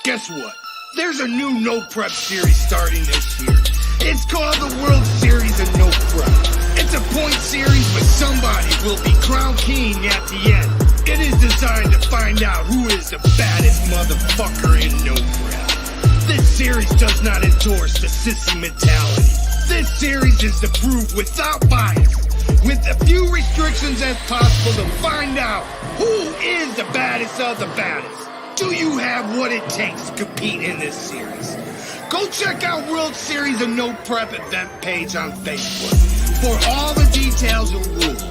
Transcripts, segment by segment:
Guess what? There's a new No Prep series starting this year. It's called the World Series of No Prep. It's a point series, but somebody will be crowned king at the end. It is designed to find out who is the baddest motherfucker in No Prep. This series does not endorse the sissy mentality. This series is to prove without bias, with as few restrictions as possible, to find out who is the baddest of the baddest. Do you have what it takes to compete in this series? Go check out World Series of No Prep event page on Facebook for all the details and rules.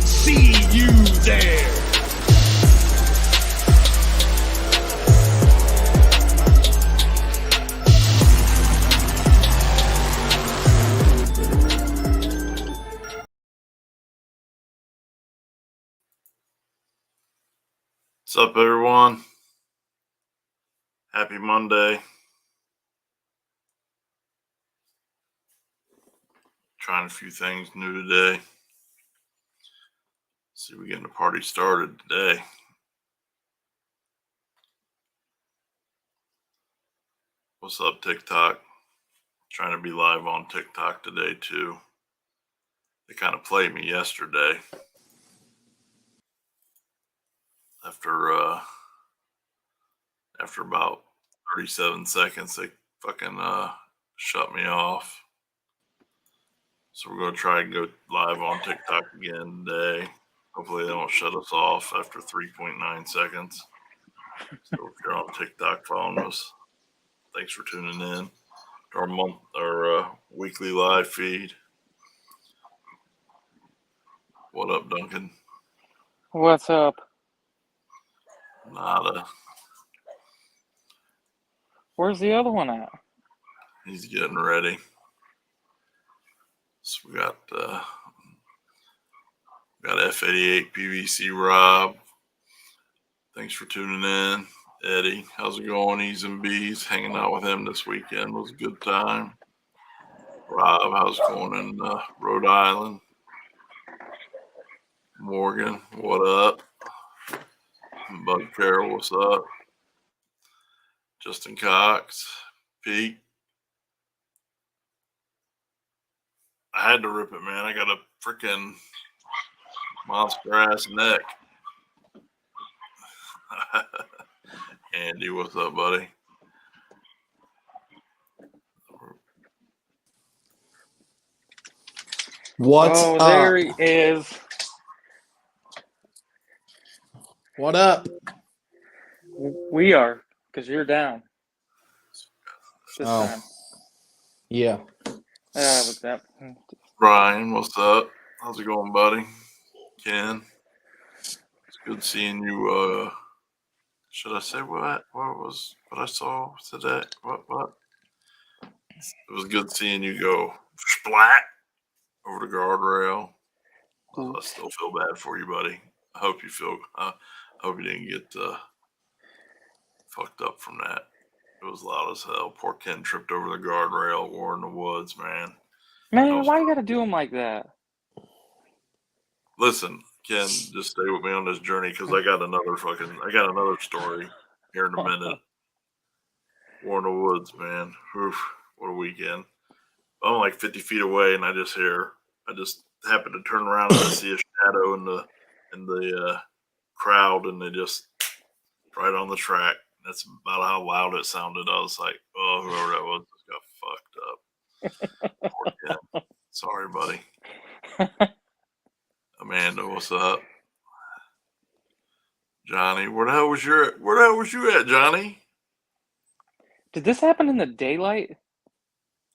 See you there. What's up, everyone? Happy Monday. Trying a few things new today. See if we getting the party started today. What's up, TikTok? Trying to be live on TikTok today too. They kind of played me yesterday. After about 37 seconds, they fucking shut me off. So we're going to try and go live on TikTok again today. Hopefully they don't shut us off after 3.9 seconds. So if you're on TikTok following us, thanks for tuning in to our weekly live feed. What up, Duncan? What's up? Nada. Where's the other one at? He's getting ready. So we got F88 PVC Rob. Thanks for tuning in. Eddie, how's it going? E's and B's. Hanging out with him this weekend was a good time. Rob, how's it going in Rhode Island? Morgan, what up? Bud Carroll, what's up? Justin Cox, Pete. I had to rip it, man. I got a freaking monster ass neck. Andy, what's up, buddy? What's up? There he is. What up? We are, because you're down. This time. Yeah. What's that? Brian, what's up? How's it going, buddy? Ken, it's good seeing you. Should I say what I saw today? What? It was good seeing you go splat over the guardrail. I still feel bad for you, buddy. I hope you didn't get fucked up from that. It was loud as hell. Poor Ken tripped over the guardrail, war in the woods, man. Man, why you gotta do him like that? Listen, Ken, just stay with me on this journey because I got another story here in a minute. War in the woods, man. Oof, what a weekend. I'm like 50 feet away, and I just happened to turn around and I see a shadow in the crowd, and they just right on the track. That's about how loud it sounded. I was like, oh, whoever that was just got fucked up. Poor Ken. Sorry, buddy. Amanda, what's up? Johnny, where the hell was you at, Johnny? Did this happen in the daylight?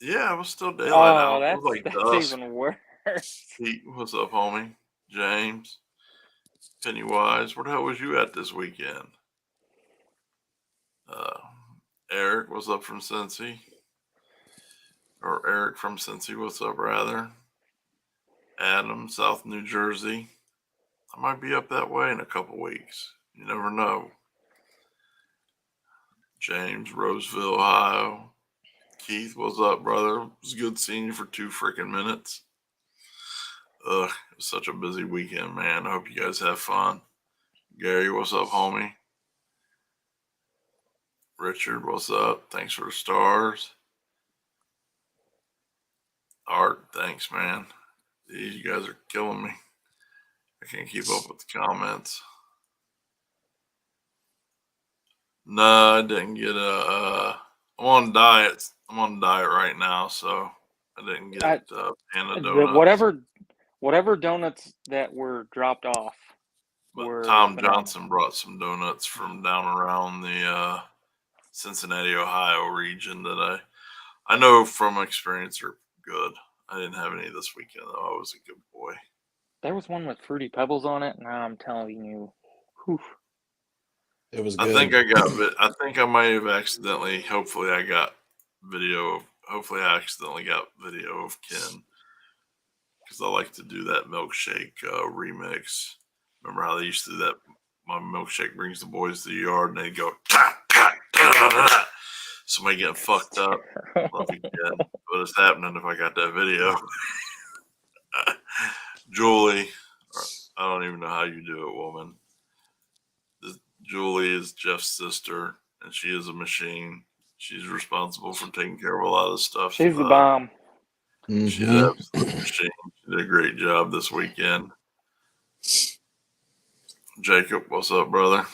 Yeah, it was still daylight out. That's, it was like that's dusk. even worse. Pete, what's up, homie? James, Pennywise, where the hell was you at this weekend? Eric, what's up from Cincy? Or Eric from Cincy, what's up, rather? Adam, South New Jersey. I might be up that way in a couple weeks. You never know. James, Roseville, Ohio. Keith, what's up, brother? It was good seeing you for 2 freaking minutes. It was such a busy weekend, man. I hope you guys have fun. Gary, what's up, homie? Richard, what's up? Thanks for the stars. Art, thanks, man. You guys are killing me. I can't keep up with the comments. No, I didn't get I'm on diet. I'm on diet right now, so I didn't get panda donuts. Whatever donuts that were dropped off. But Tom Johnson brought some donuts from down around the Cincinnati, Ohio region that I know from experience are good. I didn't have any this weekend though. I was a good boy. There was one with Fruity Pebbles on it, and I'm telling you, whew. It was good. I think I got it. I think I might have accidentally. Hopefully, I got video. Hopefully, I accidentally got video of Ken because I like to do that milkshake remix. Remember how they used to do that? My milkshake brings the boys to the yard, and they go. Somebody getting fucked up. Love again. But it's happening if I got that video. Julie, I don't even know how you do it, woman. Julie is Jeff's sister, and she is a machine. She's responsible for taking care of a lot of stuff. She's the bomb. She's an absolute machine. She did a great job this weekend. Jacob, what's up, brother?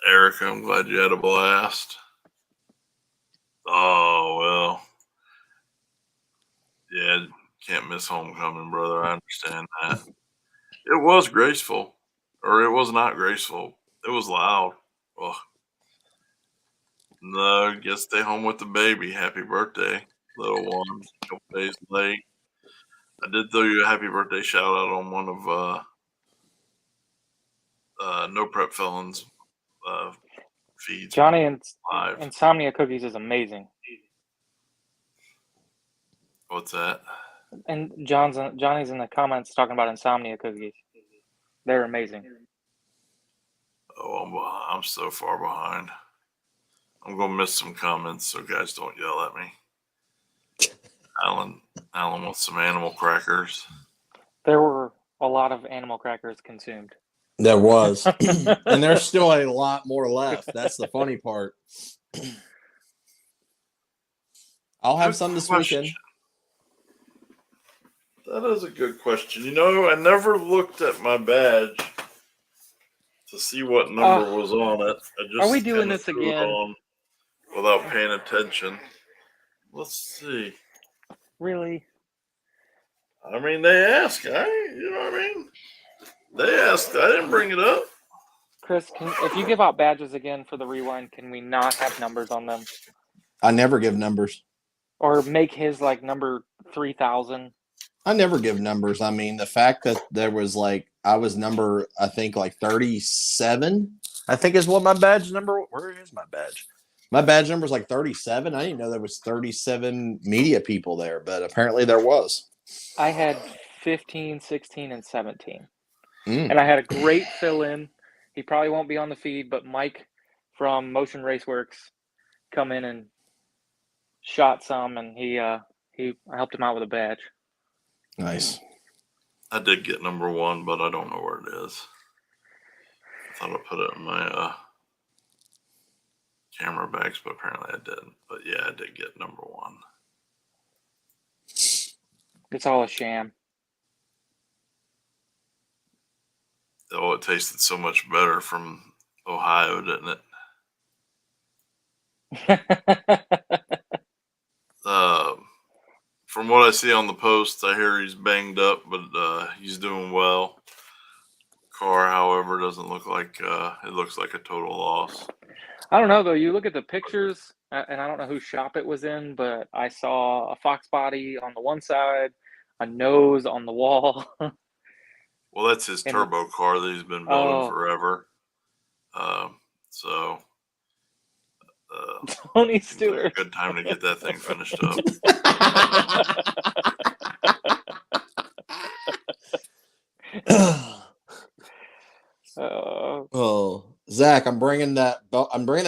Erica, I'm glad you had a blast. Oh, well. Yeah, can't miss homecoming, brother. I understand that. It was graceful. Or it was not graceful. It was loud. Ugh. No, guess stay home with the baby. Happy birthday, little one. A couple days late. I did throw you a happy birthday shout out on one of No Prep Felons feeds. Johnny and live. Insomnia Cookies is amazing. What's that? And Johnny's in the comments talking about Insomnia Cookies. They're amazing. Oh, I'm so far behind. I'm gonna miss some comments, so guys don't yell at me. Alan wants some animal crackers. There were a lot of animal crackers consumed. There was. And there's still a lot more left. That's the funny part. I'll have some this weekend. That is a good question. You know, I never looked at my badge to see what number was on it. I just are we doing this again? Without paying attention. Let's see. Really? I mean, they asked. You know what I mean? They asked. I didn't bring it up. Chris, if you give out badges again for the rewind, can we not have numbers on them? I never give numbers. Or make his like number 3,000. I never give numbers. I mean, the fact that there was I was number, I think 37, I think is what my badge number. Where is my badge? My badge number is 37. I didn't know there was 37 media people there, but apparently there was. I had 15, 16, and 17. And I had a great fill-in. He probably won't be on the feed, but Mike from Motion Raceworks come in and shot some, and I helped him out with a badge. Nice. I did get number 1, but I don't know where it is. I thought I put it in my camera bags, but apparently I didn't. But yeah, I did get number 1. It's all a sham. Oh, it tasted so much better from Ohio, didn't it? From what I see on the post, I hear he's banged up, but he's doing well. Car, however, doesn't look like it looks like a total loss. I don't know, though. You look at the pictures, and I don't know whose shop it was in, but I saw a Fox body on the one side, a nose on the wall. Well, that's his turbo car that he's been building forever. So Tony Stewart. Like a good time to get that thing finished up. Zach, I'm bringing that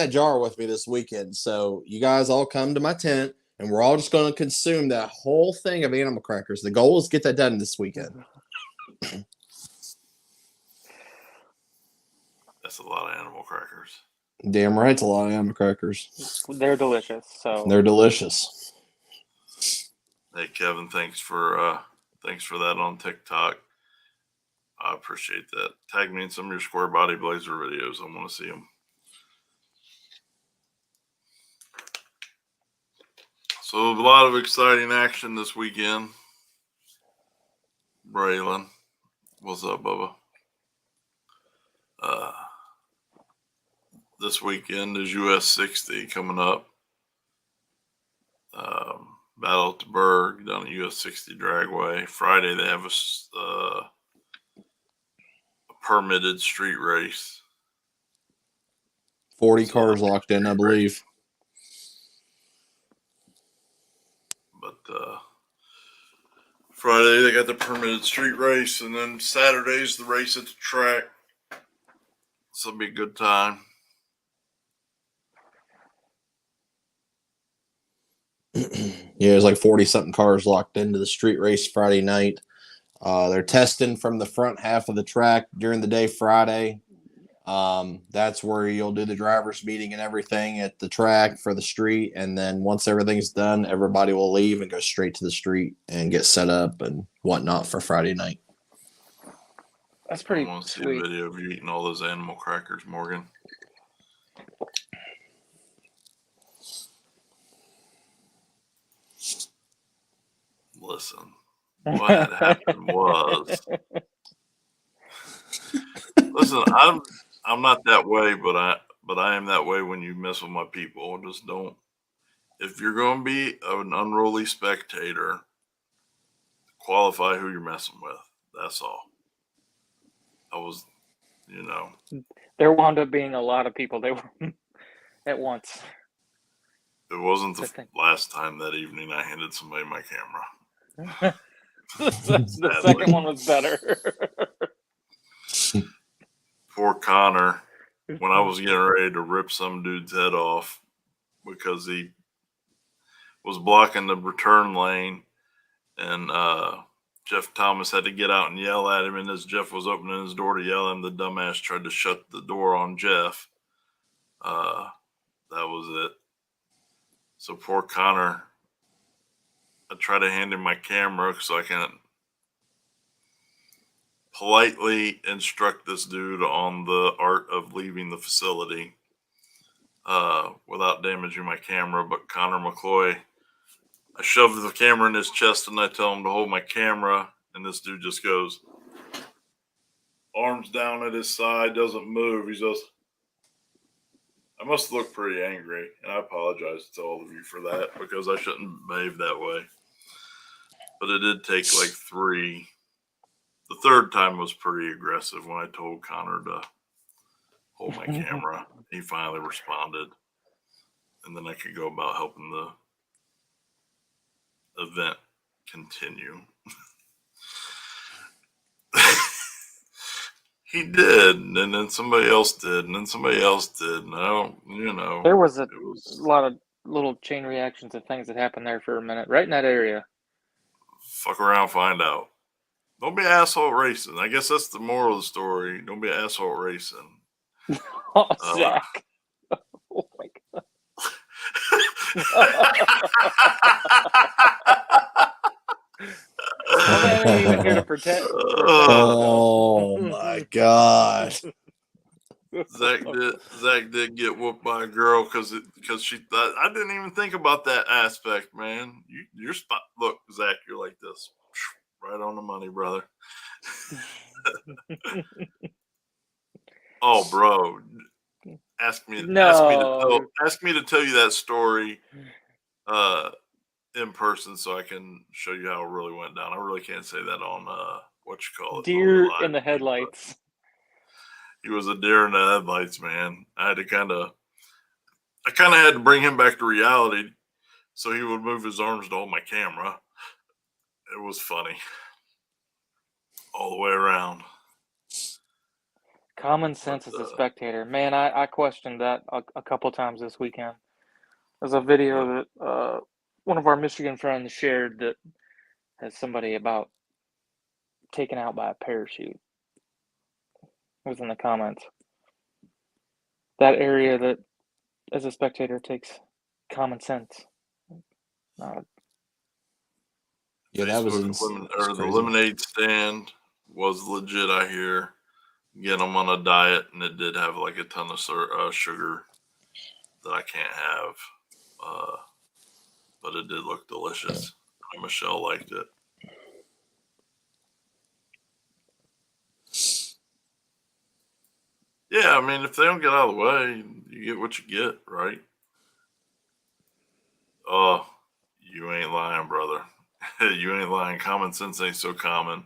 jar with me this weekend. So you guys all come to my tent, and we're all just going to consume that whole thing of animal crackers. The goal is to get that done this weekend. That's a lot of animal crackers. Damn right, it's a lot of animal crackers. They're delicious. So They're delicious. Hey Kevin, thanks for that on TikTok. I appreciate that. Tag me in some of your square body blazer videos. I want to see them. So a lot of exciting action this weekend. Braylon, what's up, Bubba? This weekend is US 60 coming up. Battle at the Berg down at US 60 Dragway. Friday they have a permitted street race. 40 cars locked in, I believe. But Friday they got the permitted street race, and then Saturday's the race at the track. This will be a good time. Yeah, there's like 40 something cars locked into the street race Friday night. They're testing from the front half of the track during the day Friday. That's where you'll do the drivers meeting and everything at the track for the street. And then once everything's done, everybody will leave and go straight to the street and get set up and whatnot for Friday night. that's pretty I want to see sweet. a video of you eating all those animal crackers, Morgan. Listen, what had happened was, listen, I'm not that way, but I am that way when you mess with my people. Just don't. If you're going to be an unruly spectator, qualify who you're messing with. That's all. I was, There wound up being a lot of people. They were at once. it wasn't the last time that evening I handed somebody my camera. The second one was better. Poor Connor, when I was getting ready to rip some dude's head off because he was blocking the return lane, and Jeff Thomas had to get out and yell at him, and as Jeff was opening his door to yell at him, the dumbass tried to shut the door on Jeff. That was it. So poor Connor, I try to hand him my camera so I can politely instruct this dude on the art of leaving the facility without damaging my camera. But Connor McCloy, I shoved the camera in his chest and I tell him to hold my camera, and this dude just goes, arms down at his side, doesn't move. He goes, I must look pretty angry, and I apologize to all of you for that because I shouldn't behave that way. But it did take like 3. The third time was pretty aggressive when I told Connor to hold my camera. He finally responded, and then I could go about helping the event continue. He did, and then somebody else did, and then somebody else did, and I don't, There was a lot of little chain reactions of things that happened there for a minute, right in that area. Fuck around, find out. Don't be an asshole at racing. I guess that's the moral of the story. Don't be an asshole at racing. Oh, Zach. Oh, my God. I ain't even here to protect. Oh, my God. Zach did get whooped by a girl because she thought, I didn't even think about that aspect, man. You're spot. Look, Zach, you're like this. Right on the money, brother. Oh, bro. Ask me to tell you that story in person so I can show you how it really went down. I really can't say that on Deer in the headlights. He was a deer in the headlights, man. I kind of had to bring him back to reality so he would move his arms to hold my camera. It was funny. All the way around. Common sense as a spectator. Man, I questioned that a couple times this weekend. There's a video that one of our Michigan friends shared that has somebody about taken out by a parachute. It was in the comments. that area that, as a spectator, takes common sense. Yeah, that was the lemonade stand was legit. I hear. Again, I'm on a diet, and it did have like a ton of sugar that I can't have, but it did look delicious. Michelle liked it. Yeah, I mean, if they don't get out of the way, you get what you get, right? Oh, you ain't lying, brother. You ain't lying. Common sense ain't so common.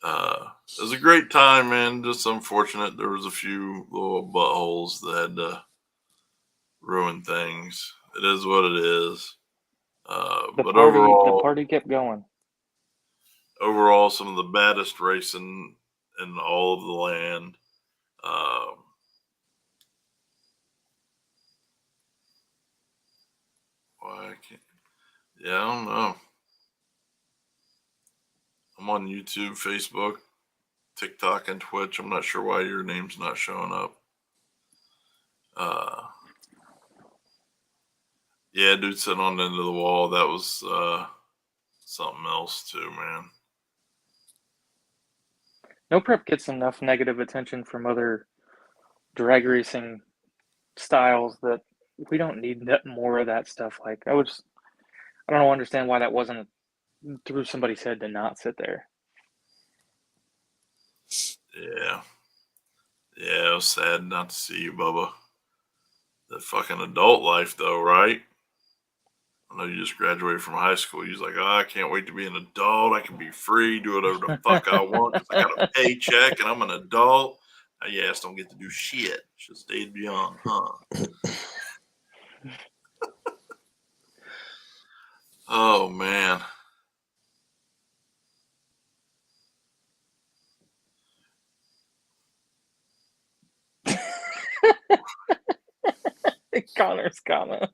It was a great time, man. Just unfortunate there was a few little buttholes that had to ruin things. It is what it is. But overall, the party kept going. Overall, some of the baddest racing in all of the land. Why I can't? Yeah, I don't know. I'm on YouTube, Facebook, TikTok, and Twitch. I'm not sure why your name's not showing up. Yeah, dude sitting on the end of the wall. That was something else too, man. No Prep gets enough negative attention from other drag racing styles that we don't need more of that stuff. Like I don't understand why that wasn't through somebody's head to not sit there. Yeah, it was sad not to see you, Bubba. That fucking adult life, though, right? I know you just graduated from high school. You're like, oh, I can't wait to be an adult. I can be free, do whatever the fuck I want because I got a paycheck and I'm an adult. Now, you ass don't get to do shit. Should stayed young, huh? Oh, man. Connor's comment.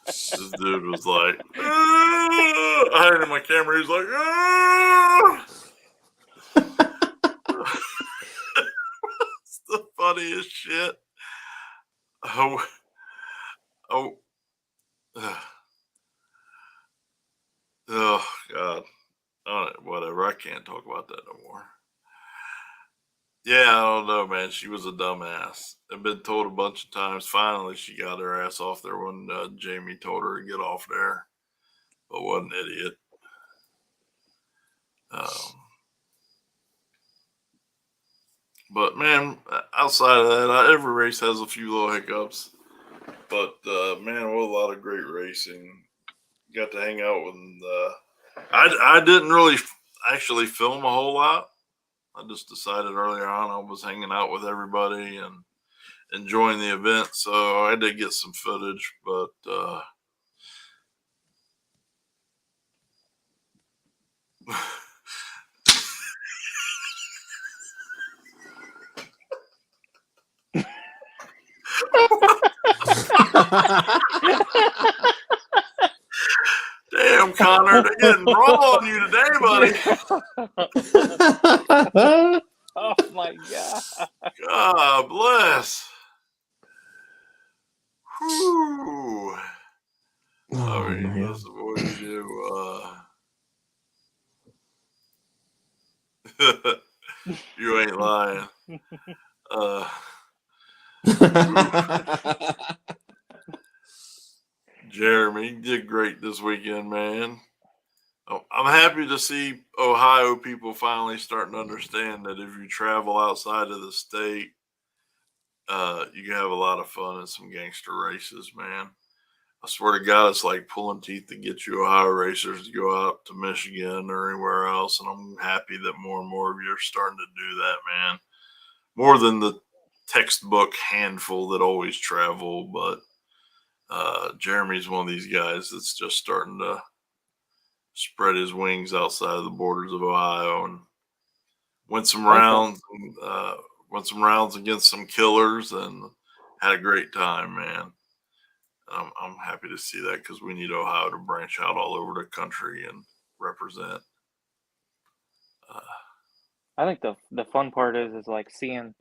This dude was like, I heard him on my camera. He's like, it's the funniest shit. Oh, God. Whatever. I can't talk about that no more. Yeah, I don't know, man. She was a dumbass. I've been told a bunch of times. Finally, she got her ass off there when Jamie told her to get off there. But what an idiot. But, man, outside of that, every race has a few little hiccups. But, man, what a lot of great racing. Got to hang out with I didn't really actually film a whole lot. I just decided earlier on I was hanging out with everybody and enjoying the event, so I did get some footage, but damn, Connor, they're getting raw on you today, buddy. Oh my God. God bless. Whew. Oh, I mean, man. listen, what do you do? You ain't lying. Jeremy, you did great this weekend, man. I'm happy to see Ohio people finally starting to understand that if you travel outside of the state, you can have a lot of fun in some gangster races, man. I swear to God, it's like pulling teeth to get you Ohio racers to go out to Michigan or anywhere else. And I'm happy that more and more of you are starting to do that, man. More than the textbook handful that always travel. But Jeremy's one of these guys that's just starting to spread his wings outside of the borders of Ohio and went some rounds against some killers and had a great time, man. I'm happy to see that because we need Ohio to branch out all over the country and represent. I think the fun part is like seeing.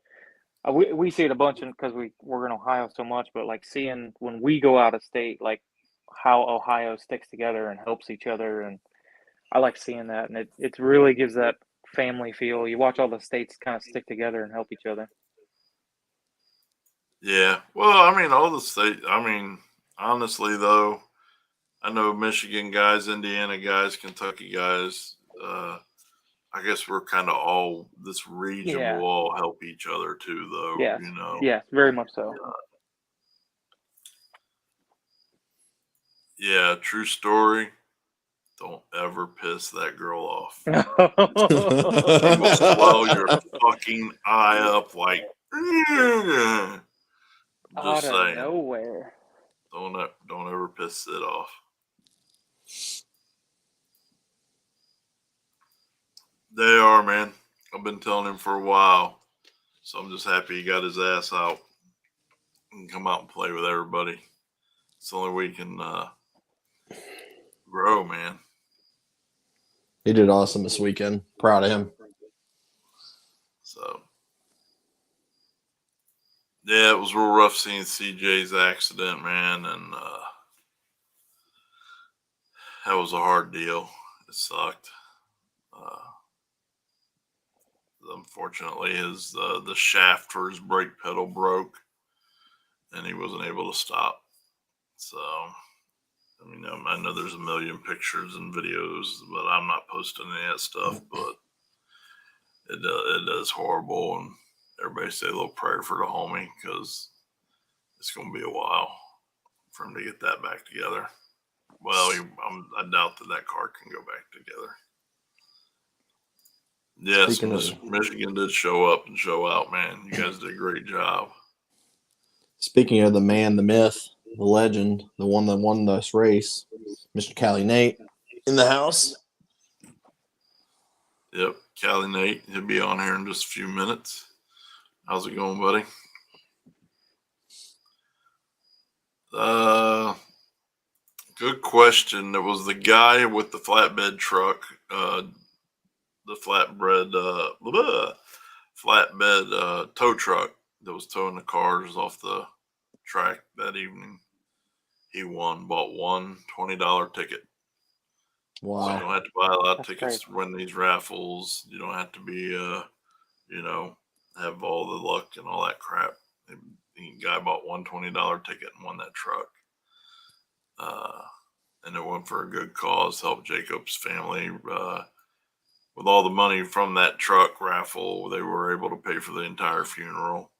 We see it a bunch because we're in Ohio so much, but like seeing when we go out of state, like how Ohio sticks together and helps each other, and I like seeing that, and it really gives that family feel. You watch all the states kind of stick together and help each other. Yeah. Well, I mean, all the state. I mean, honestly, though, I know Michigan guys, Indiana guys, Kentucky guys. I guess we're kind of all this region Yeah. will all help each other too, though. Yes. You know. Yes. Very much so. Yeah. True story. Don't ever piss that girl off. She will swell your fucking eye up like. Out Just of saying. nowhere. Don't ever piss it off. They are, man. I've been telling him for a while. So I'm just happy he got his ass out and come out and play with everybody. It's the only way he can grow, man. He did awesome this weekend. Proud of him. So, yeah, it was real rough seeing CJ's accident, man. And that was a hard deal. It sucked. Unfortunately, the shaft for his brake pedal broke, and he wasn't able to stop. So, I mean, I know there's a million pictures and videos, but I'm not posting any of that stuff. But it is horrible, and everybody say a little prayer for the homie because it's going to be a while for him to get that back together. Well, I doubt that car can go back together. Yes, Michigan did show up and show out, man. You guys did a great job. Speaking of the man, the myth, the legend, the one that won this race, Mr. Callie Nate in the house. Yep, Callie Nate. He'll be on here in just a few minutes. How's it going, buddy? Good question. There was the guy with the flatbed truck, the flatbed tow truck that was towing the cars off the track that evening. He bought one $20 ticket. Wow. So you don't have to buy a lot of That's tickets crazy. to win these raffles. You don't have to be, have all the luck and all that crap. The guy bought one $20 ticket and won that truck. And it went for a good cause, helped Jacob's family. With all the money from that truck raffle, they were able to pay for the entire funeral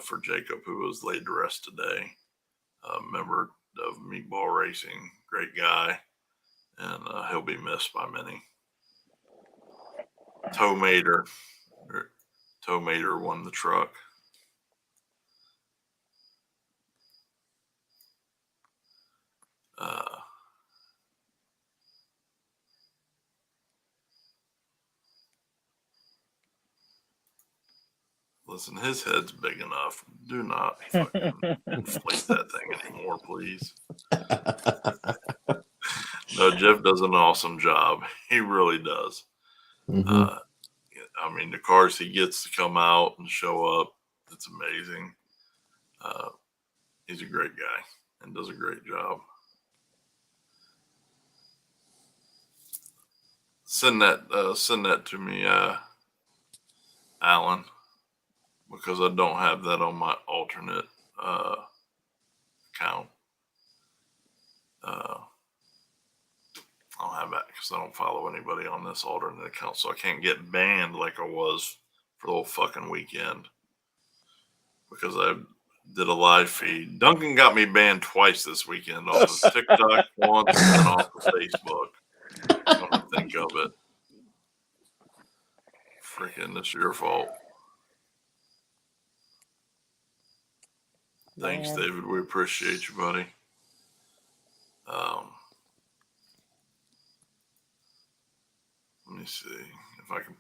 for Jacob, who was laid to rest today. Member of Meatball Racing, great guy, and he'll be missed by many. Tow Mater won the truck. Listen, his head's big enough. Do not fucking inflate that thing anymore, please. No, Jeff does an awesome job. He really does. Mm-hmm. I mean, the cars he gets to come out and show up, it's amazing. He's a great guy and does a great job. Send that to me, Alan, because I don't have that on my alternate account. I don't have that because I don't follow anybody on this alternate account, so I can't get banned like I was for the whole fucking weekend because I did a live feed. Duncan got me banned twice this weekend off of TikTok once and then off of Facebook. Come to think of it. Freaking, it's your fault. Thanks, David. We appreciate you, buddy. Let me see if I can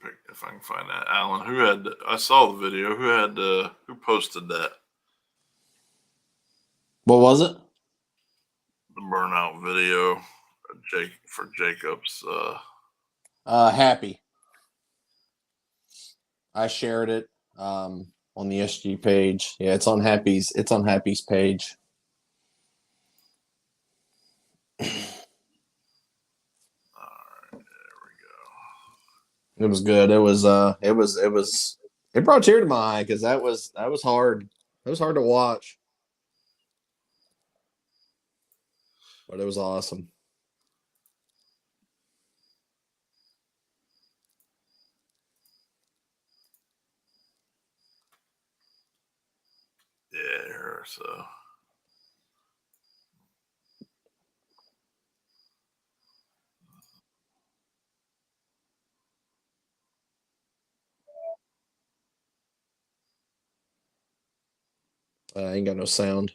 find that. Alan, I saw the video. Who posted that? What was it? The burnout video for Jacob's. Happy. I shared it on the SG page. Yeah, it's on Happy's page. It was good. It brought a tear to my eye because that was hard. It was hard to watch. But it was awesome. Yeah, so. I ain't got no sound.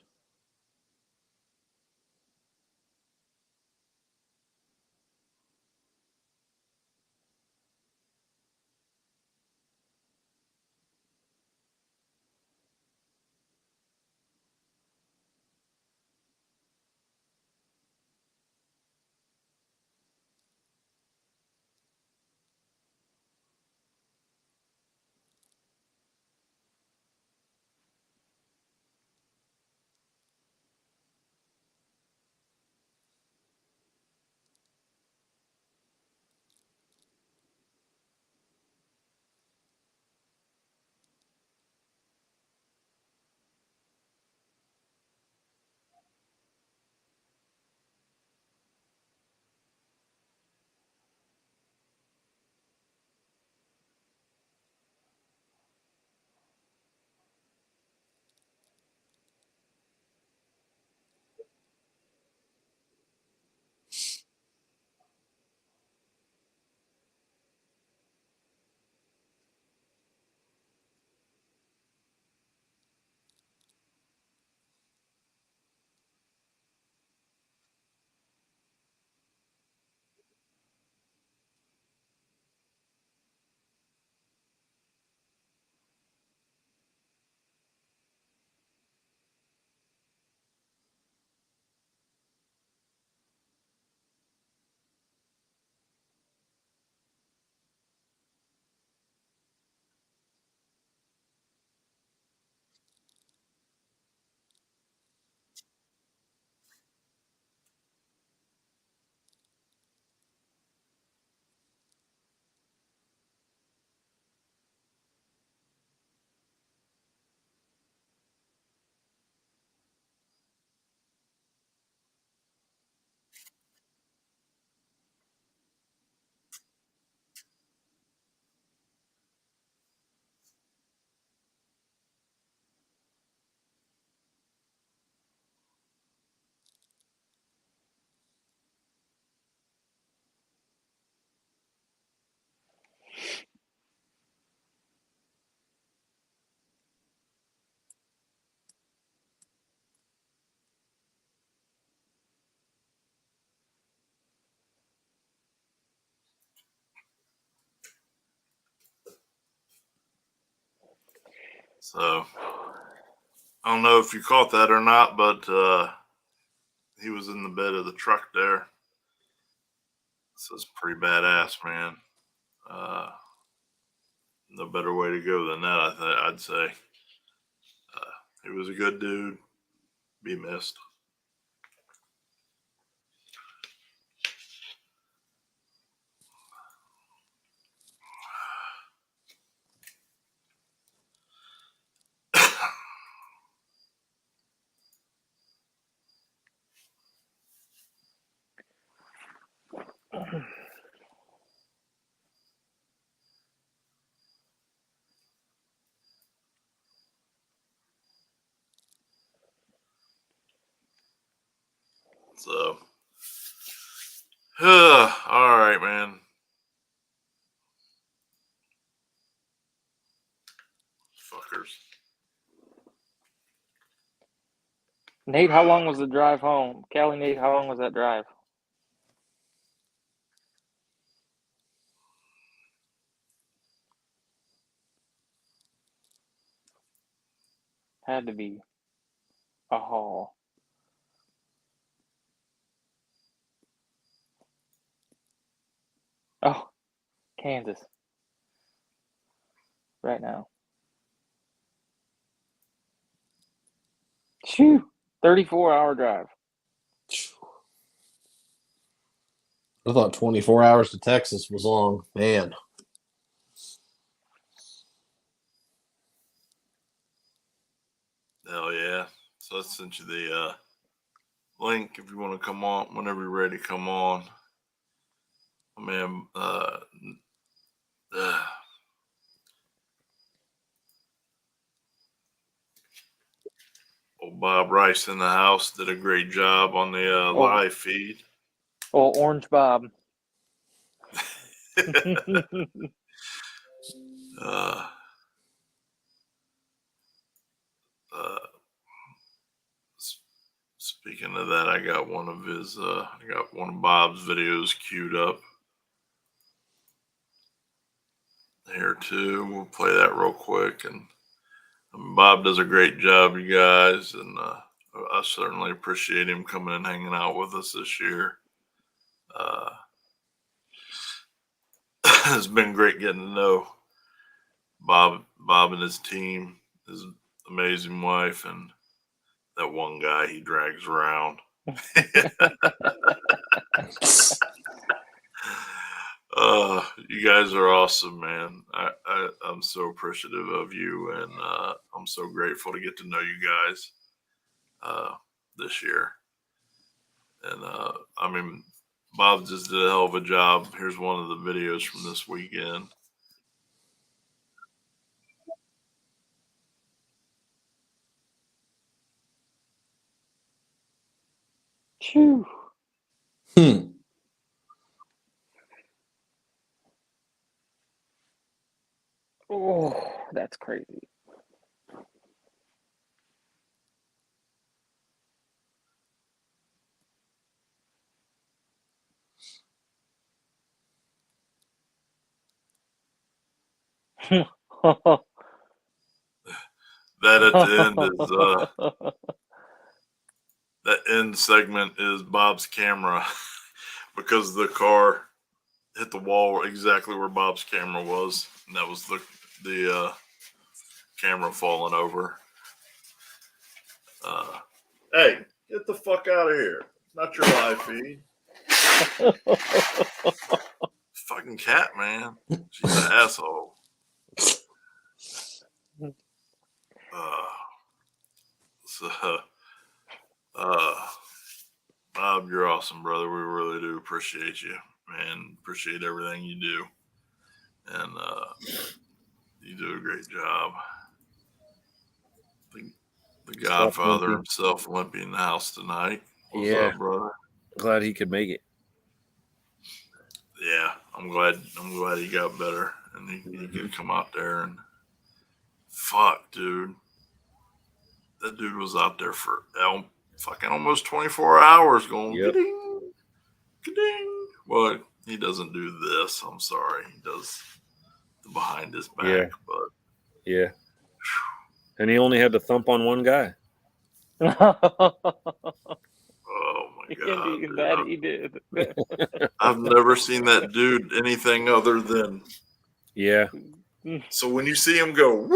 So I don't know if you caught that or not, but he was in the bed of the truck there. This is pretty badass, man. No better way to go than that, I'd say. He was a good dude. Be missed. So, all right, man. Fuckers. Nate, how long was the drive home? Callie, Nate, how long was that drive? Had to be a haul. Oh, Kansas. right now. Phew, 34-hour drive. I thought 24 hours to Texas was long. Man. Hell yeah. So I sent you the link if you want to come on whenever you're ready to come on. Man, old Bob Rice in the house did a great job on the live feed. Oh, Orange Bob. Speaking of that, I got one of Bob's videos queued up here too. We'll play that real quick. And Bob does a great job, you guys, and I certainly appreciate him coming and hanging out with us this year. It's been great getting to know Bob and his team, his amazing wife, and that one guy he drags around. You guys are awesome, man. I'm so appreciative of you, and I'm so grateful to get to know you guys this year. And I mean, Bob just did a hell of a job. Here's one of the videos from this weekend. Phew. Oh, that's crazy. That at the end is that end segment is Bob's camera because the car hit the wall exactly where Bob's camera was, and that was the camera falling over. Hey, get the fuck out of here! Not your live feed. Fucking cat, man. She's an asshole. Bob, you're awesome, brother. We really do appreciate you, man. Appreciate everything you do. And you do a great job. The Godfather himself, Limpy, in the house tonight. What's up, brother? Glad he could make it. Yeah, I'm glad he got better and he could come out there and fuck, dude. That dude was out there for fucking almost 24 hours going ka-ding, ka-ding. Well, he doesn't do this. I'm sorry. He does the behind his back, but yeah. And he only had to thump on one guy. Oh my god! Indeed, that he did. I've never seen that dude anything other than So when you see him go,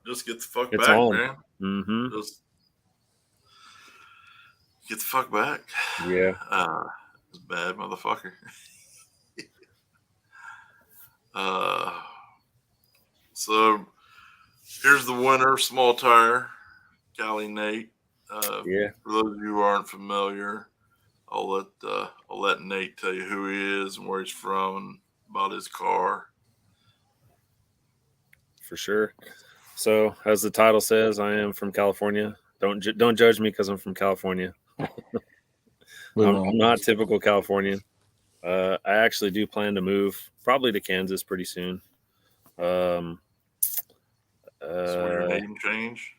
just get the fuck back, on. man. Mm-hmm. Just get the fuck back. Yeah. It's bad, motherfucker. So here's the winner, small tire, Cali Nate. For those of you who aren't familiar, I'll let Nate tell you who he is and where he's from and about his car. For sure. So, as the title says, I am from California. Don't judge me because I'm from California. I'm not typical Californian. I actually do plan to move probably to Kansas pretty soon. So your name change?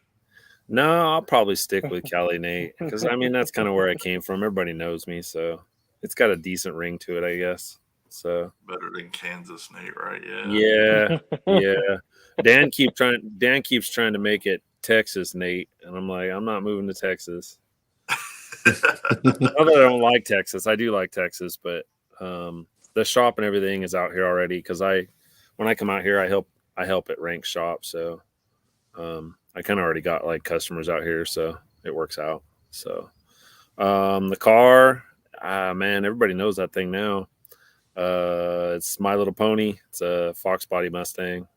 No, I'll probably stick with Cali Nate because I mean that's kind of where I came from. Everybody knows me, so it's got a decent ring to it, I guess. So better than Kansas Nate, right? Yeah. Dan keeps trying to make it Texas Nate, and I'm like, I'm not moving to Texas. Not that I don't like Texas, I do like Texas, but the shop and everything is out here already. Because when I come out here, I I help at Rank Shop, so I kind of already got like customers out here, so it works out. So the car, man, everybody knows that thing now. It's My Little Pony. It's a Fox body Mustang.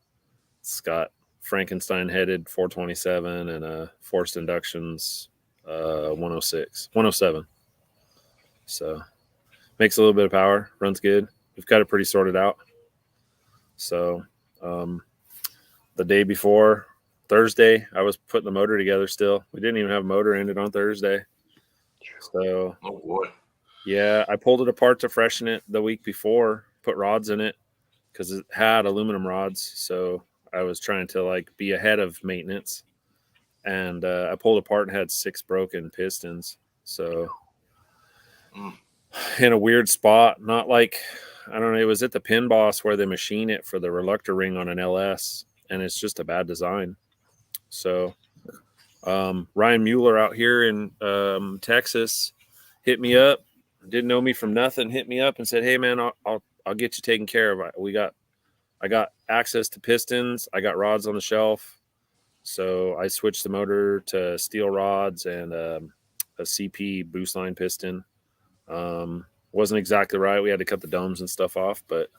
It's got Frankenstein headed 427 and forced inductions 107. So makes a little bit of power, runs good. We've got it pretty sorted out. So the day before, Thursday, I was putting the motor together still. We didn't even have a motor ended on Thursday. So, Oh boy. Yeah, I pulled it apart to freshen it the week before, put rods in it because it had aluminum rods. So I was trying to like be ahead of maintenance. And I pulled apart and had 6 broken pistons. So in a weird spot, not like, I don't know, it was at the Pin Boss where they machine it for the reluctor ring on an LS. And it's just a bad design. So Ryan Mueller out here in Texas hit me up. Didn't know me from nothing. Hit me up and said, "Hey man, I'll get you taken care of. I got access to pistons. I got rods on the shelf, so I switched the motor to steel rods and a CP boost line piston. Wasn't exactly right. We had to cut the domes and stuff off, but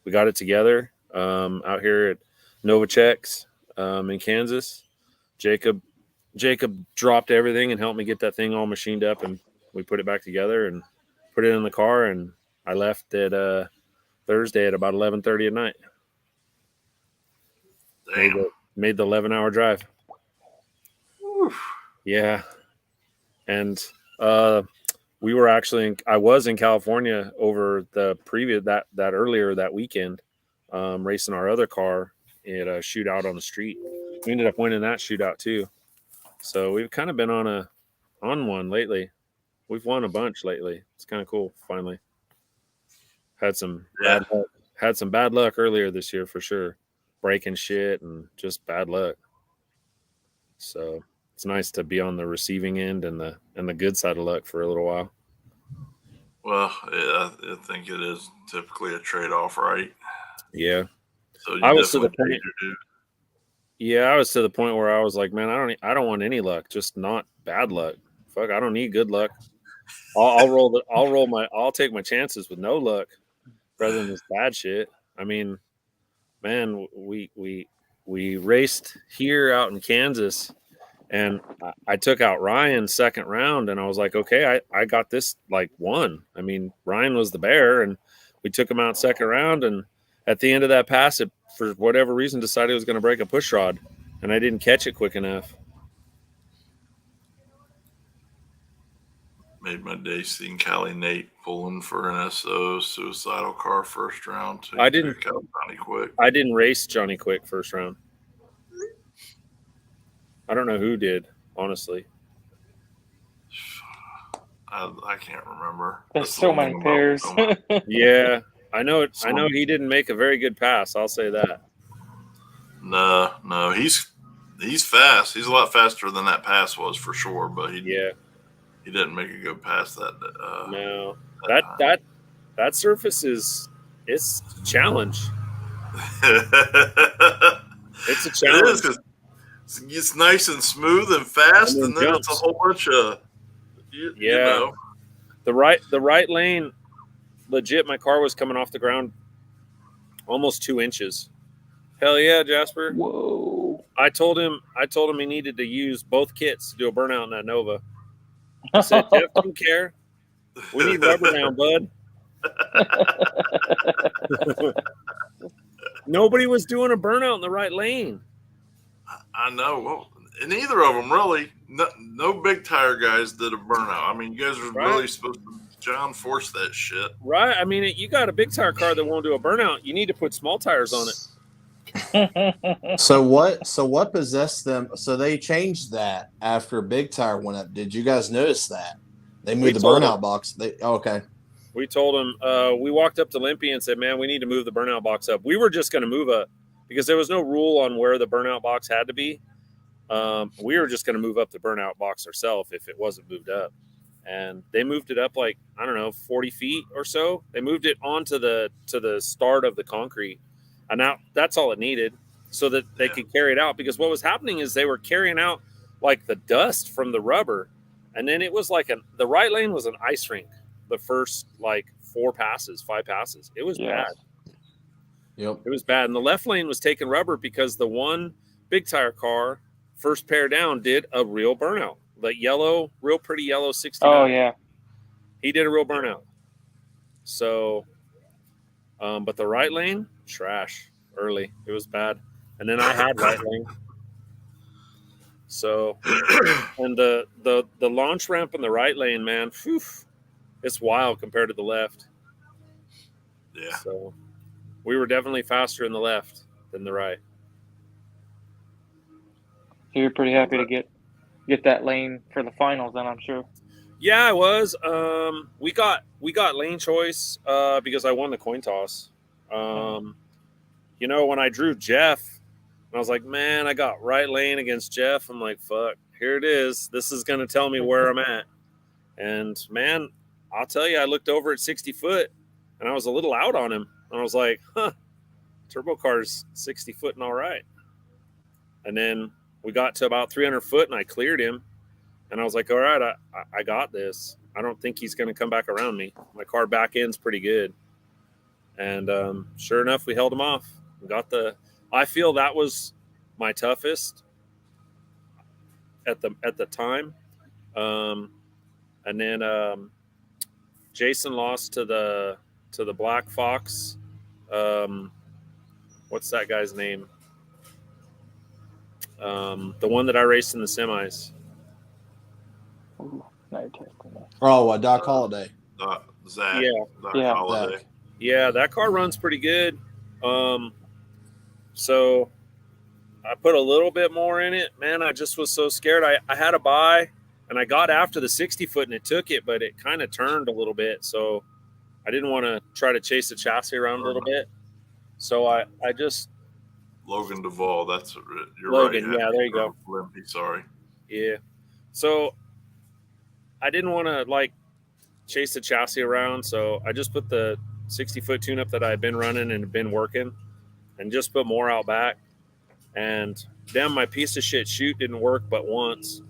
we got it together out here at Novacek's in Kansas. Jacob dropped everything and helped me get that thing all machined up, and we put it back together and put it in the car, and I left at Thursday at about 11:30 at night. Damn. Made the 11-hour drive. Oof. Yeah. And we were actually I was in California over the previous that earlier that weekend, racing our other car at a shootout on the street. We ended up winning that shootout too. So we've kind of been on one lately. We've won a bunch lately. It's kind of cool. Finally, had some bad luck earlier this year for sure, breaking shit and just bad luck. So it's nice to be on the receiving end and the good side of luck for a little while. Well, I think it is typically a trade-off, right? Yeah. So I was to the point. dude. Yeah, I was to the point where I was like, man, I don't want any luck, just not bad luck. Fuck, I don't need good luck. I'll take my chances with no luck rather than this bad shit. I mean, man, we raced here out in Kansas, and I took out Ryan second round, and I was like, okay, I got this like one. I mean, Ryan was the bear, and we took him out second round, and at the end of that pass, it for whatever reason decided it was going to break a push rod, and I didn't catch it quick enough. Made my day seeing Callie Nate pulling for an SO suicidal car first round. I didn't Johnny Quick. I didn't race Johnny Quick first round. I don't know who did, honestly. I can't remember. There's so many pairs. Yeah, I know it. I know he didn't make a very good pass. I'll say that. No, he's fast. He's a lot faster than that pass was for sure. But he didn't make a good pass that. No, that surface it's a challenge. It's a challenge. It is because it's nice and smooth and fast, and then it's a whole bunch of you know. The right lane. Legit, my car was coming off the ground almost 2 inches. Hell yeah, Jasper. Whoa. I told him he needed to use both kits to do a burnout in that Nova. I said, Jeff, don't care. We need rubber now, bud. Nobody was doing a burnout in the right lane. I know. Well, neither of them really. No big tire guys did a burnout. I mean, you guys are really supposed to John force that shit. Right. I mean, you got a big tire car that won't do a burnout. You need to put small tires on it. So what possessed them? So they changed that after Big Tire went up. Did you guys notice that? They moved the burnout box. Okay. We told them, we walked up to Limpy and said, man, we need to move the burnout box up. We were just going to move up because there was no rule on where the burnout box had to be. We were just going to move up the burnout box ourselves if it wasn't moved up. And they moved it up like, I don't know, 40 feet or so. They moved it onto to the start of the concrete. And now that's all it needed. so that they could carry it out. Because what was happening is they were carrying out like the dust from the rubber, and then it was like the right lane was an ice rink. The first like 5 passes, it was bad. Yep. It was bad, and the left lane was taking rubber because the one big tire car first pair down did a real burnout. The yellow, real pretty yellow 69. Oh yeah, he did a real burnout. So, but the right lane, trash early. It was bad. And then I had right lane. So, and the launch ramp in the right lane, man, whew, it's wild compared to the left. Yeah. So, we were definitely faster in the left than the right. So you're pretty happy to get that lane for the finals, then I'm sure. Yeah, I was. We got lane choice because I won the coin toss. You know, when I drew Jeff, I was like, man, I got right lane against Jeff. I'm like, fuck, here it is. This is going to tell me where I'm at. And man, I'll tell you, I looked over at 60 foot and I was a little out on him. And I was like, turbo car's 60 foot and all right. And then we got to about 300 foot and I cleared him. And I was like, all right, I got this. I don't think he's going to come back around me. My car back end's pretty good. And sure enough, we held him off. We got I feel that was my toughest at the time. And then Jason lost to the Black Fox. What's that guy's name? The one that I raced in the semis. Ooh, now you're testing me. Oh, Doc Holliday. Zach. Yeah. Doc Yeah. Holliday. Zach. Yeah, that car runs pretty good. So I put a little bit more in it. Man, I just was so scared. I had a buy, and I got after the 60 foot, and it took it, but it kind of turned a little bit. So I didn't want to try to chase the chassis around a little bit. So I just Logan Duvall. That's you're Logan, right. yeah, there you go. Limpy, sorry. Yeah. So I didn't want to like chase the chassis around. So I just put the 60 foot tune up that I had been running and been working and just put more out back. And then my piece of shit chute didn't work but once.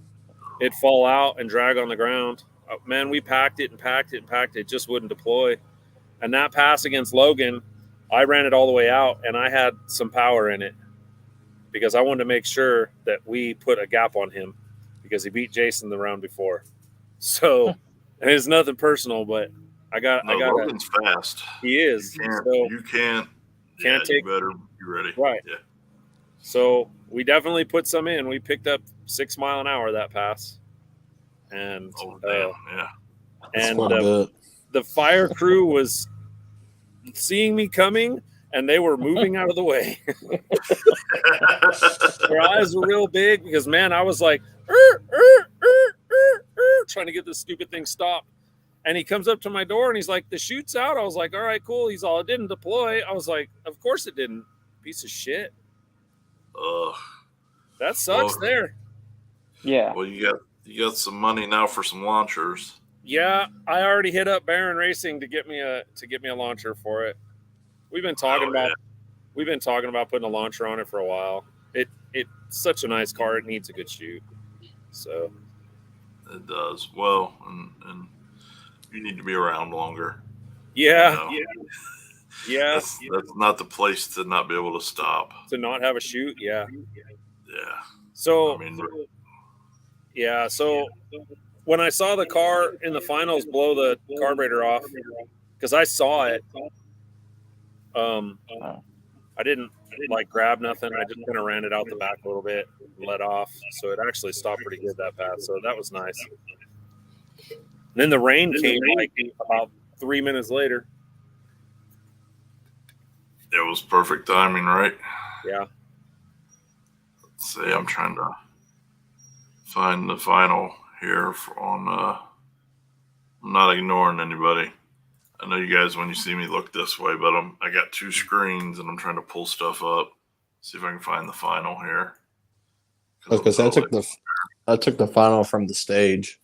It'd fall out and drag on the ground. Man, we packed it and packed it and packed it. It just wouldn't deploy. And that pass against Logan, I ran it all the way out and I had some power in it because I wanted to make sure that we put a gap on him because he beat Jason the round before. So it's nothing personal, but I got Logan's fast. He is. You can't take. You better be ready. Right. Yeah. So we definitely put some in. We picked up 6 mile an hour that pass, and yeah. And the fire crew was seeing me coming, and they were moving out of the way. Their eyes were real big because, man, I was like, trying to get this stupid thing stopped. And he comes up to my door and he's like, the chute's out. I was like, all right, cool. He's all, it didn't deploy. I was like, of course it didn't. Piece of shit. Ugh. That sucks there. Yeah. Well, you got some money now for some launchers. Yeah, I already hit up Baron Racing to get me a launcher for it. We've been talking about putting a launcher on it for a while. It's such a nice car. It needs a good chute. So it does. Well, and you need to be around longer. Yeah. You know? Yeah. That's not the place to not be able to stop. To not have a chute, yeah. Yeah. So, I mean, yeah. So when I saw the car in the finals blow the carburetor off, because I saw it, I didn't like grab nothing. I just kind of ran it out the back a little bit and let off. So it actually stopped pretty good that pass. So that was nice. And then the rain came like about 3 minutes later. it was perfect timing, right? Yeah. Let's see. I'm trying to find the final here on. I'm not ignoring anybody. I know you guys, when you see me, look this way, but I got two screens and I'm trying to pull stuff up. See if I can find the final here. Because I took the final from the stage.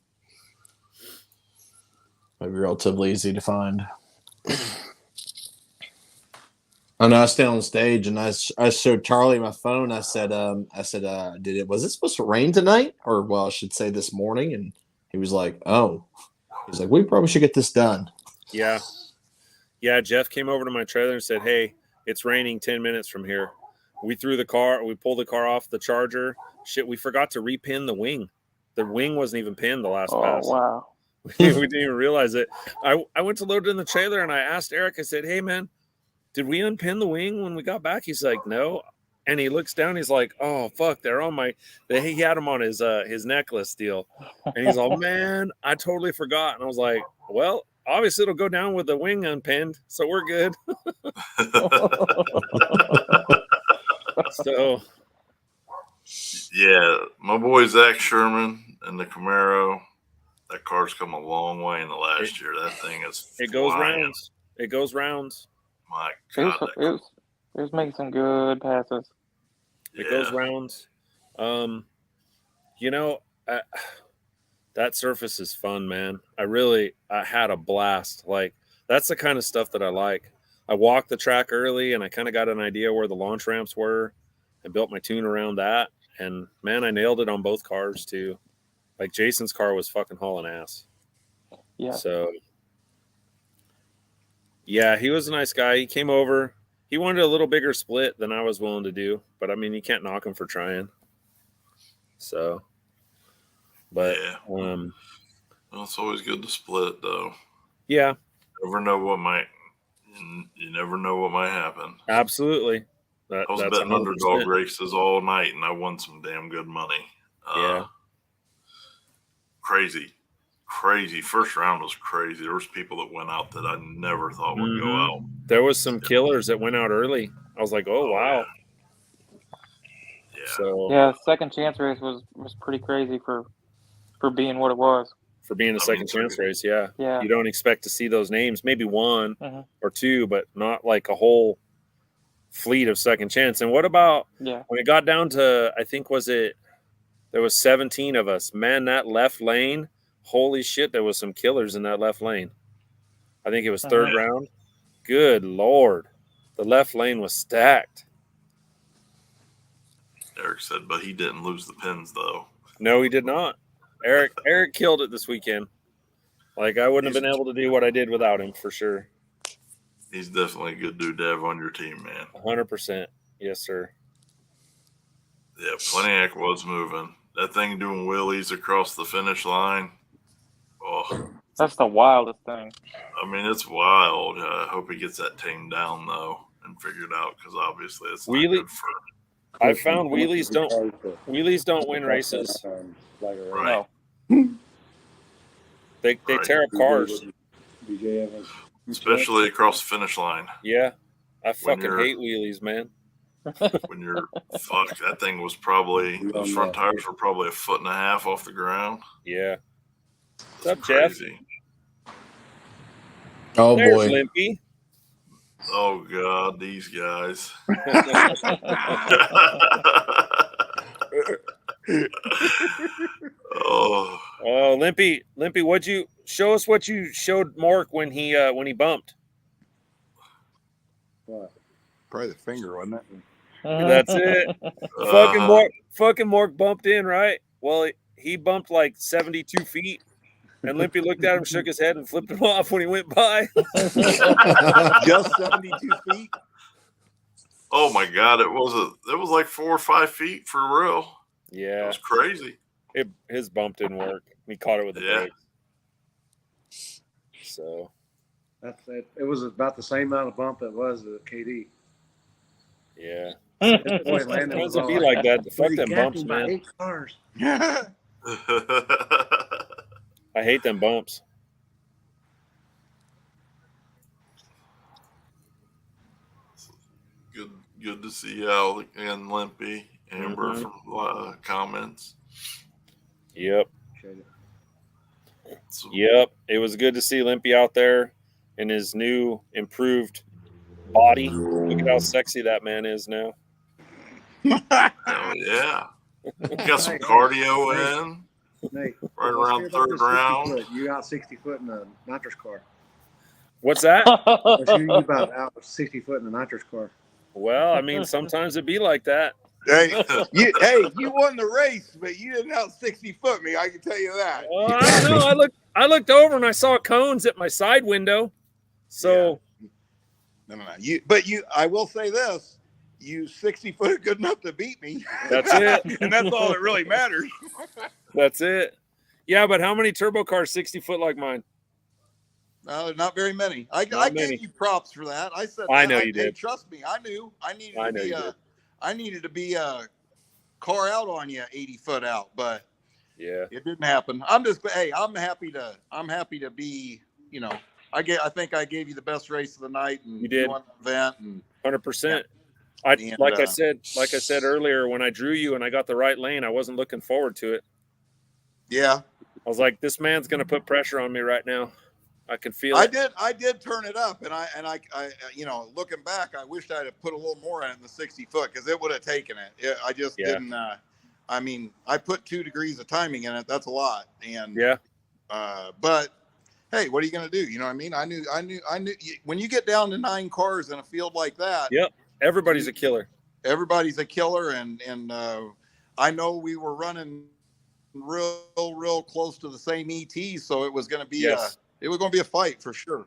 Might be relatively easy to find. I know I stayed on stage and I showed Charlie my phone. I said, was it supposed to rain tonight? Or well, I should say this morning. And he was like, oh. He's like, we probably should get this done. Yeah. Yeah, Jeff came over to my trailer and said, hey, it's raining 10 minutes from here. We pulled the car off the charger. Shit, we forgot to repin the wing. The wing wasn't even pinned the last pass. Oh, wow. We didn't even realize it. I went to load it in the trailer and I asked Eric, I said, hey, man, did we unpin the wing when we got back? He's like, no. And he looks down. He's like, oh, fuck, they're on he had them on his necklace deal. And he's like, man, I totally forgot. And I was like, well, obviously it'll go down with the wing unpinned. So we're good. So. Yeah, my boy Zach Sherman and the Camaro, that car's come a long way in the last year. That thing is It goes flying. rounds. It goes rounds. My God. It was making some good passes. It goes rounds. That surface is fun, man. I had a blast. Like, that's the kind of stuff that I like. I walked the track early and I kind of got an idea where the launch ramps were and built my tune around that. And man, I nailed it on both cars too. Like, Jason's car was fucking hauling ass. Yeah. So yeah, he was a nice guy. He came over. He wanted a little bigger split than I was willing to do, but I mean, you can't knock him for trying. So, but yeah. Well, it's always good to split, though. Yeah. You never know what might happen. Absolutely. I was betting 100%. underdog races all night, and I won some damn good money. Yeah. Crazy. First round was crazy. There was people that went out that I never thought would go out. There was some killers that went out early. I was like, oh wow. Yeah. So yeah, second chance race was pretty crazy for being what it was. For being a second chance race, yeah. Yeah. You don't expect to see those names, maybe one Mhm. or two, but not like a whole fleet of second chance. And what about when it got down to, I think there was 17 of us. Man, that left lane, holy shit, there was some killers in that left lane. I think it was third round. Good Lord. The left lane was stacked. Eric said, but he didn't lose the pins, though. No, he did not. Eric killed it this weekend. Like, I wouldn't have been able to do what I did without him, for sure. He's definitely a good dude to have on your team, man. 100%. Yes, sir. Yeah, Planiac was moving. That thing doing wheelies across the finish line. Oh, That's the wildest thing. I mean, it's wild. I hope he gets that tamed down, though, and figured out, because obviously it's not good for I found wheelies don't win races. right. No. They tear up cars. Especially across the finish line. Yeah. I fucking you're- hate wheelies, man. When you're that thing was probably, those front tires were probably 1.5 feet off the ground. Yeah. It's What's up, Jeff? crazy. Oh There's boy. Limpy. Oh God, these guys. Oh, Oh, Limpy, what'd you show us what you showed Mark when he bumped? What? Probably the finger, wasn't it? That's it. Fucking Mark bumped in, right? Well, he bumped like 72 feet. And Limpy looked at him, shook his head, and flipped him off when he went by. Just 72 feet? oh my God! It was like 4 or 5 feet for real. It Yeah, was crazy. his bump didn't work. He caught it with the Yeah. brakes. So, That's it. It was about the same amount of bump it was the KD. yeah. Boy, Landon It was doesn't all be like, like that. Fuck "Buddy, them bumps, Captain, by man. 8 cars." I hate them bumps. Good to see Al and Limpy. Amber Mhm. from comments. Yep. Appreciate it. So, Yep. It was good to see Limpy out there in his new improved body. Look at how sexy that man is now. hell yeah. Got some cardio in. Nate, Right let's around hear about third this 60 round. foot. You got 60 foot in a nitrous car. What's that? I was shooting you about out of 60 foot in the nitrous car. Well, I mean, sometimes it'd be like that. Hey, you won the race, but you didn't out 60 foot me. I can tell you that. Well, I don't know. I looked over and I saw cones at my side window. So No. I will say this: you 60 foot good enough to beat me. That's it, and that's all that really matters. That's it. Yeah, but how many turbo cars 60 foot like mine? No, not very many. I many. gave you props for that. I said, I know you did. Hey, trust me, I knew. I needed to be a car out on you 80 foot out, but yeah, it didn't happen. I'm happy to be. You know, I think I gave you the best race of the night, and you did. Won the event, and 100%. Like I said earlier, when I drew you and I got the right lane, I wasn't looking forward to it. Yeah, I was like, this man's going to put pressure on me right now. I can feel it. I did turn it up, and I you know, looking back, I wished I'd have put a little more in the 60 foot because it would have taken it. I just didn't. I mean, I put 2 degrees of timing in it. That's a lot, and but hey, what are you going to do? You know what I mean? I knew when you get down to 9 cars in a field like that. Yep, everybody's a killer. Everybody's a killer, and I know we were running real close to the same ET, so it was going to be it was going to be a fight for sure.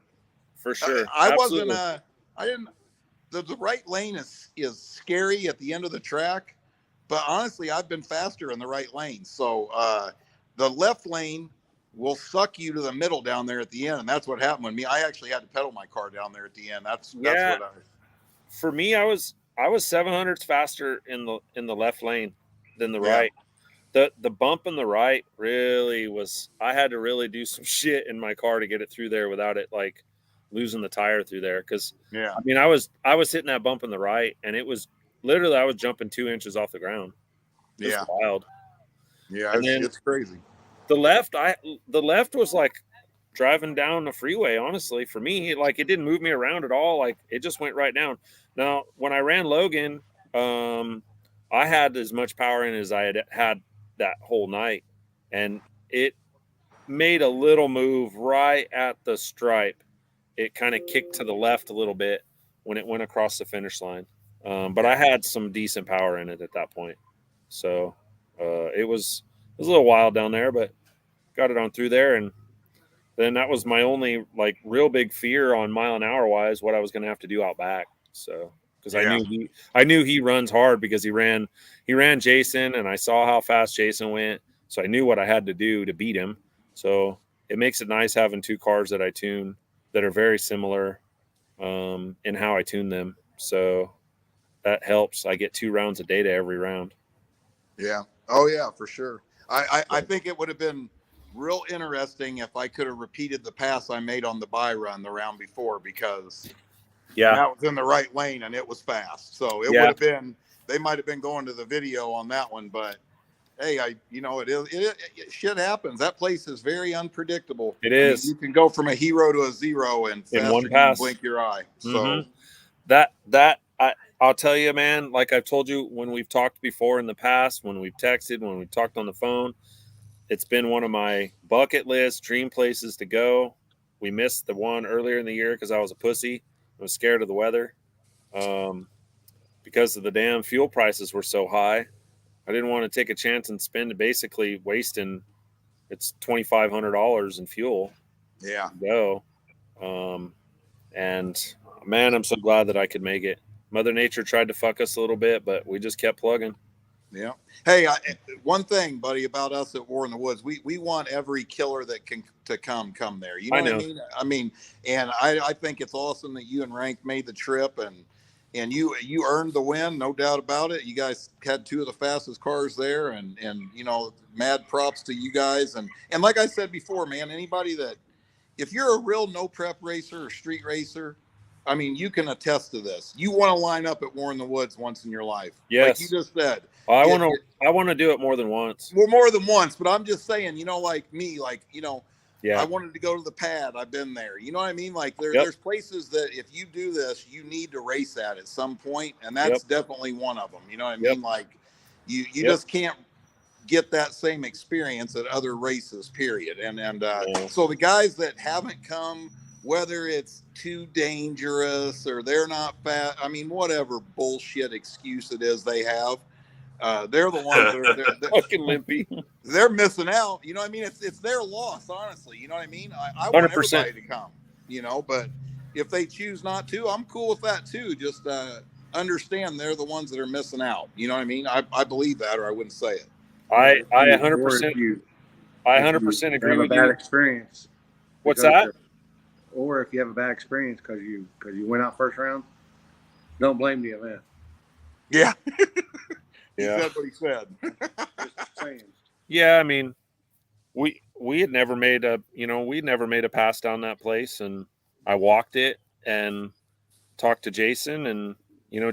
For sure. I wasn't. I didn't. The right lane is scary at the end of the track, but honestly, I've been faster in the right lane. So the left lane will suck you to the middle down there at the end, and that's what happened with me. I actually had to pedal my car down there at the end. That's what For me, I was 700s faster in the left lane than the right. The bump in the right really was, I had to really do some shit in my car to get it through there without it like losing the tire through there. Cause I mean, I was hitting that bump in the right, and it was literally, I was jumping 2 inches off the ground. It was wild. Yeah. It's crazy. The left was like driving down the freeway. Honestly, for me, like it didn't move me around at all. Like it just went right down. Now, when I ran Logan, I had as much power in as I had that whole night, and it made a little move right at the stripe. It kind of kicked to the left a little bit when it went across the finish line, but I had some decent power in it at that point, so it was a little wild down there, but got it on through there. And then that was my only like real big fear on mile an hour wise, what I was going to have to do out back. So because I knew he runs hard because he ran Jason, and I saw how fast Jason went, so I knew what I had to do to beat him. So it makes it nice having 2 cars that I tune that are very similar in how I tune them. So that helps. I get 2 rounds of data every round. Yeah. Oh yeah, for sure. I think it would have been real interesting if I could have repeated the pass I made on the bye run the round before, because that was in the right lane and it was fast. So it would have been, they might've been going to the video on that one, but hey, shit happens. That place is very unpredictable. It is. You can go from a hero to a 0 and in one pass. Blink your eye. So I'll tell you, man, like I've told you when we've talked before in the past, when we've texted, when we've talked on the phone, it's been one of my bucket list dream places to go. We missed the one earlier in the year because I was a pussy. I was scared of the weather because of the damn fuel prices were so high. I didn't want to take a chance and spend basically wasting it's $2,500 in fuel. Yeah. To go. And man, I'm so glad that I could make it. Mother Nature tried to fuck us a little bit, but we just kept plugging. Yeah. Hey, one thing, buddy, about us at War in the Woods, we want every killer that can to come there. You know what I mean? I mean, and I think it's awesome that you and Rank made the trip, and you earned the win, no doubt about it. You guys had 2 of the fastest cars there, and you know, mad props to you guys. And like I said before, man, anybody that, if you're a real no prep racer or street racer, I mean, you can attest to this. You want to line up at War in the Woods once in your life. Yes. Like you just said. Well, I want to do it more than once. Well, more than once, but I'm just saying, you know, like me, like, you know, I wanted to go to the pad. I've been there. You know what I mean? Like there's places that if you do this, you need to race at some point. And that's definitely one of them. You know what I mean? Like you just can't get that same experience at other races, period. And so the guys that haven't come whether it's too dangerous or they're not fat. I mean, whatever bullshit excuse it is they have, they're the ones that are fucking limpy. They're missing out. You know what I mean? It's their loss, honestly. You know what I mean? I want 100%. everybody to come, you know, but if they choose not to, I'm cool with that too. Just understand they're the ones that are missing out. You know what I mean? I believe that, or I wouldn't say it. I Or 100%. if you I 100% agree have a with bad you. experience. What's because that? of- Or if you have a bad experience because you went out first round, don't blame the event. Yeah. He Yeah. said what he said. Just saying. Yeah, I mean, we had never made a pass down that place, and I walked it and talked to Jason, and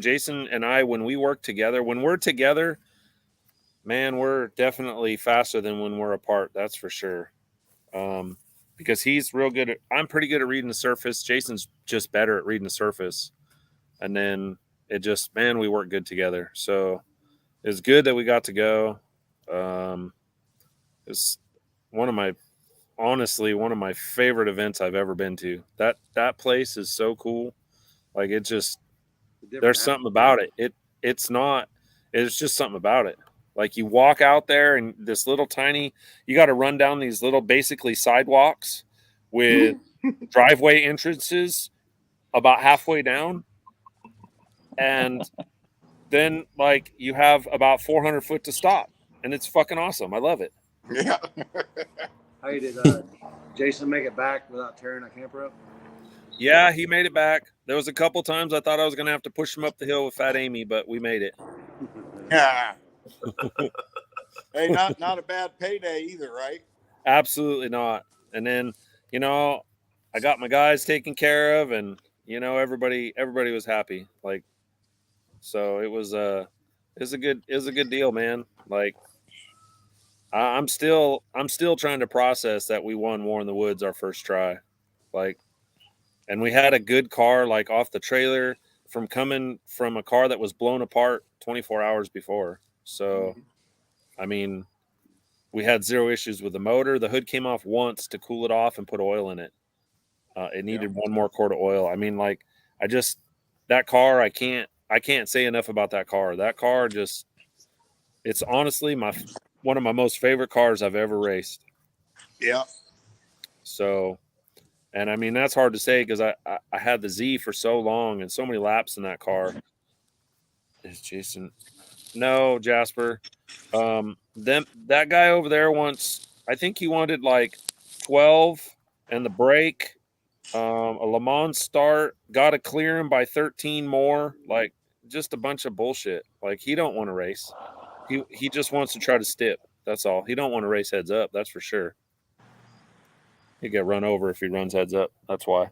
Jason and I, when we're together, man, we're definitely faster than when we're apart. That's for sure. Because he's real good I'm pretty good at reading the surface. Jason's just better at reading the surface. And then we work good together. So it's good that we got to go. It's one of my favorite events I've ever been to. That place is so cool. Like there's something about it. It's just something about it. Like you walk out there and you got to run down these little basically sidewalks with driveway entrances about halfway down. And then like you have about 400 foot to stop, and it's fucking awesome. I love it. Yeah. How did Jason make it back without tearing a camper up? Yeah, he made it back. There was a couple times I thought I was going to have to push him up the hill with Fat Amy, but we made it. Yeah. Hey, not a bad payday either, right? Absolutely not. And then, I got my guys taken care of, and everybody was happy. Like, so it was a good deal, man. Like, I'm still trying to process that we won War in the Woods our first try. Like, and we had a good car, like off the trailer from coming from a car that was blown apart 24 hours before. So, I mean, we had zero issues with the motor. The hood came off once to cool it off and put oil in it. It needed one more quart of oil. I mean, like, that car, I can't say enough about that car. That car it's honestly one of my most favorite cars I've ever raced. Yeah. So, and I mean, that's hard to say because I had the Z for so long and so many laps in that car. Is Jason? No, Jasper. That guy over there wants, I think he wanted like 12 and the brake, a Le Mans start, got to clear him by 13 more. Like, just a bunch of bullshit. Like, he don't want to race. He just wants to try to stip. That's all. He don't want to race heads up. That's for sure. He'd get run over if he runs heads up. That's why.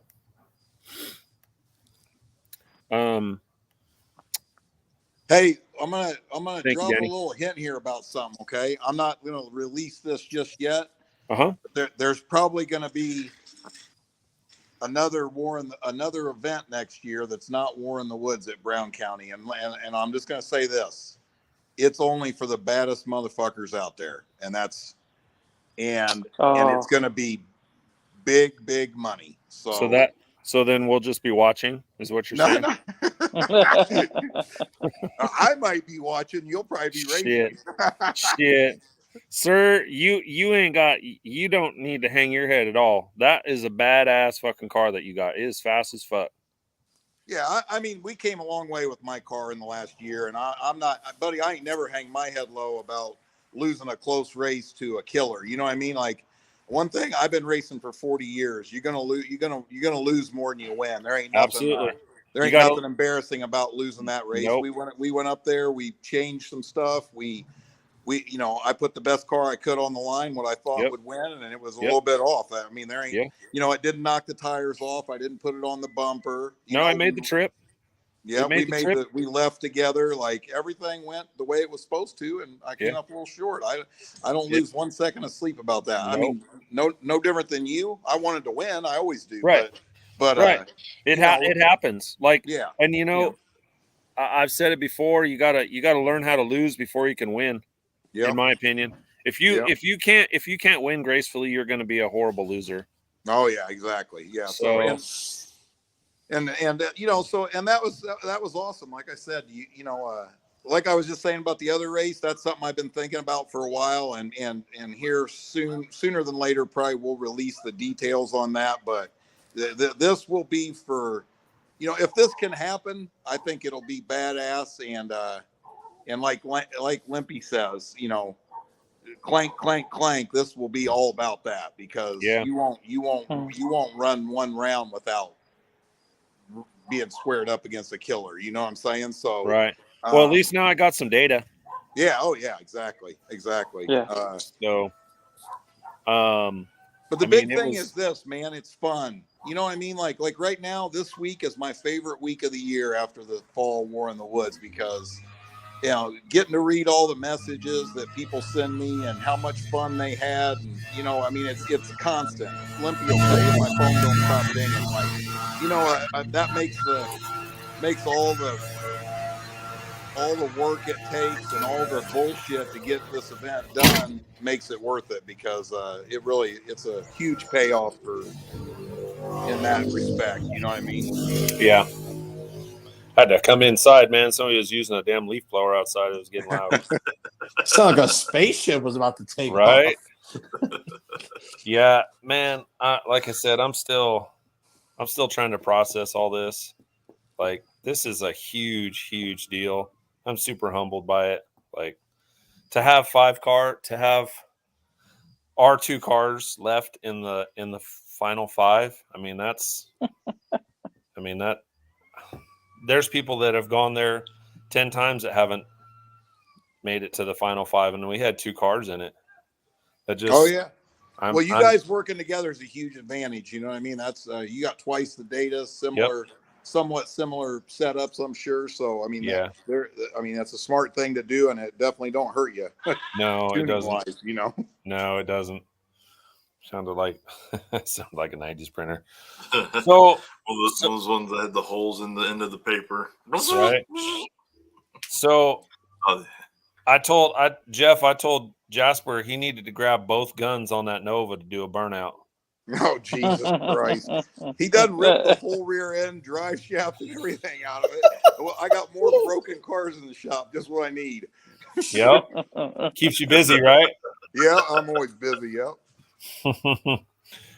Hey, I'm gonna drop you, a little hint here about something. Okay, I'm not gonna release this just yet. There's probably gonna be another event next year that's not War in the Woods at Brown County, and I'm just gonna say this: it's only for the baddest motherfuckers out there, and it's gonna be big money. So then we'll just be watching, is what you're saying? I might be watching. You'll probably be racing. Shit. Sir, you don't need to hang your head at all. That is a badass fucking car that you got. It is fast as fuck. Yeah, I mean, we came a long way with my car in the last year, and I'm not, buddy, I ain't never hang my head low about losing a close race to a killer. You know what I mean? Like, one thing, I've been racing for 40 years. You're gonna lose. You're gonna lose more than you win. There ain't nothing. Nothing embarrassing about losing that race. Nope. We went up there. We changed some stuff. We I put the best car I could on the line, what I thought would win, and it was a little bit off. I mean, there ain't. It didn't knock the tires off. I didn't put it on the bumper. I made the trip. Yeah, we left together. Like, everything went the way it was supposed to, and I came up a little short. I don't lose 1 second of sleep about that. Nope. I mean, no different than you. I wanted to win. I always do. Right. But right. It happens. Like, yeah. And I've said it before. You gotta learn how to lose before you can win. In my opinion, if you can't win gracefully, you're going to be a horrible loser. Oh yeah, exactly. Yeah. So and you know, so and that was awesome. Like I said, like I was just saying about the other race, that's something I've been thinking about for a while, and here sooner than later, probably we'll release the details on that. But this will be for, you know, if this can happen, I think it'll be badass. And like Limpy says, you know, clank clank clank. This will be all about that, because you won't run one round without being squared up against a killer. You know what I'm saying? So right. Well, at least now I got some data. Yeah. Oh yeah. Exactly. Yeah. But the big thing is this, man. It's fun. You know what I mean? Like right now, this week is my favorite week of the year after the fall war in the woods, because, you know, getting to read all the messages that people send me and how much fun they had. And, you know, I mean, it's constant. Limpy will tell you my phone don't stop dinging. Like, you know, that makes all the work it takes and all the bullshit to get this event done makes it worth it, because it's a huge payoff in that respect. You know what I mean? Yeah. Had to come inside, man. Somebody was using a damn leaf blower outside. It was getting loud. Sound like a spaceship was about to take right? off. Yeah, man. Like I said, I'm still trying to process all this. Like, this is a huge, huge deal. I'm super humbled by it. Like, to have to have our 2 cars left in the final 5. I mean, there's people that have gone there 10 times that haven't made it to the final 5, and we had 2 cars in it. That just, oh yeah. Well, you guys working together is a huge advantage. You know what I mean? That's you got twice the data, somewhat similar setups, I'm sure. So I mean, that's a smart thing to do, and it definitely don't hurt you. No, it doesn't. Wise, you know. No, it doesn't. Sounded like a 90s printer. So those ones that had the holes in the end of the paper. Right. So I told Jasper he needed to grab both guns on that Nova to do a burnout. Oh, Jesus Christ. He done ripped the whole rear end, drive shaft, and everything out of it. Well, I got more broken cars in the shop, just what I need. Yep. Keeps you busy, right? Yeah, I'm always busy. Yep.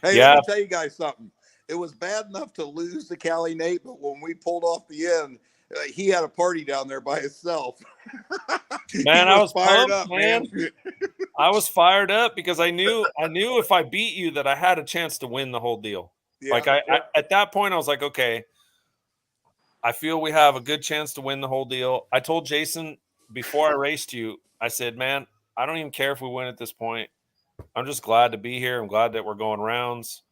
Hey, let me tell you guys something. It was bad enough to lose to Cali Nate, but when we pulled off the end, he had a party down there by himself. Man, I was fired up, man. I was fired up because I knew if I beat you that I had a chance to win the whole deal. Yeah. Like I at that point I was like, okay, I feel we have a good chance to win the whole deal. I told Jason before I raced you, I said, man, I don't even care if we win at this point. I'm just glad to be here. I'm glad that we're going rounds.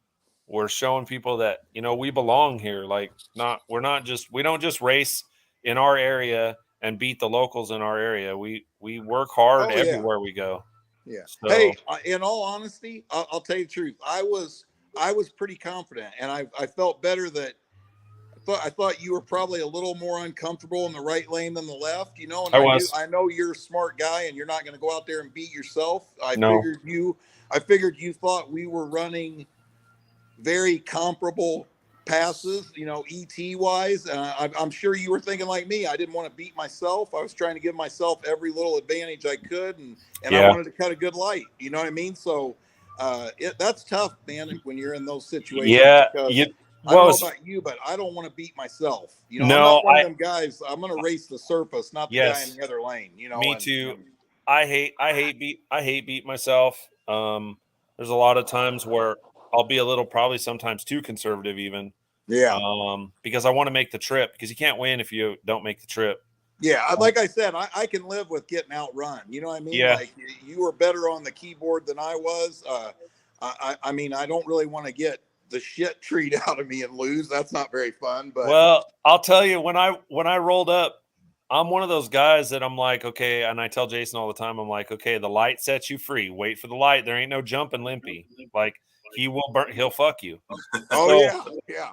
We're showing people that, you know, we belong here. Like, we don't just race in our area and beat the locals in our area. We work hard everywhere we go. Yeah. So, hey, in all honesty, I'll tell you the truth. I was pretty confident, and I felt better that I thought you were probably a little more uncomfortable in the right lane than the left, you know, and I know you're a smart guy and you're not going to go out there and beat yourself. I figured you thought we were running very comparable passes, you know, ET wise. I'm sure you were thinking like me. I didn't want to beat myself. I was trying to give myself every little advantage I could. And I wanted to cut a good light, you know what I mean? So that's tough, man, when you're in those situations. Yeah. I don't know about you, but I don't want to beat myself. You know, I'm not one of them guys. I'm going to race the surface, not the guy in the other lane. You know, me too. I hate beat myself. There's a lot of times where I'll be a little, probably sometimes too conservative, even. Yeah. Because I want to make the trip. Because you can't win if you don't make the trip. Yeah, like I said, I can live with getting outrun. You know what I mean? Yeah. Like, you were better on the keyboard than I was. I mean, I don't really want to get the shit treat out of me and lose. That's not very fun. But well, I'll tell you, when I rolled up, I'm one of those guys that I'm like, okay, and I tell Jason all the time, I'm like, okay, the light sets you free. Wait for the light. There ain't no jumping Limpy. Like, he'll fuck you. Oh, yeah.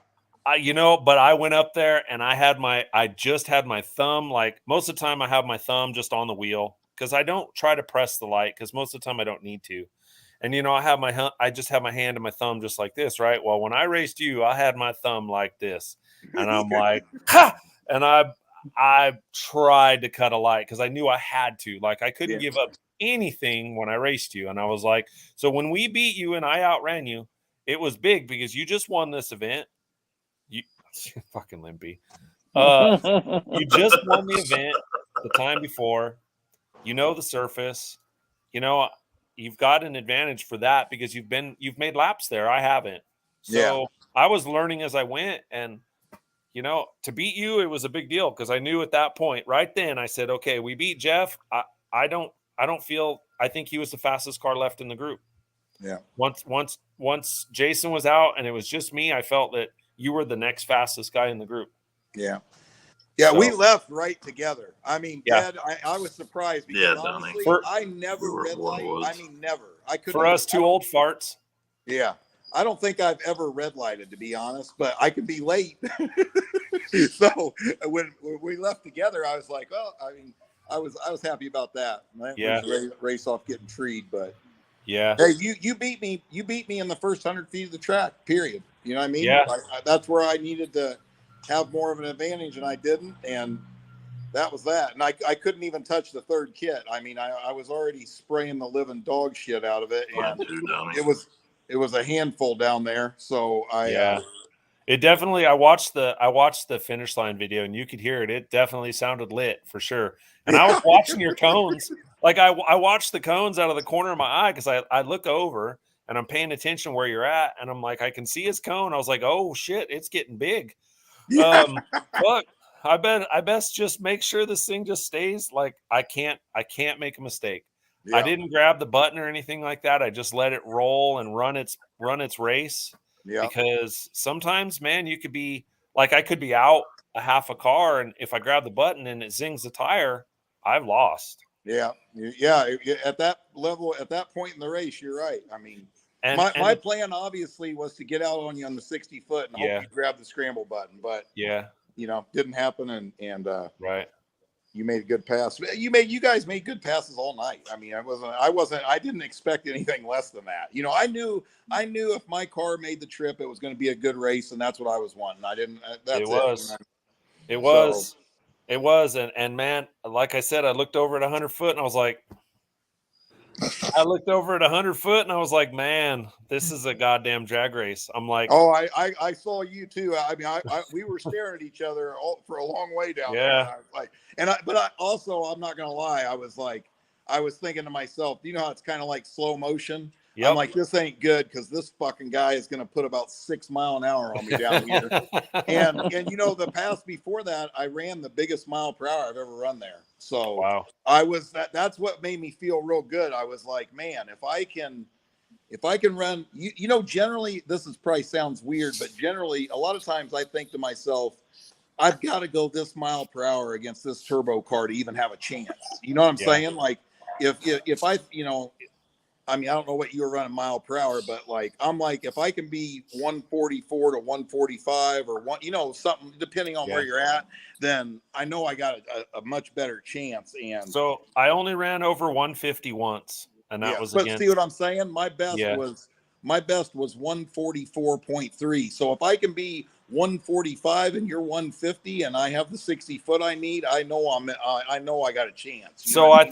But I went up there and I just had my thumb, like most of the time I have my thumb just on the wheel because I don't try to press the light because most of the time I don't need to. And I just have my hand and my thumb just like this, right? Well, when I raced you, I had my thumb like this, and I'm like, ha! And I tried to cut a light because I knew I had to. Like, I couldn't give up anything when I raced you, and I was like, so when we beat you and I outran you, it was big because you just won this event. You fucking limpy. You just won the event the time before. You know the surface. You've got an advantage for that because you've made laps there. I haven't. So I was learning as I went, and to beat you, it was a big deal because I knew at that point, right then, I said, okay, we beat Jeff. I think he was the fastest car left in the group. Yeah. Once Jason was out and it was just me, I felt that you were the next fastest guy in the group. Yeah. Yeah, so, we left right together. I mean, Dad, I was surprised because honestly, I never red light. I mean, never. I couldn't. For us two old farts. Yeah. I don't think I've ever red lighted, to be honest, but I could be late. So when we left together, I was like, well, I mean, I was happy about that. Race off getting treed, but yeah. Hey, you beat me. You beat me in the first 100 feet of the track. Period. You know what I mean? Yeah. That's where I needed to have more of an advantage, and I didn't. And that was that. And I couldn't even touch the third kit. I mean, I was already spraying the living dog shit out of it, and it was a handful down there. So it definitely. I watched the finish line video, and you could hear it. It definitely sounded lit for sure. And I was watching your cones. Like I watched the cones out of the corner of my eye because I look over and I'm paying attention where you're at, and I'm like, I can see his cone. I was like, oh shit, it's getting big. Look, I best just make sure this thing just stays. Like I can't make a mistake. Yeah. I didn't grab the button or anything like that. I just let it roll and run its race. Yeah. Because sometimes, man, you could be like, I could be out a half a car, and if I grab the button and it zings the tire, I've lost. Yeah. At that level, at that point in the race, you're right. I mean, my plan obviously was to get out on you on the 60 foot and hope you grab the scramble button, but didn't happen. And right. You made a good pass. You guys made good passes all night. I mean, I didn't expect anything less than that. I knew if my car made the trip, it was going to be a good race, and that's what I was wanting. I didn't. That's it. It was. And man, like I said, I looked over at 100 foot and I was like, man, this is a goddamn drag race. I'm like, oh, I saw you too. I mean, we were staring at each other for a long way down there. And I'm not gonna lie, I was thinking to myself, you know how it's kind of like slow motion. Yep. I'm like, this ain't good because this fucking guy is gonna put about 6 miles an hour on me down here. and the pass before that, I ran the biggest mile per hour I've ever run there. So wow. That's what made me feel real good. I was like, man, if I can run, generally, this is probably sounds weird, but generally a lot of times I think to myself, I've got to go this mile per hour against this turbo car to even have a chance. You know what I'm saying? Like if I, I mean, I don't know what you were running mile per hour, but I'm like, if I can be 144 to 145 or something, depending on where you're at, then I know I got a much better chance. And so I only ran over 150 once, and that was against. See what I'm saying? My best was 144.3. So if I can be 145 and you're 150 and I have the 60 foot I need, I know I got a chance. So I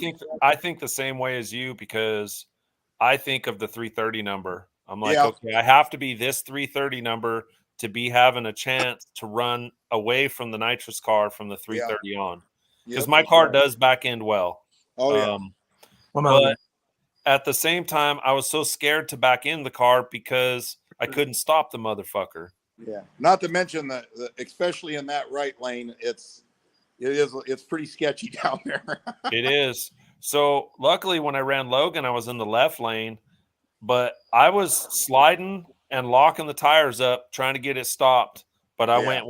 think the same way as you, because I think of the 330 number. I'm like, okay, I have to be this 330 number to be having a chance to run away from the nitrous car from the 330 on. Because my car does back end well. Oh, yeah. But at the same time, I was so scared to back in the car because I couldn't stop the motherfucker. Yeah. Not to mention that, especially in that right lane, it's pretty sketchy down there. It is. So luckily when I ran Logan, I was in the left lane, but I was sliding and locking the tires up, trying to get it stopped. But I went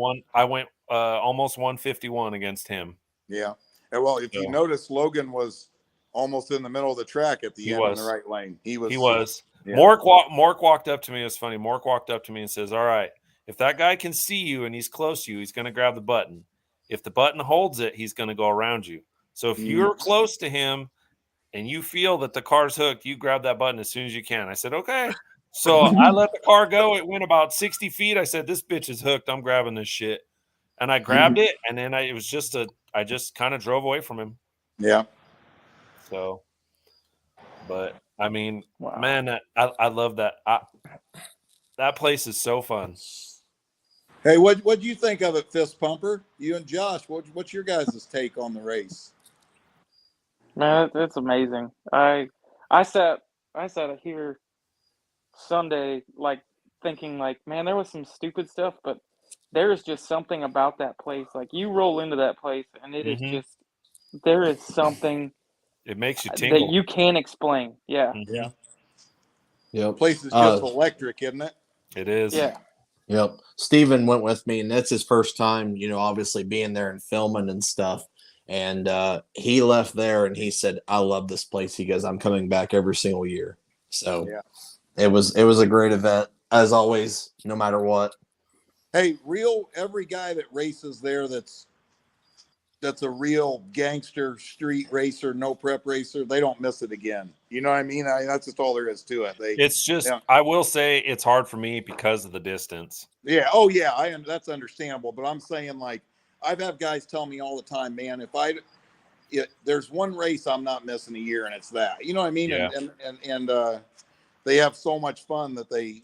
almost 151 against him. Yeah. And well, if you notice, Logan was almost in the middle of the track at the end in the right lane. He was. Yeah. Mork walked up to me. It was funny. Mork walked up to me and says, all right, if that guy can see you and he's close to you, he's going to grab the button. If the button holds it, he's going to go around you. So if you're close to him and you feel that the car's hooked, you grab that button as soon as you can. I said, okay. So I let the car go. It went about 60 feet. I said, this bitch is hooked. I'm grabbing this shit. And I grabbed it, and then I just kind of drove away from him. Yeah. So, but I mean, Wow. man, I love that. That place is so fun. Hey, what do you think of it, Fist Pumper? You and Josh, what's your guys' take on the race? Man, it's amazing. I sat here Sunday, like thinking, like, man, there was some stupid stuff, but there is just something about that place. Like, you roll into that place, and it is just there is something. It makes you tingle that you can't explain. Yeah. Yeah. Yep. The place is just electric, isn't it? It is. Yeah. Yep. Steven went with me, and that's his first time, obviously being there and filming and stuff. And he left there and he said, I love this place. He goes, I'm coming back every single year. So it was a great event, as always, no matter what. Hey, every guy that races there that's a real gangster street racer, no prep racer, they don't miss it again. You know what I mean? That's just all there is to it. It's just, I will say it's hard for me because of the distance. Yeah. Oh yeah. That's understandable. But I'm saying, like, I've had guys tell me all the time, man, there's one race I'm not missing a year, and it's that, you know what I mean? Yeah. And they have so much fun that they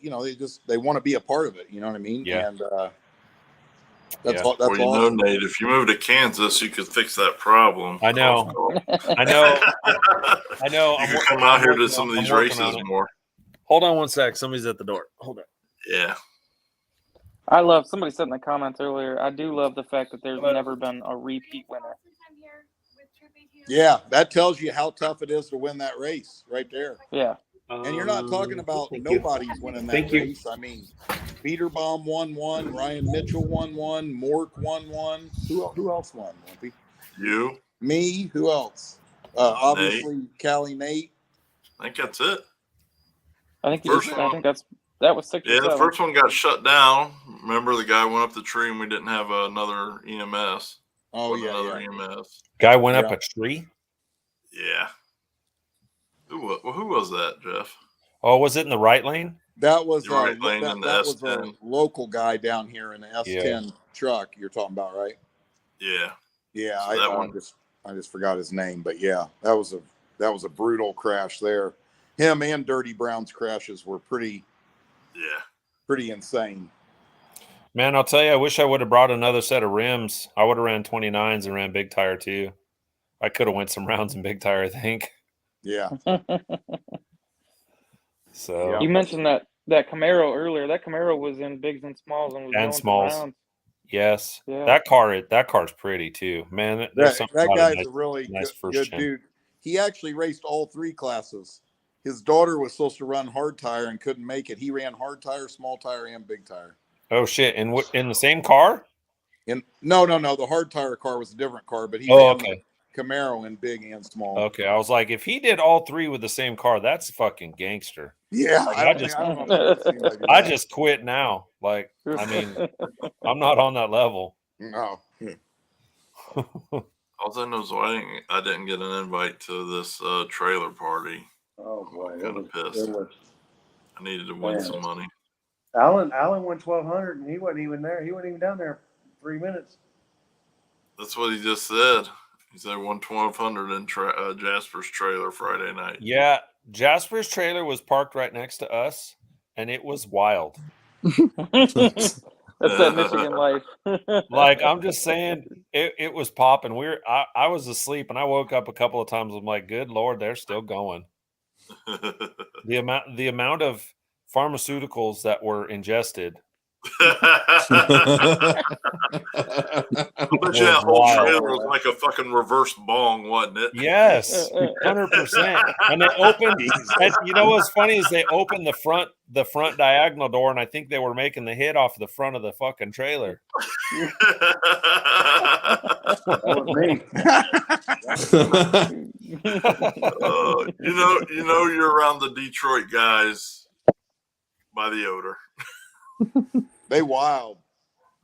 want to be a part of it. You know what I mean? Yeah. And that's well, awesome. Nate, if you move to Kansas, you could fix that problem. I know. I know. You can come out here to some of these races more. Hold on one sec. Somebody's at the door. Hold on. Yeah. Somebody said in the comments earlier, I do love the fact that there's never been a repeat winner. Yeah, that tells you how tough it is to win that race right there. Yeah. And you're not talking about nobody's winning that race. I mean, Peterbaum won one, Ryan Mitchell won one, Mork won one. Who else won? Lumpy? You? Me? Who else? Obviously, Callie Nate. I think that's it. I think that was 6 or 7. The first one got shut down. Remember, the guy went up the tree and we didn't have another EMS. Oh, yeah. Another EMS. Guy went up a tree? Yeah. Who was that, Jeff? Oh, was it in the right lane? That was right lane in the that S10. was a local guy down here in the S10 truck you're talking about, right? Yeah. Yeah, So I just forgot his name, but yeah, that was a brutal crash there. Him and Dirty Brown's crashes were pretty insane. Man, I'll tell you, I wish I would have brought another set of rims. I would have ran 29s and ran big tire too. I could have went some rounds in big tire, I think. Yeah. So you mentioned that Camaro earlier. That Camaro was in bigs and smalls and was going smalls. some rounds. Yes. Yeah. That car's pretty too. Man, that guy's a really good dude. He actually raced all 3 classes. His daughter was supposed to run hard tire and couldn't make it. He ran hard tire, small tire, and big tire. Oh shit! And in the same car? No. The hard tire car was a different car, but he ran the Camaro in big and small. Okay, I was like, if he did all 3 with the same car, that's fucking gangster. Yeah, I just quit now. Like, I mean, I'm not on that level. No. All I know is I didn't get an invite to this trailer party. Oh boy, I'm kind of pissed. I needed to win some money. Alan won 1,200, and he wasn't even there. He wasn't even down there 3 minutes. That's what he just said. He said won 1,200 in Jasper's trailer Friday night. Yeah, Jasper's trailer was parked right next to us, and it was wild. That's that Michigan life. Like, I'm just saying, it was popping. I was asleep, and I woke up a couple of times. I'm like, good Lord, they're still going. The amount of pharmaceuticals that were ingested. I bet you that whole trailer was like a fucking reverse bong, wasn't it? Yes, 100%. And they opened. And you know what's funny is they opened the front diagonal door, and I think they were making the hit off the front of the fucking trailer. That was me. You know, you're around the Detroit guys by the odor. They wild.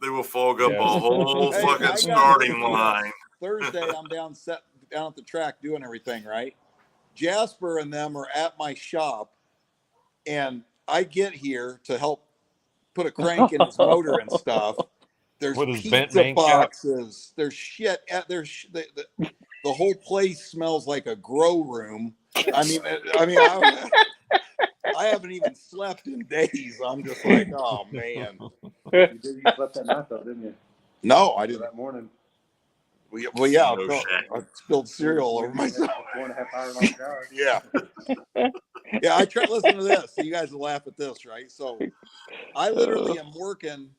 They will fog up a whole fucking starting line. Thursday, I'm down at the track doing everything, right? Jasper and them are at my shop, and I get here to help put a crank in his motor and stuff. There's With his bent pizza main cap. boxes. There's shit. The whole place smells like a grow room. I haven't even slept in days. I'm just like, oh man. You slept that night though, didn't you? No, I didn't. That morning. Well, yeah, No shack. I spilled cereal over myself. 4.5 hours on the shower. Yeah. Yeah, I try. Listen to this. So you guys will laugh at this, right? So I literally am working,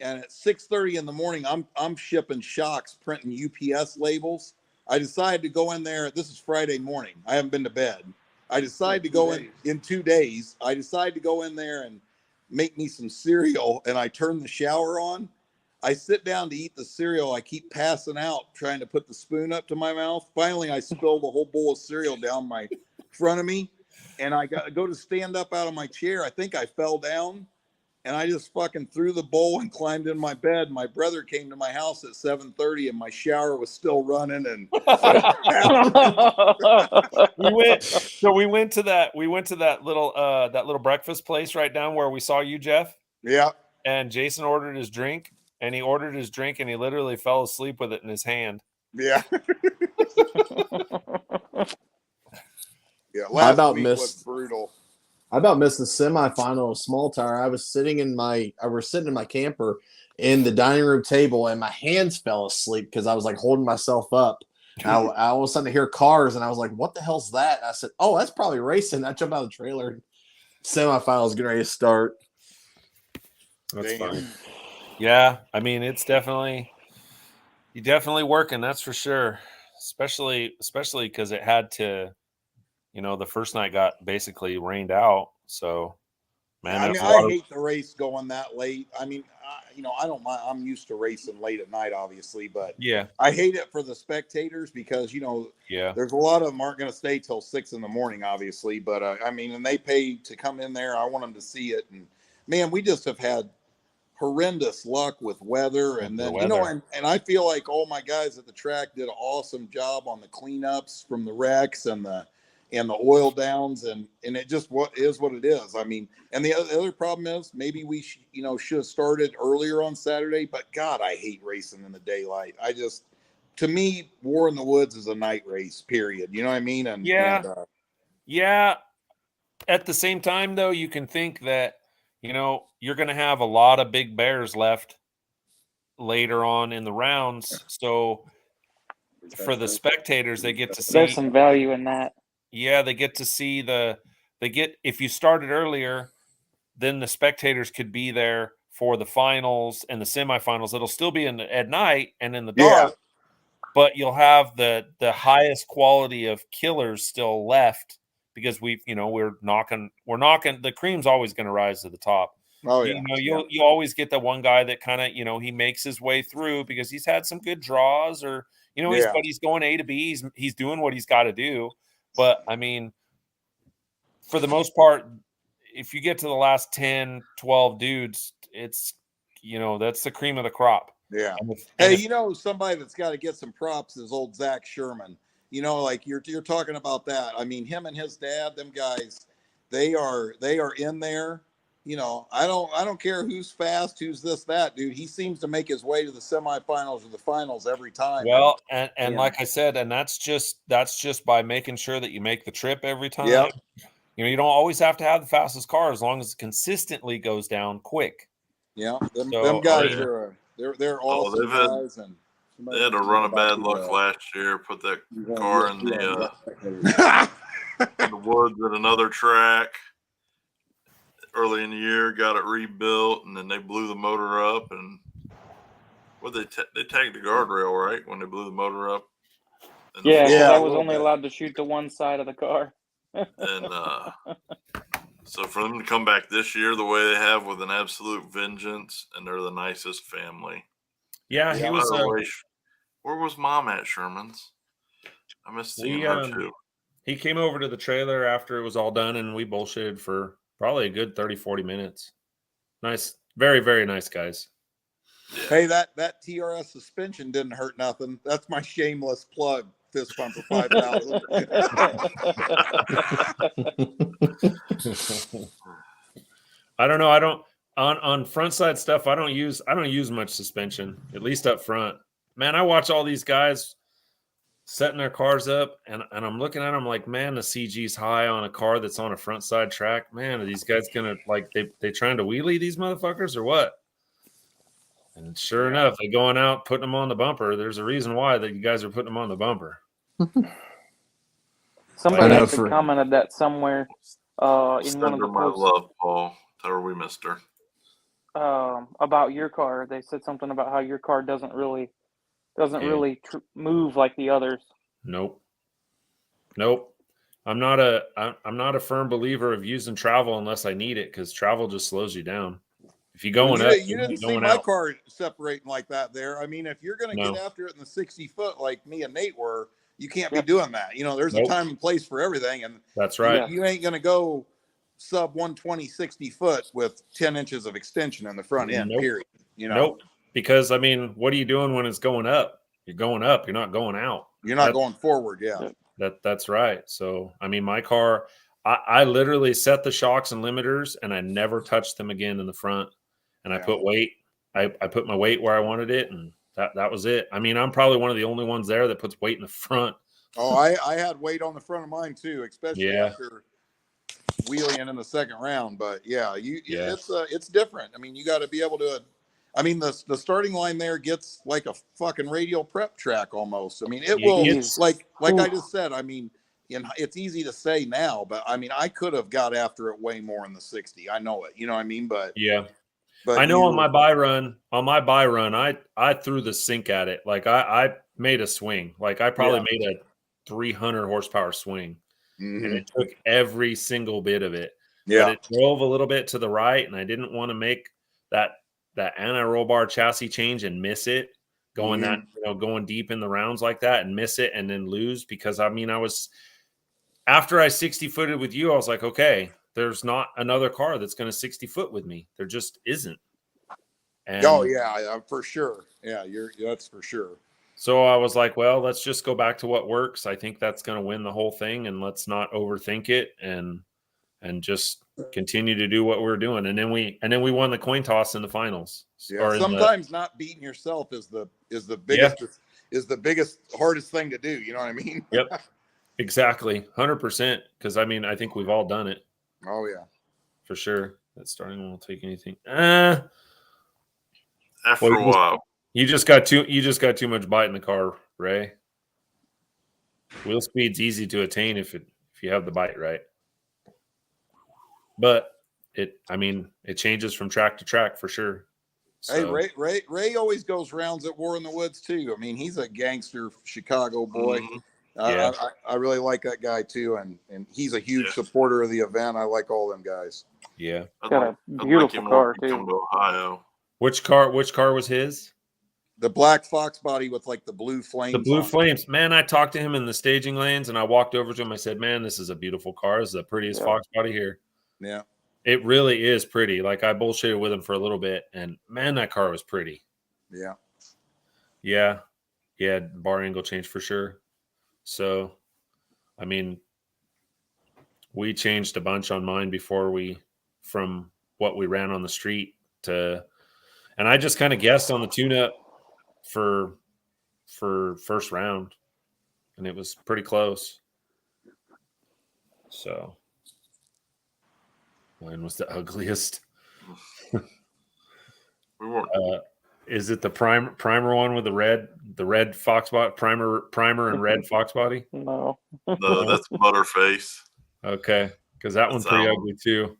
and at 6:30 in the morning, I'm shipping shocks, printing UPS labels. I decided to go in there. This is Friday morning. I haven't been to bed. I decided to go in 2 days. I decided to go in there and make me some cereal, and I turn the shower on. I sit down to eat the cereal. I keep passing out, trying to put the spoon up to my mouth. Finally, I spill the whole bowl of cereal down my front of me, and I go to stand up out of my chair. I think I fell down, and I just fucking threw the bowl and climbed in my bed. My brother came to my house at 7:30, and my shower was still running. And we went to that little breakfast place right down where we saw you, Jeff. Yeah. And Jason ordered his drink, and he literally fell asleep with it in his hand. Yeah. Yeah. Last week was brutal. I about missed the semifinal of Small Tower. I was sitting in my camper in the dining room table, and my hands fell asleep because I was like holding myself up. I all of a sudden hear cars, and I was like, "What the hell's that?" And I said, "Oh, that's probably racing." I jumped out of the trailer. Semifinals getting ready to start. That's fine. Yeah, I mean, you're definitely working. That's for sure. Especially because it had to. The first night got basically rained out. So, man, I hate the race going that late. I mean, I don't mind. I'm used to racing late at night, obviously, but yeah, I hate it for the spectators because, there's a lot of them aren't going to stay till 6 a.m, obviously. But and they pay to come in there. I want them to see it. And man, we just have had horrendous luck with weather. And then, and I feel like all my guys at the track did an awesome job on the cleanups from the wrecks and the oil downs, and it just what it is. I mean, and the other problem is maybe we should have started earlier on Saturday, but God, I hate racing in the daylight. To me, War in the Woods is a night race, period. You know what I mean? And yeah. At the same time, though, you can think that you're going to have a lot of big bears left later on in the rounds, so for the spectators, they get to see. There's some value in that. Yeah, they get to see if you started earlier, then the spectators could be there for the finals and the semifinals. It'll still be at night and in the dark, but you'll have the highest quality of killers still left because we're knocking. The cream's always going to rise to the top. Oh yeah. You always get the one guy that kind of, he makes his way through because he's had some good draws or, he's going A to B. He's doing what he's got to do. But, I mean, for the most part, if you get to the last 10, 12 dudes, it's, that's the cream of the crop. Yeah. Somebody that's got to get some props is old Zach Sherman. Like you're talking about that. I mean, him and his dad, them guys, they are in there. I don't care who's fast, who's this, that, dude. He seems to make his way to the semifinals or the finals every time. Well, and like I said, and that's just by making sure that you make the trip every time. Yep. You don't always have to have the fastest car as long as it consistently goes down quick. Yeah, them guys they're awesome guys, and they had to run a bad luck last year. Put that car in the woods at another track. Early in the year, got it rebuilt, and then they blew the motor up. And they tagged the guardrail, right, when they blew the motor up. Yeah, I was only allowed to shoot to one side of the car. And so for them to come back this year the way they have with an absolute vengeance, and they're the nicest family. Yeah, he was. Where was Mom at Sherman's? I missed seeing her too. He came over to the trailer after it was all done, and we bullshitted for probably a good 30, 40 minutes. Nice. Very, very nice guys. Yeah. Hey, that TRS suspension didn't hurt nothing. That's my shameless plug. fist pump for 5,000. I don't know. I don't on front side stuff. I don't use much suspension, at least up front. Man, I watch all these guys setting their cars up, and I'm looking at them like, man, the CG's high on a car that's on a front side track. Man, are these guys gonna like they trying to wheelie these motherfuckers or what? And sure enough, they're going out putting them on the bumper. There's a reason why that you guys are putting them on the bumper. Somebody actually commented that somewhere in Send one of her the my posts love, Paul. Tell her we missed her. about your car. They said something about how your car doesn't really move like the others. Nope. I'm not a firm believer of using travel unless I need it, because travel just slows you down. If you're going up, you didn't see my car separating like that there. I mean, if you're going to get after it in the 60 foot like me and Nate were, you can't be doing that. You know, there's a time and place for everything. And that's right. You ain't going to go sub 120, 60 foot with 10 inches of extension in the front end, period. You know, because I mean, what are you doing when it's going up? You're going up. You're not going out. You're not going forward. Yeah. That's right. So, I mean, my car, I literally set the shocks and limiters and I never touched them again in the front. And I put weight. I put my weight where I wanted it, and that was it. I mean, I'm probably one of the only ones there that puts weight in the front. Oh, I had weight on the front of mine too, especially after wheeling in the second round. But it's different. I mean, you got to be able to. I mean, the starting line there gets like a fucking radial prep track almost. I mean, it will like I just said. I mean, it's easy to say now, but I mean, I could have got after it way more in the 60. I know it. You know what I mean? But But I know on my buy run, I threw the sink at it. Like I made a swing. Like I probably made a 300 horsepower swing, and it took every single bit of it. Yeah, but it drove a little bit to the right, and I didn't want to make that anti-roll bar chassis change and miss it going going deep in the rounds like that and miss it and then lose, because I mean after I 60 footed with you, I was like, okay, there's not another car that's going to 60 foot with me. There just isn't. And for sure. Yeah, that's for sure. So I was like, well, let's just go back to what works. I think that's going to win the whole thing, and let's not overthink it and just continue to do what we're doing. And then we won the coin toss in the finals. Yeah, sometimes not beating yourself is the biggest hardest thing to do. You know what I mean? Yep. Exactly. 100%. Because I mean, I think we've all done it. Oh yeah, for sure. That starting won't take anything. After a while, you just got too much bite in the car, Ray. Wheel speed's easy to attain if you have the bite right, but it changes from track to track for sure. So. Hey, Ray always goes rounds at War in the Woods too. I mean, he's a gangster Chicago boy. Mm-hmm. I really like that guy too, and he's a huge supporter of the event. I like all them guys. Yeah, got a beautiful car too. Come to Ohio. Which car was his? The black Fox body with like the blue flames. The blue flames, man. I talked to him in the staging lanes, and I walked over to him. I said, "Man, this is a beautiful car. This is the prettiest Fox body here." Yeah, it really is pretty. Like I bullshitted with him for a little bit, and man, that car was pretty. Yeah. Bar angle change for sure. So, I mean, we changed a bunch on mine from what we ran on the street to, and I just kind of guessed on the tune-up for first round, and it was pretty close. So, mine was the ugliest. We weren't. Is it the primer one with the red fox body primer and red fox body? No, that's Butterface. Okay, because that one's pretty ugly too.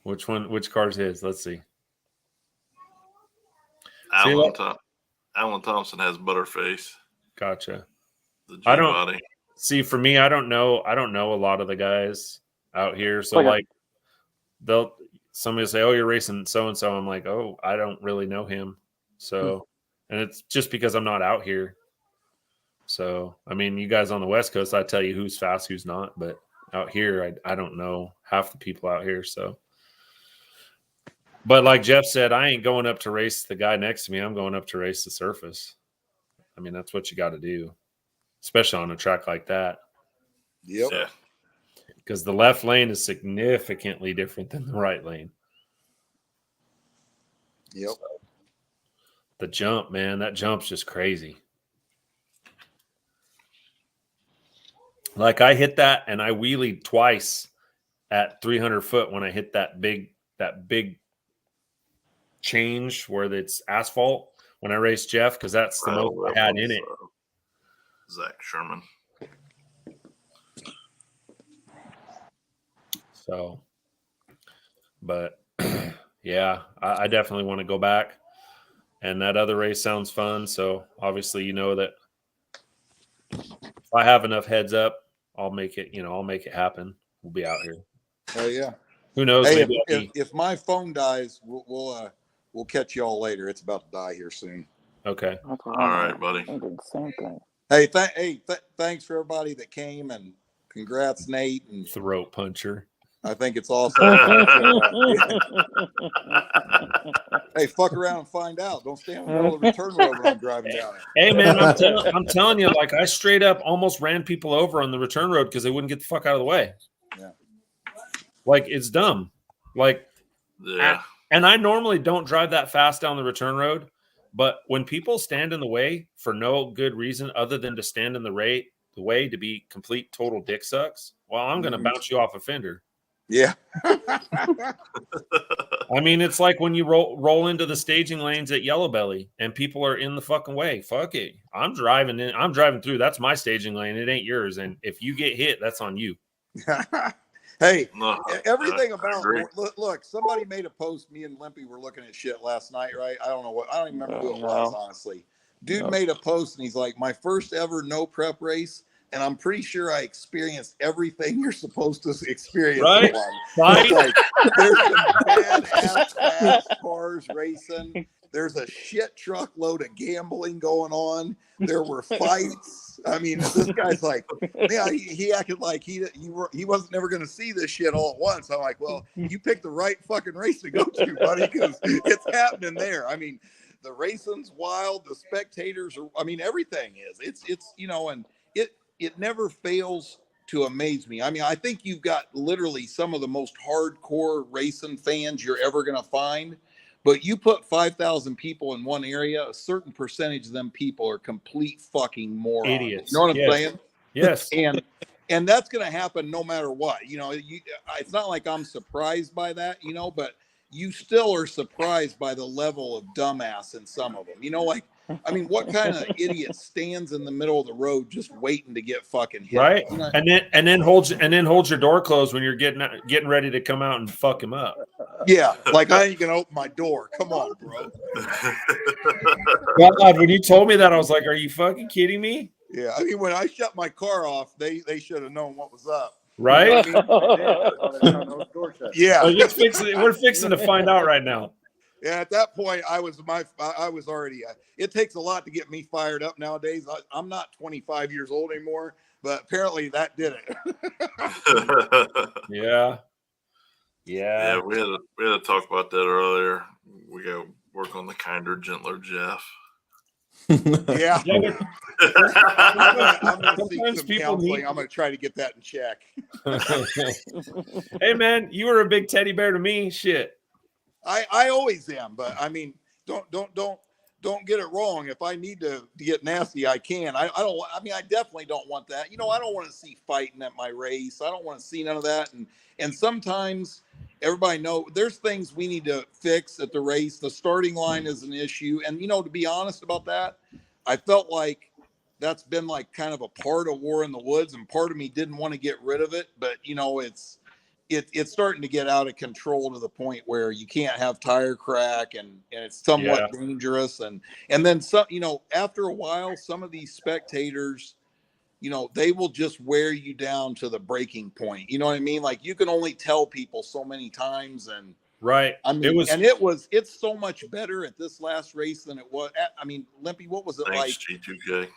Which car's his? Let's see. Alan Thompson has Butterface. Gotcha. The G-body. See, for me, I don't know a lot of the guys out here. So somebody will say, "Oh, you're racing so and so." I'm like, "Oh, I don't really know him." So, and it's just because I'm not out here. So, I mean, you guys on the West Coast, I tell you who's fast, who's not. But out here, I don't know half the people out here. So, but like Jeff said, I ain't going up to race the guy next to me. I'm going up to race the surface. I mean, that's what you got to do, especially on a track like that. Yep. Yeah. Because the left lane is significantly different than the right lane. Yep. So, the jump, man, that jump's just crazy. Like I hit that and I wheelied twice at 300 foot when I hit that big change where it's asphalt when I raced Jeff, because that's the most I had in it. Zach Sherman. So, but yeah, I definitely want to go back. And that other race sounds fun. So obviously, you know that if I have enough heads up, I'll make it. I'll make it happen. We'll be out here. Oh yeah. Who knows? Hey, Maybe if my phone dies, we'll catch y'all later. It's about to die here soon. Okay. All right, buddy. I did the same thing. Hey, thanks for everybody that came, and congrats, Nate. And Throat puncher. I think it's awesome. Hey, fuck around and find out. Don't stand in the middle of the return road when I'm driving down it. Hey, man, I'm telling you, like, I straight up almost ran people over on the return road because they wouldn't get the fuck out of the way. Yeah. Like, it's dumb. Like, yeah. And I normally don't drive that fast down the return road, but when people stand in the way for no good reason other than to stand in the way to be complete total dick sucks, well, I'm going to bounce you off a fender. Yeah. I mean, it's like when you roll into the staging lanes at Yellow Belly and people are in the fucking way. Fuck it. I'm driving through. That's my staging lane. It ain't yours. And if you get hit, that's on you. Hey, No, everything I about agree. look, somebody made a post. Me and Limpy were looking at shit last night, right? I don't even remember who it was, honestly. Dude made a post and he's like, my first ever no prep race. And I'm pretty sure I experienced everything you're supposed to experience. Right? Right? Like, there's some badass fast cars racing. There's a shit truckload of gambling going on. There were fights. I mean, this guy's like, yeah, he acted like he wasn't never going to see this shit all at once. I'm like, well, you picked the right fucking race to go to, buddy, because it's happening there. I mean, the racing's wild. The spectators are. I mean, everything is. It's and it never fails to amaze me. I mean, I think you've got literally some of the most hardcore racing fans you're ever going to find. But you put 5,000 people in one area, a certain percentage of them people are complete fucking morons. Idiots. You know what I'm saying? Yes. And that's going to happen no matter what. It's not like I'm surprised by that, but you still are surprised by the level of dumbass in some of them. I mean, what kind of idiot stands in the middle of the road just waiting to get fucking hit? Right. And then holds your door closed when you're getting ready to come out and fuck him up. Yeah, like I ain't gonna open my door. Come on, bro. God, when you told me that, I was like, "Are you fucking kidding me?" Yeah, I mean, when I shut my car off, they should have known what was up. Right? You know what I mean? Yeah. We're fixing to find out right now. Yeah, at that point, I was already. It takes a lot to get me fired up nowadays. I'm not 25 years old anymore, but apparently that did it. Yeah. Yeah, we had to talk about that earlier. We got to work on the kinder, gentler Jeff. Yeah. I'm going to seek some counseling. I'm going to try to get that in check. Hey, man, you were a big teddy bear to me. Shit. I always am, but I mean, don't get it wrong. If I need to get nasty, I can. I definitely don't want that. I don't want to see fighting at my race. I don't want to see none of that. And sometimes everybody know there's things we need to fix at the race. The starting line is an issue. And, to be honest about that, I felt like that's been like kind of a part of War in the Woods, and part of me didn't want to get rid of it. But, it's starting to get out of control to the point where you can't have tire crack and it's somewhat dangerous. And then some, after a while, some of these spectators, they will just wear you down to the breaking point. You know what I mean? Like, you can only tell people so many times. And right. I mean, it's so much better at this last race than it was. Limpy, what was it like? G2K.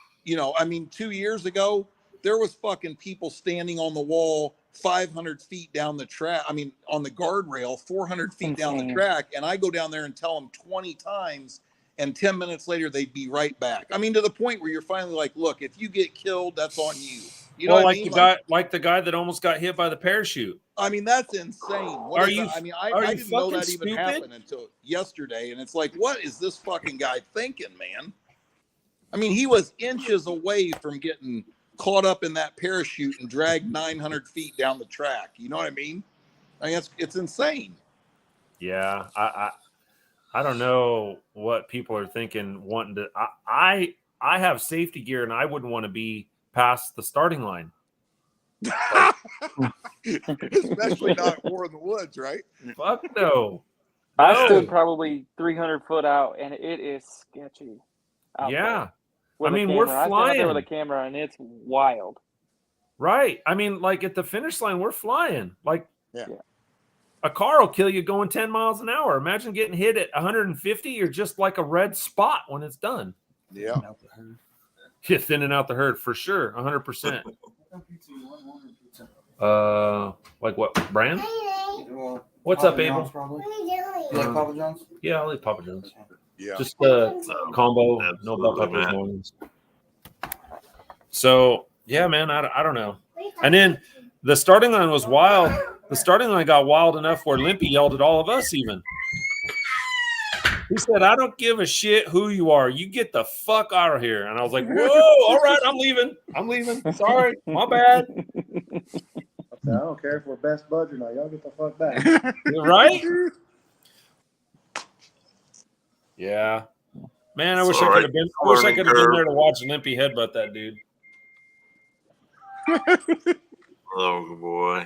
2 years ago, there was fucking people standing on the wall 500 feet down the track. I mean, on the guardrail, 400 feet down the track. And I go down there and tell them 20 times, and 10 minutes later they'd be right back. I mean, to the point where you're finally like, look, if you get killed, that's on you. You know what I mean? Like the guy that almost got hit by the parachute. I mean, that's insane. I didn't know that even happened until yesterday. And it's like, what is this fucking guy thinking, man? I mean, he was inches away from getting caught up in that parachute and dragged 900 feet down the track. You know what I mean? I mean, it's insane. Yeah. I don't know what people are thinking wanting to. I have safety gear and I wouldn't want to be past the starting line. Especially not at War in the Woods, right? Fuck no. I stood probably 300 foot out, and it is sketchy. Yeah. I mean, we're flying. I stand there with a camera, and it's wild. Right. I mean, like at the finish line, we're flying. Like, yeah. A car will kill you going 10 miles an hour. Imagine getting hit at 150. You're just like a red spot when it's done. Yeah. You're thinning out the herd for sure. 100%. Like what brand? What's Papa up, Abel? John's, probably. You like Papa John's? Yeah, I'll eat Papa John's. Yeah. Just combo, no bell peppers, mornings. So yeah, man, I don't know. And then the starting line was wild. The starting line got wild enough where Limpy yelled at all of us even. He said, I don't give a shit who you are. You get the fuck out of here. And I was like, whoa, all right, I'm leaving. Sorry, my bad. I don't care if we're best buds or not. Y'all get the fuck back. Right? Yeah. Man, I wish I could have been there to watch Limpy headbutt that dude. Oh boy.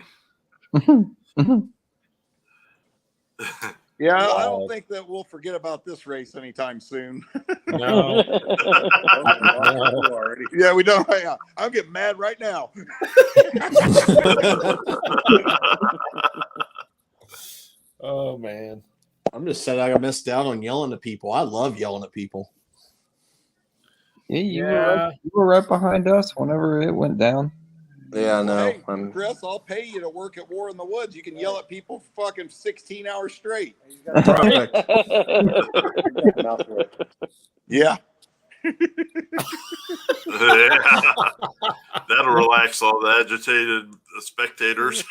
Yeah, I don't think that we'll forget about this race anytime soon. No. Yeah, we don't. Yeah, I'll get mad right now. Oh man. I'm just sad I missed out on yelling at people. I love yelling at people. Yeah, you were right behind us whenever it went down. Yeah, I know. Hey, Chris, I'll pay you to work at War in the Woods. You can yell at people for fucking 16 hours straight. Perfect. Yeah. That'll relax all the agitated spectators.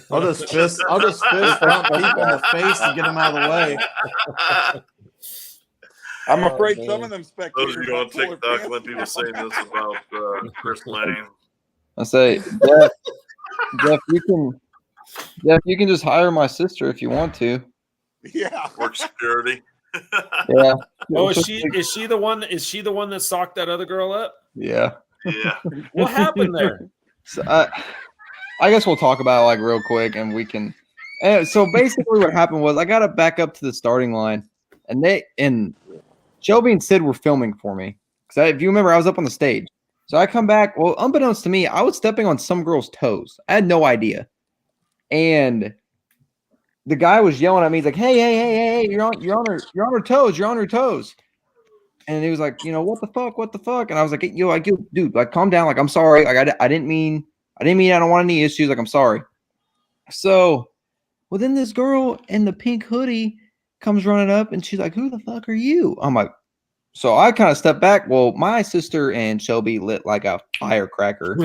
I'll just fist bump people in the face to get them out of the way. I'm afraid some of them spectators. Those of you on TikTok, Limpy was saying this about Chris Lane. I say, Jeff, you can just hire my sister if you want to. Yeah. Work security. Yeah. Oh, is she the one that socked that other girl up? Yeah. Yeah. What happened there? So I guess we'll talk about it like real quick, and we can. So basically, what happened was I got it back up to the starting line, and Shelby and Sid were filming for me because if you remember, I was up on the stage. So I come back. Well, unbeknownst to me, I was stepping on some girl's toes. I had no idea, and the guy was yelling at me. He's like, "Hey, you're on her toes. You're on her toes." And he was like, "What the fuck?" And I was like, dude, like, calm down. Like, I'm sorry. Like, I didn't mean I don't want any issues. Like, I'm sorry." So, well, then this girl in the pink hoodie comes running up, and she's like, "Who the fuck are you?" I'm like, so I kind of stepped back. Well, my sister and Shelby lit like a firecracker,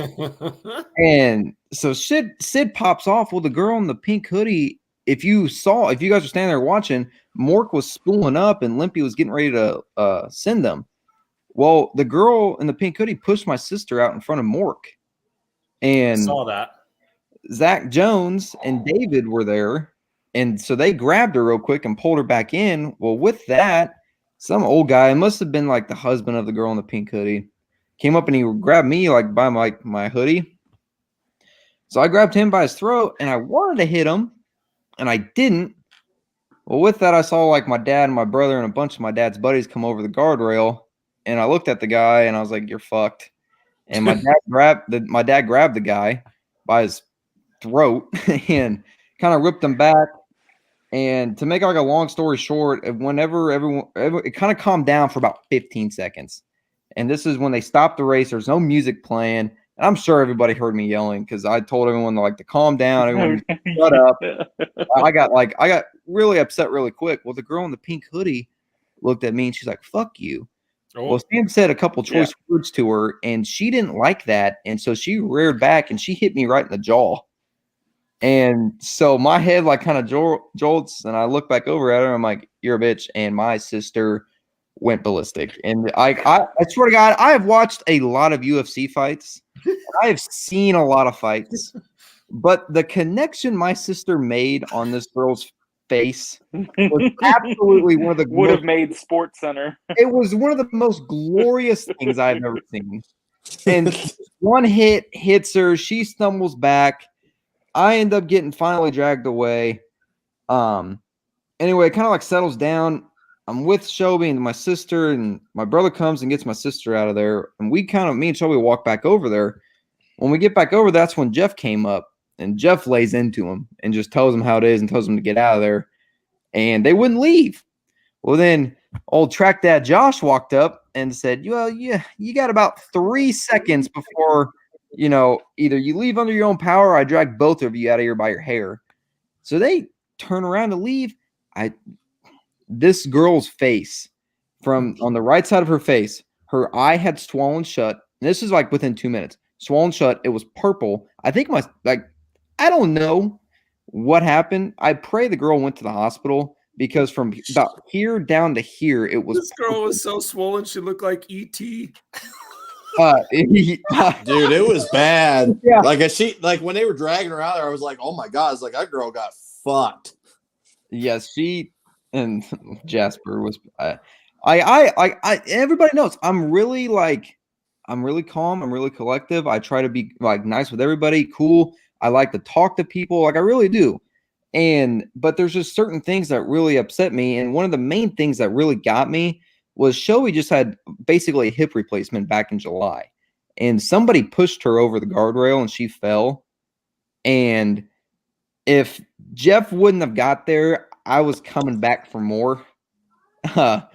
and so Sid pops off. Well, the girl in the pink hoodie, if you guys were standing there watching, Mork was spooling up, and Limpy was getting ready to send them. Well, the girl in the pink hoodie pushed my sister out in front of Mork, and I saw that. Zach Jones and David were there, and so they grabbed her real quick and pulled her back in. Well, with that, some old guy, it must have been like the husband of the girl in the pink hoodie, came up and he grabbed me like by my hoodie. So I grabbed him by his throat, and I wanted to hit him, and I didn't. Well, with that, I saw like my dad and my brother and a bunch of my dad's buddies come over the guardrail, and I looked at the guy and I was like, "You're fucked." And my dad grabbed the guy by his throat and kind of ripped him back. And to make like a long story short, whenever it kind of calmed down for about 15 seconds. And this is when they stopped the race. There's no music playing. And I'm sure everybody heard me yelling because I told everyone to calm down. Everyone shut up. I got really upset really quick. Well, the girl in the pink hoodie looked at me and she's like, "Fuck you." Oh, Well, Sam said a couple choice words to her, and she didn't like that, and so she reared back and she hit me right in the jaw. And so my head like kind of jolts, and I look back over at her. I'm like, "You're a bitch," and my sister went ballistic. And I swear to God, I have watched a lot of UFC fights. I have seen a lot of fights, but the connection my sister made on this girl's face was absolutely one of the would have made Sports Center. It was one of the most glorious things I've ever seen. And one hit hits her, she stumbles back. I end up getting finally dragged away. Anyway, it kind of like settles down. I'm with Shelby and my sister, and my brother comes and gets my sister out of there. And me and Shelby walk back over there. When we get back over, that's when Jeff came up, and Jeff lays into him and just tells him how it is and tells him to get out of there. And they wouldn't leave. Well, then old track dad Josh walked up and said, "Well, yeah, you got about 3 seconds before, either you leave under your own power or I drag both of you out of here by your hair." So they turn around to leave. This girl's face, from on the right side of her face, her eye had swollen shut. This is like within 2 minutes. Swollen shut. It was purple. I think I don't know what happened. I pray the girl went to the hospital because from about here down to here, it was. This girl was so swollen, she looked like E.T. Dude, it was bad. Yeah. Like when they were dragging her out there, I was like, oh my God, it's like that girl got fucked. Yes, she and Jasper was. Everybody knows I'm really calm. I'm really collective. I try to be like nice with everybody, cool. I like to talk to people, like I really do. But there's just certain things that really upset me. And one of the main things that really got me was Shelby just had basically a hip replacement back in July. And somebody pushed her over the guardrail and she fell. And if Jeff wouldn't have got there, I was coming back for more. I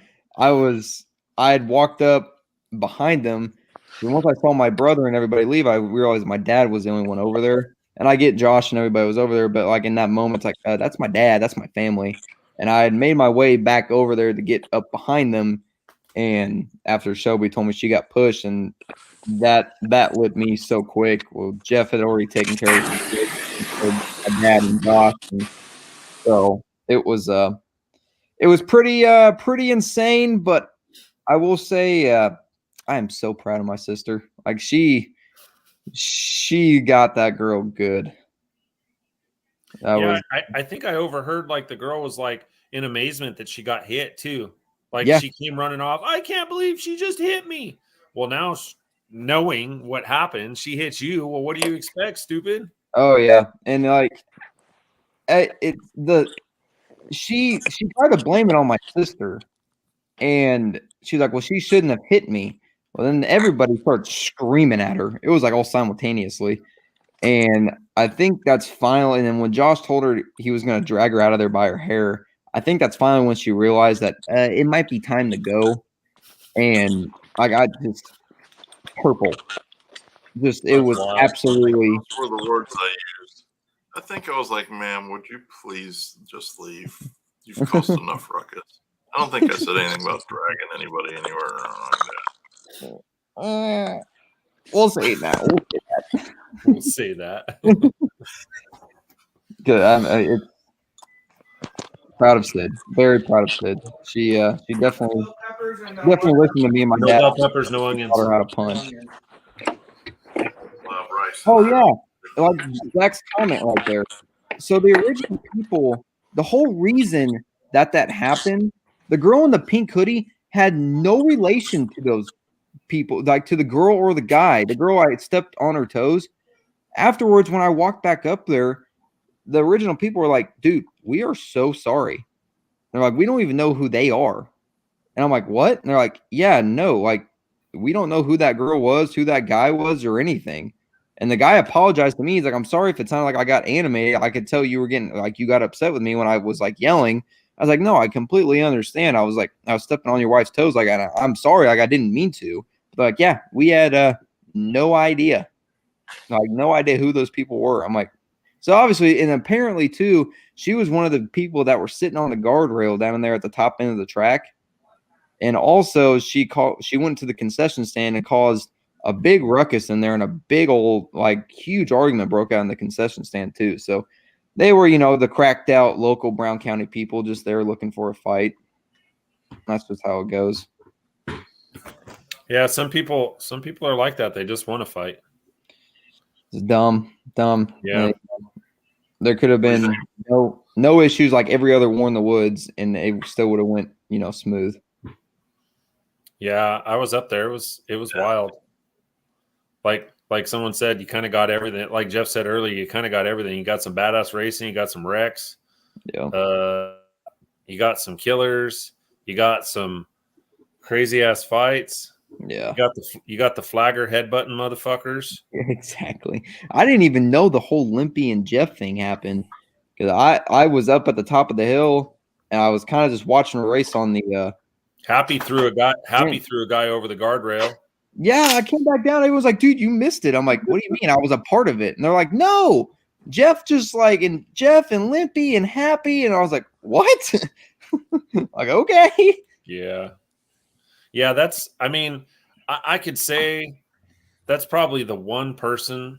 had walked up behind them. And once I saw my brother and everybody leave, I realized my dad was the only one over there. And I get Josh and everybody was over there, but like in that moment, it's like, that's my dad, that's my family. And I had made my way back over there to get up behind them. And after Shelby told me she got pushed, and that lit me so quick. Well, Jeff had already taken care of my dad and Josh, and so it was pretty insane. But I will say, I am so proud of my sister. Like she got that girl good. I think I overheard like the girl was like in amazement that she got hit too. Like she came running off. I can't believe she just hit me. Well, now knowing what happened, she hits you. Well, what do you expect, stupid? Oh yeah, and like she tried to blame it on my sister, and she's like, "Well, she shouldn't have hit me." Well, then everybody started screaming at her. It was like all simultaneously. And I think that's finally, and then when Josh told her he was going to drag her out of there by her hair, I think that's finally when she realized that it might be time to go. And I got just purple. It was absolutely. Those were the words I used. I think I was like, "Ma'am, would you please just leave? You've caused enough ruckus." I don't think I said anything about dragging anybody anywhere around like that. We'll say that. We'll say that. Good. Proud of Sid. Very proud of Sid. She definitely listened to me and my dad. No bell peppers, no onions. Taught her how to punch. Rice. Oh yeah, like Zach's comment right there. So the original people, the whole reason that happened, the girl in the pink hoodie had no relation to those people, like to the girl or the guy. The girl, I stepped on her toes. Afterwards, when I walked back up there, the original people were like, "Dude, we are so sorry." They're like, "We don't even know who they are." And I'm like, "What?" And they're like, "Yeah, no, like we don't know who that girl was, who that guy was, or anything." And the guy apologized to me. He's like, "I'm sorry if it sounded like I got animated. I could tell you were getting like you got upset with me when I was like yelling." I was like, "No, I completely understand." I was like, "I was stepping on your wife's toes. Like, I'm sorry. Like, I didn't mean to." But like, yeah, we had no idea. Like, no idea who those people were. I'm like, so obviously, and apparently too, she was one of the people that were sitting on the guardrail down there at the top end of the track. And also she went to the concession stand and caused a big ruckus in there, and a big old, like, huge argument broke out in the concession stand too. So they were, the cracked out local Brown County people just there looking for a fight. That's just how it goes. Yeah, some people are like that. They just want to fight. It's dumb. Yeah. There could have been no issues like every other war in the woods, and it still would have went, smooth. Yeah, I was up there. It was wild. Like someone said, you kind of got everything. Like Jeff said earlier, you kind of got everything. You got some badass racing, you got some wrecks. Yeah. You got some killers, you got some crazy ass fights. Yeah. You got the flagger headbutting motherfuckers. Exactly. I didn't even know the whole Limpy and Jeff thing happened, because I was up at the top of the hill and I was kind of just watching a race on the Happy threw a guy over the guardrail. Yeah, I came back down. He was like, dude, you missed it. I'm like, what do you mean? I was a part of it. And they're like, no, Jeff and Jeff and Limpy and Happy. And I was like, what? Like, okay. Yeah. Yeah, I could say that's probably the one person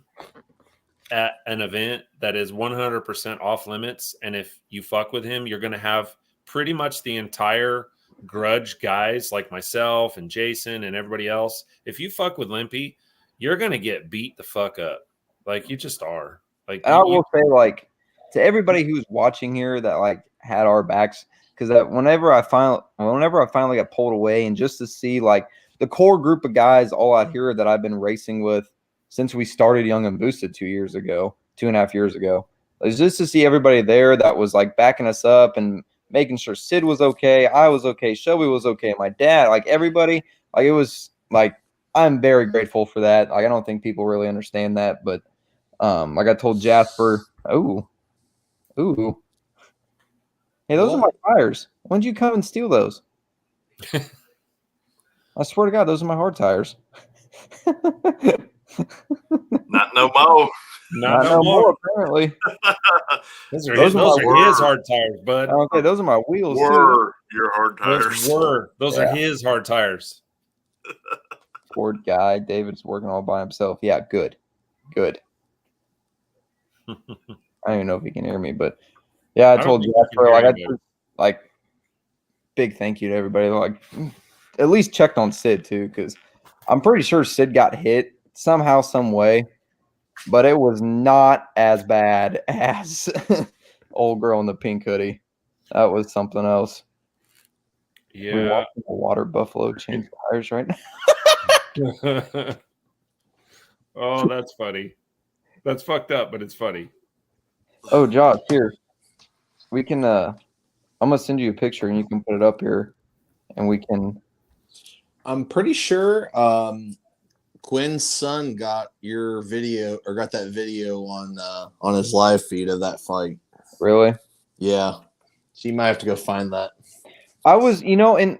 at an event that is 100% off limits. And if you fuck with him, you're going to have pretty much the entire grudge guys like myself and Jason and everybody else. If you fuck with Limpy, you're going to get beat the fuck up. Like, you just are. Like, I will say, like, to everybody who's watching here that, like, had our backs, because whenever I finally got pulled away, and just to see, like, the core group of guys all out here that I've been racing with since we started Young and Boosted 2.5 years ago, it's just to see everybody there that was, like, backing us up and making sure Sid was okay, I was okay, Shelby was okay, my dad, like, everybody, like, it was, like, I'm very grateful for that. Like, I don't think people really understand that, but like I told Jasper, hey, those are my tires. When did you come and steal those? I swear to God, those are my hard tires. Not no more. Not no more. Apparently. Those are his hard tires, bud. Okay, those are my wheels were your hard tires. Those are his hard tires. Poor guy. David's working all by himself. Yeah, good. I don't even know if he can hear me, but yeah, I told Jasper, like, big thank you to everybody. Like, at least checked on Sid too, because I'm pretty sure Sid got hit somehow, some way, but it was not as bad as old girl in the pink hoodie. That was something else. Yeah, we're watching a water buffalo change tires right now. Oh, that's funny. That's fucked up, but it's funny. Oh, Josh, here. We can I'm gonna send you a picture and you can put it up here and we can. I'm pretty sure Quinn's son got your video, or got that video on his live feed of that fight. Really? Yeah. So you might have to go find that. I was, and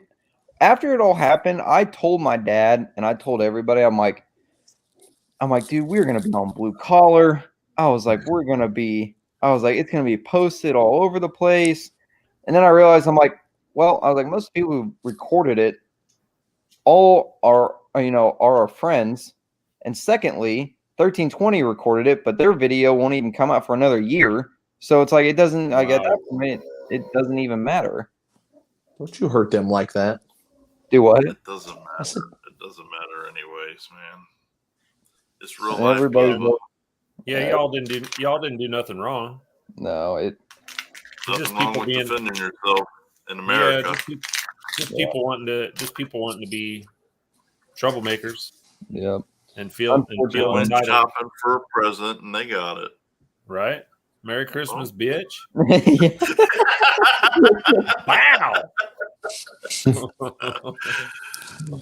after it all happened, I told my dad and I told everybody, I'm like, dude, we're gonna be on Blue Collar. I was like, it's gonna be posted all over the place. And then I realized, I'm like, most people who recorded it all are our friends. And secondly, 1320 recorded it, but their video won't even come out for another year. So it's like, it doesn't, like, at that point, it doesn't even matter. Don't you hurt them like that? Do what? It doesn't matter. It doesn't matter anyways, man. It's real life. Yeah, y'all didn't do nothing wrong. No, nothing wrong with defending yourself in America. Yeah, just people wanting to be troublemakers. Yep. And feel entitled. Shopping for a present, and they got it. Right. Merry Christmas, bitch. Wow.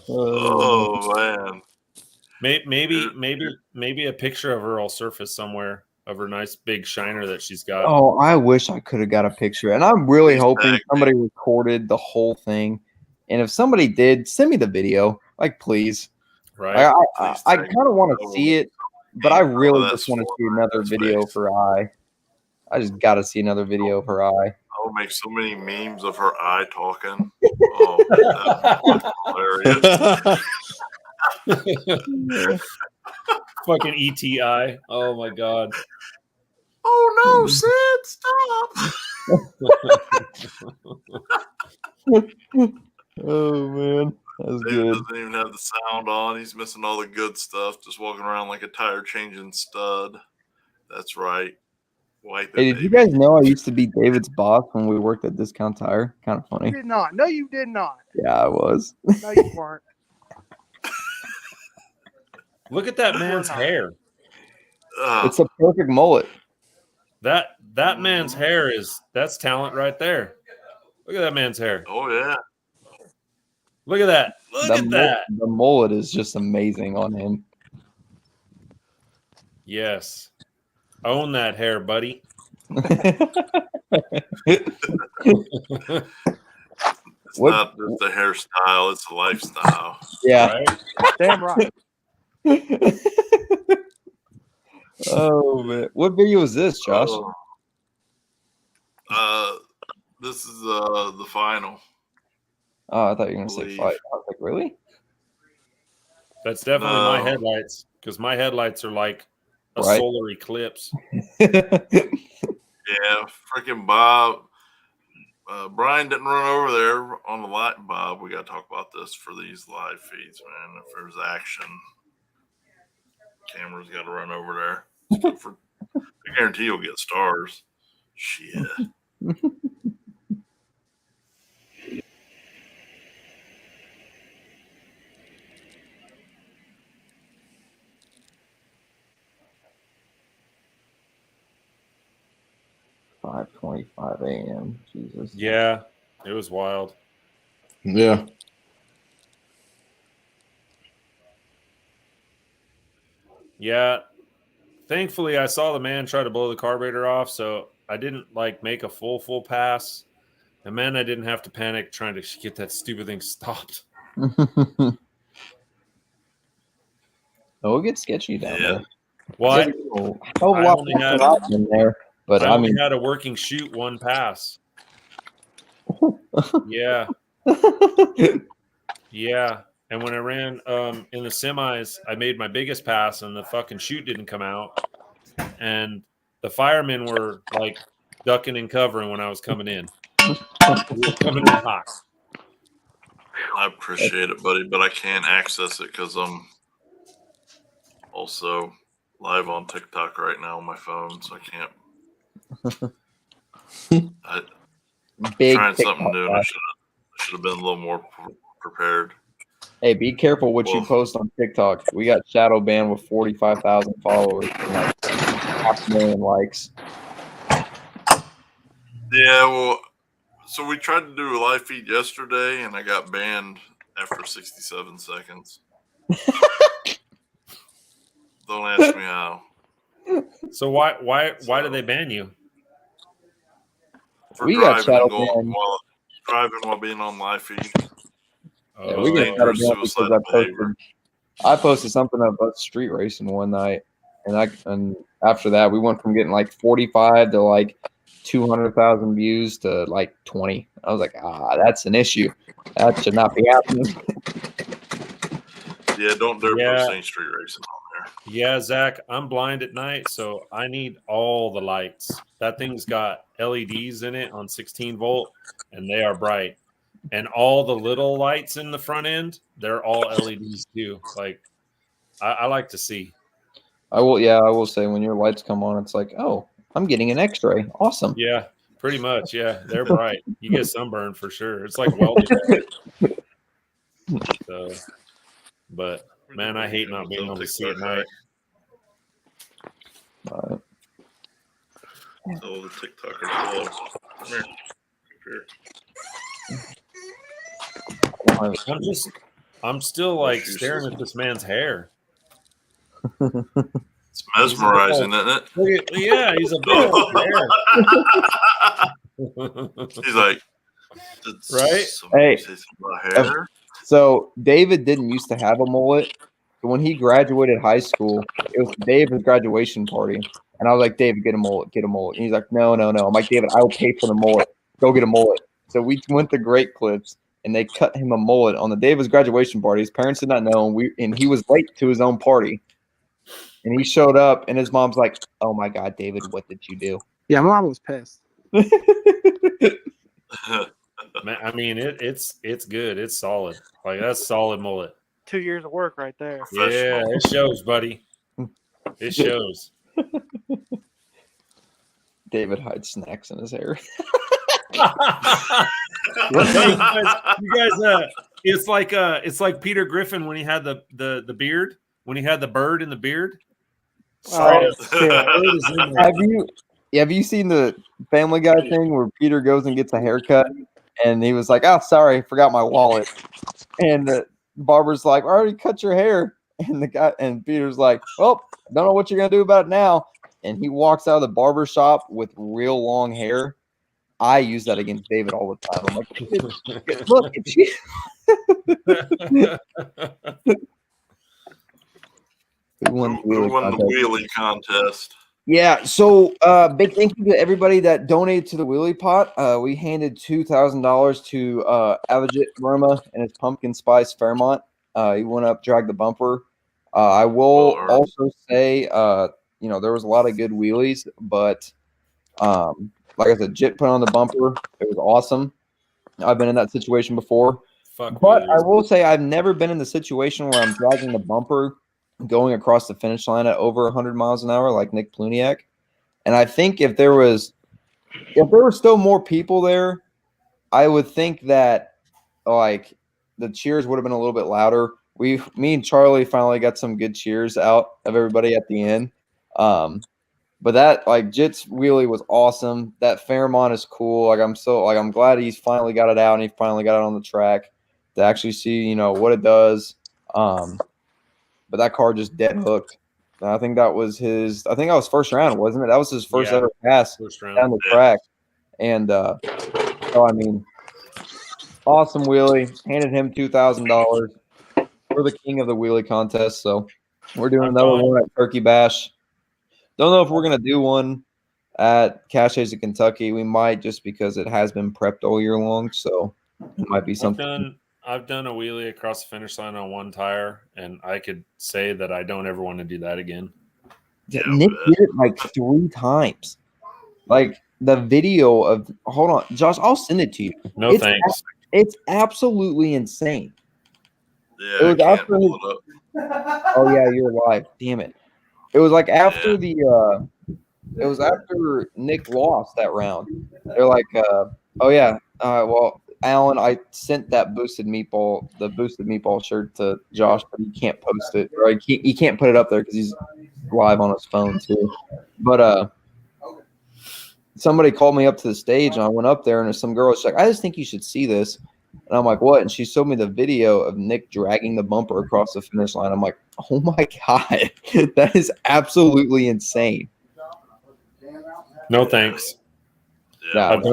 Oh man. Maybe a picture of her will surface somewhere of her nice big shiner that she's got. Oh, I wish I could have got a picture. And I'm really hoping somebody recorded the whole thing. And if somebody did, send me the video. Like, please. Right. I kind of want to see it, but I really just want to see another video of her eye. I just got to see another video of her eye. I'll make so many memes of her eye talking. Oh, that's hilarious. Fucking ETI. Oh my god. Oh no, Sid, stop. Oh man, that was David good. doesn't even have the sound on. He's missing all the good stuff. Just walking around like a tire changing stud. That's right. Wipe it, Hey, did baby. you guys know I used to be David's boss when we worked at Discount Tire? Kind of funny. You did not. No, you did not. Yeah, I was. No, you weren't. Look at that man's hair. It's a perfect mullet. That man's hair that's talent right there. Look at that man's hair. Oh yeah. Look at that. Look at that. The mullet is just amazing on him. Yes. Own that hair, buddy. It's not just a hairstyle, it's a lifestyle. Yeah. Right? Damn right. Oh man. What video is this, Josh? This is the final. Oh, I thought you were gonna say fight. I was like, really? That's definitely my headlights, because my headlights are like a Right. solar eclipse. Yeah, freaking Bob. Brian didn't run over there on the light. Bob, we got to talk about this for these live feeds, man. If there's action, cameras got to run over there. I guarantee you'll get stars. Shit. $5:25 a.m. Jesus. Yeah, it was wild. Yeah. Yeah. Thankfully, I saw the man try to blow the carburetor off, so I didn't like make a full pass. And man, I didn't have to panic trying to get that stupid thing stopped. Oh, it gets sketchy down there. Well, I only had in there, but I only had a working shoot one pass. Yeah. Yeah. And when I ran in the semis, I made my biggest pass and the fucking chute didn't come out. And the firemen were like ducking and covering when I was coming in. Coming in hot. I appreciate it, buddy, but I can't access it because I'm also live on TikTok right now on my phone, so I can't. Big trying TikTok something new. I should have been a little more prepared. Hey, be careful what you post on TikTok. We got shadow banned with 45,000 followers and like 500,000 likes. Yeah, well, so we tried to do a live feed yesterday, and I got banned after 67 seconds. Don't ask me how. So why did they ban you? For we got shadow banned. Driving while being on live feed. Yeah, we got shadow banned because I posted something about street racing one night, and after that we went from getting like 45 to like 200,000 views to like 20. I was like, that's an issue. That should not be happening. Yeah, don't dare post any street racing on there. Yeah, Zach, I'm blind at night, so I need all the lights. That thing's got LEDs in it on 16 volt, and they are bright. And all the little lights in the front end, they're all LEDs too. Like, I like to see. I will say when your lights come on, it's like, oh, I'm getting an X-ray. Awesome. Yeah, pretty much. Yeah, they're bright. You get sunburn for sure. It's like welded. So, but man, I hate not being able to see at night. Oh, the TikTokers. Come here. I'm still like staring at this man's hair. It's mesmerizing, isn't it? Yeah, he's a big hair. He's like, right? Hey, hair? So David didn't used to have a mullet. But when he graduated high school, it was the day of his graduation party. And I was like, David, get a mullet, get a mullet. And he's like, no. I'm like, David, I will pay for the mullet. Go get a mullet. So we went to Great Clips, and they cut him a mullet on the day of his graduation party. His parents did not know, and he was late to his own party. And he showed up, and his mom's like, "Oh my God, David, what did you do?" Yeah, my mom was pissed. Man, I mean, it's good. It's solid. Like, that's solid mullet. 2 years of work right there. Yeah, it shows, buddy. It shows. David hides snacks in his hair. you guys, it's like Peter Griffin when he had the beard, when he had the bird in the beard. Oh, Have you seen the Family Guy thing where Peter goes and gets a haircut, and he was like, "Oh, sorry, I forgot my wallet," and the barber's like, "I already cut your hair," and Peter's like, "Well, I don't know what you're gonna do about it now," and he walks out of the barber shop with real long hair. I use that against David all the time. I'm like, "Look at you." Who won the wheelie contest? Yeah, so big thank you to everybody that donated to the wheelie pot. We handed $2,000 to Avijit Verma and his pumpkin spice Fairmont. He went up, dragged the bumper. I will also say, there was a lot of good wheelies, but like I said, Jit put on the bumper. It was awesome. I've been in that situation before. But I will say I've never been in the situation where I'm dragging the bumper going across the finish line at over 100 miles an hour like Nick Pluniak. And I think if there were still more people there, I would think that like the cheers would have been a little bit louder. Me and Charlie finally got some good cheers out of everybody at the end. But that Jit's wheelie was awesome. That Fairmont is cool. I'm glad he's finally got it out and he finally got it on the track to actually see, what it does. But that car just dead hooked. And I think that was first round, wasn't it? That was his first ever pass down the track. And so I mean, awesome wheelie. Handed him $2,000. We're the king of the wheelie contest, so we're doing another one at Turkey Bash. Don't know if we're gonna do one at Caches of Kentucky. We might, just because it has been prepped all year long, so it might be something. I've done a wheelie across the finish line on one tire, and I could say that I don't ever want to do that again. Yeah, Nick did it like 3 times. Like the video of – hold on, Josh, I'll send it to you. No thanks. It's absolutely insane. Yeah, it was after pull it up. Oh, yeah, you're live. Damn it. It was like after it was after Nick lost that round. They're like, oh, yeah, well – Alan, I sent that boosted meatball shirt to Josh, but he can't post it, or he can't put it up there because he's live on his phone too. But somebody called me up to the stage, and I went up there, and there's some girl. She's like, "I just think you should see this," and I'm like, "What?" And she showed me the video of Nick dragging the bumper across the finish line. I'm like, "Oh my God, that is absolutely insane." No thanks. Yeah, I've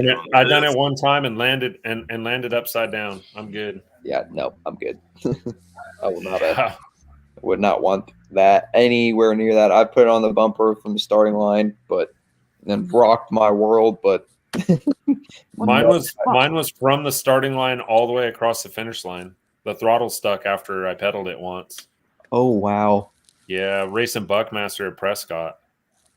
done it one time and landed upside down. I'm good. Yeah, no, I'm good. I would not want that anywhere near that. I put it on the bumper from the starting line, but then rocked my world. But mine was from the starting line all the way across the finish line. The throttle stuck after I pedaled it once. Oh wow! Yeah, racing Buckmaster at Prescott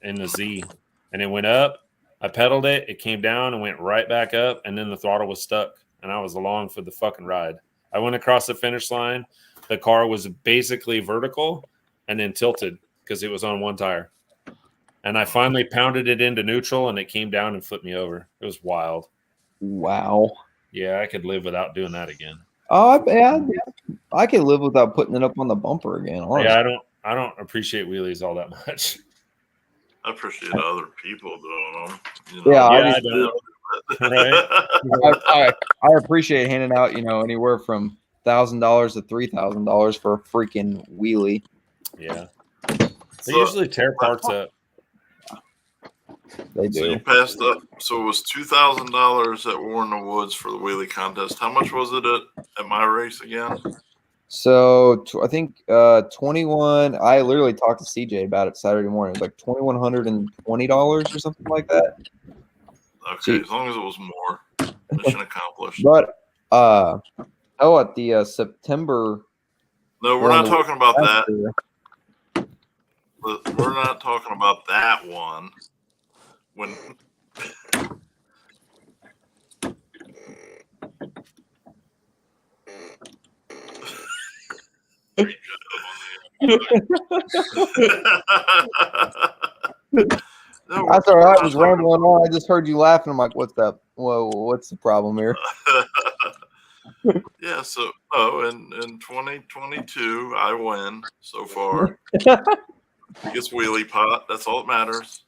in the Z, and it went up. I pedaled it, it came down and went right back up, and then the throttle was stuck, and I was along for the fucking ride. I went across the finish line. The car was basically vertical and then tilted because it was on one tire. And I finally pounded it into neutral, and it came down and flipped me over. It was wild. Wow. Yeah, I could live without doing that again. Oh, yeah. I could live without putting it up on the bumper again. Honestly. Yeah, I don't appreciate wheelies all that much. I appreciate other people doing them. Yeah, I do. Right? I appreciate handing out, anywhere from $1,000 to $3,000 for a freaking wheelie. Yeah, they usually tear parts up. They do. So you passed up. So it was $2,000 at War in the Woods for the wheelie contest. How much was it at my race again? So I think 21. I literally talked to CJ about it Saturday morning. It was like $2,120 or something like that. Okay, as long as it was more, mission accomplished. But At the September. No, we're not talking about that. Year. We're not talking about that one. When No, That's all right. I was rambling on. I just heard you laughing. I'm like, what's that? Whoa, what's the problem here? Yeah, so in 2022, I win so far. It's Wheelie Pot. That's all that matters.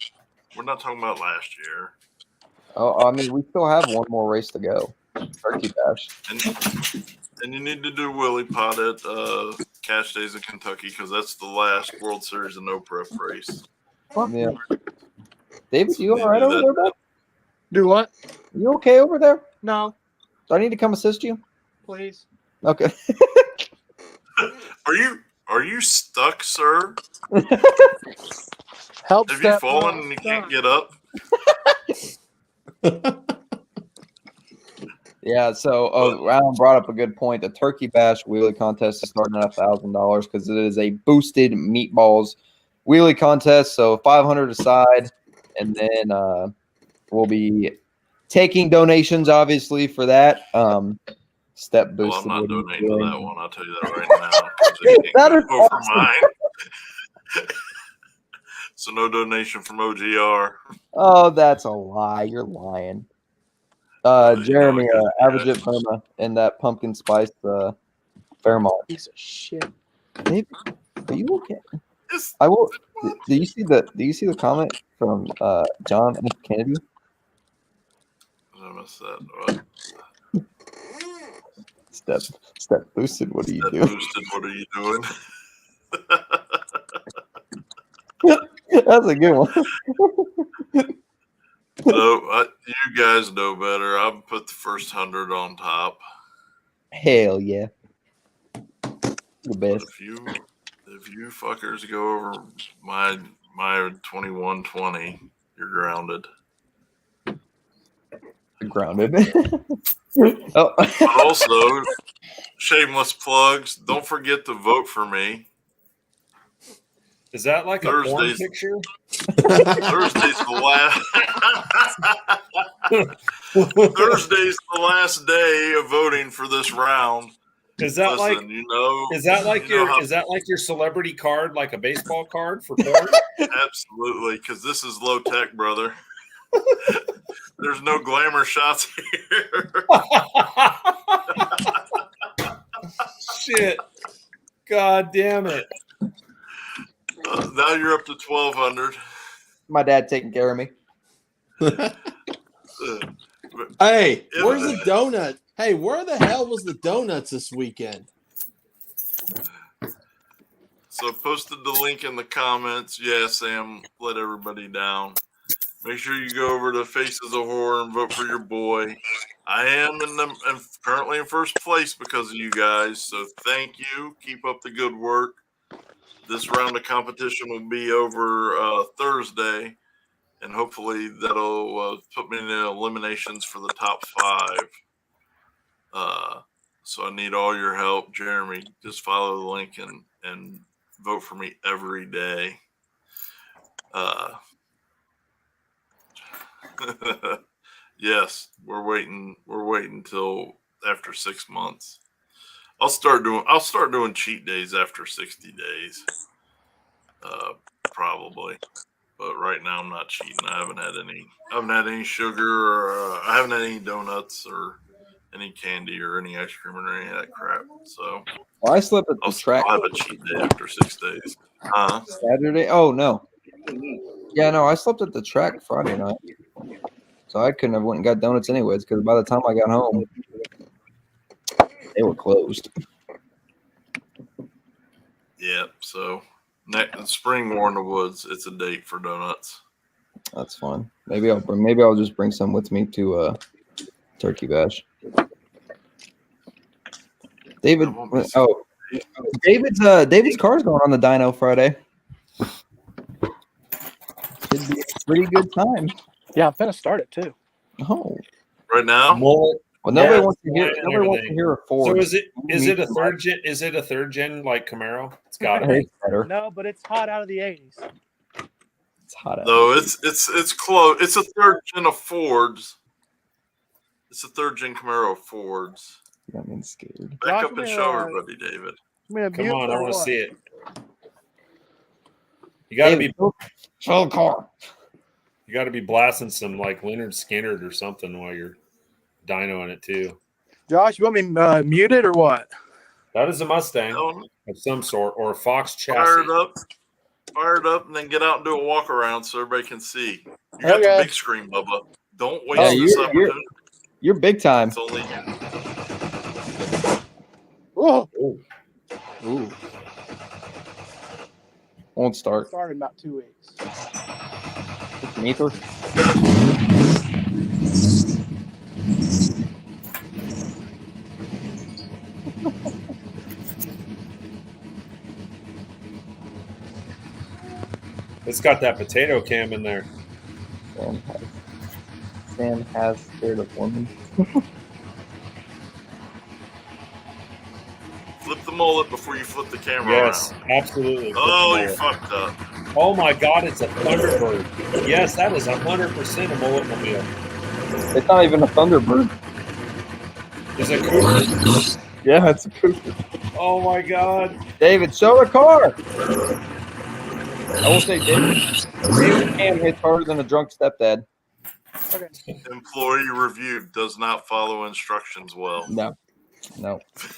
We're not talking about last year. Oh, I mean, we still have one more race to go. Turkey Bash. And you need to do Wheelie Pot at Cash Days in Kentucky because that's the last World Series of No Prep race. Yeah. David, you all right over there, bud? Do what? You okay over there? No. Do I need to come assist you? Please. Okay. Are you stuck, sir? Help. Have you fallen and you can't get up? Yeah, so Alan brought up a good point. The Turkey Bash Wheelie contest is starting at $1,000 because it is a boosted meatballs wheelie contest. So $500 aside, and then we'll be taking donations, obviously, for that. Step boosted. Well, I'm not donating to that one. I'll tell you that right now. That is go for mine. So no donation from OGR. Oh, that's a lie. You're lying. Jeremy, average it Burma and that pumpkin spice Fairmont. Piece of shit. David, are you okay? I will. Do you see the comment from John F. Kennedy? I missed that. Step boosted. What are you doing? Boosted. What are you doing? That's a good one. So you guys know better. I'll put the first 100 on top. Hell yeah, the best. If you fuckers go over my 2120, you're grounded. Grounded. Oh. But also, shameless plugs. Don't forget to vote for me. Is that like a porn picture? Thursday's the last. Thursday's the last day of voting for this round. Is that Is that like your celebrity card, like a baseball card for porn? Absolutely, because this is low tech, brother. There's no glamour shots here. Shit! God damn it! Now you're up to 1,200. My dad taking care of me. Hey, where's the donut? Hey, where the hell was the donuts this weekend? So posted the link in the comments. Yeah, Sam let everybody down. Make sure you go over to Faces of Horror and vote for your boy. I am currently in first place because of you guys. So thank you. Keep up the good work. This round of competition will be over Thursday, and hopefully that'll put me in the eliminations for the top 5. So I need all your help, Jeremy. Just follow the link and vote for me every day. Yes, we're waiting till after 6 months. I'll start doing cheat days after 60 days. Probably. But right now I'm not cheating. I haven't had any sugar or I haven't had any donuts or any candy or any ice cream or any of that crap. So I slept at the track. I'll have a cheat day after 6 days. Saturday? Oh no. Yeah, no, I slept at the track Friday night. So I couldn't have went and got donuts anyways, because by the time I got home, they were closed. Yeah, so next spring War in the Woods, it's a date for donuts. That's fine. Maybe I'll just bring some with me to Turkey Bash. David's car's going on the dyno Friday. Should be a pretty good time. Yeah, I'm finna start it too. Oh, right now? Mullet. Well, nobody Yeah, wants to hear. and Nobody wants to everything. hear a Ford. So is it a third gen? Is it a third gen like Camaro? It's got to be. It's better. No, but it's hot out of the 80s. It's hot out. No, it's close. It's a third gen of Fords. It's a third gen Camaro of Fords. That means scared. Back Josh, up and show her, buddy David. Come on, I want to see it. You got to be show the car. You got to be blasting some like Leonard Skinner or something while you're dynoing it too. Josh, you want me muted or what? That is a Mustang of some sort or a Fox chassis. Fire it up, and then get out and do a walk around so everybody can see. You got the big screen, Bubba. Don't waste this opportunity. You're big time. It's only Whoa. Ooh. Won't start. Started about 2 weeks. Neither. It's got that potato cam in there. Sam has scared of women. flip the mullet before you flip the camera Yes, around. absolutely. Oh, you fucked up. Oh my God, it's a Thunderbird. Yes, that is 100% a mullet mobile. It's not even a Thunderbird. Is it Cooper? Yeah, it's a Cooper. Oh my God. David, show the car. I will say David Cam hits harder than a drunk stepdad. Okay. Employee review does not follow instructions well. No.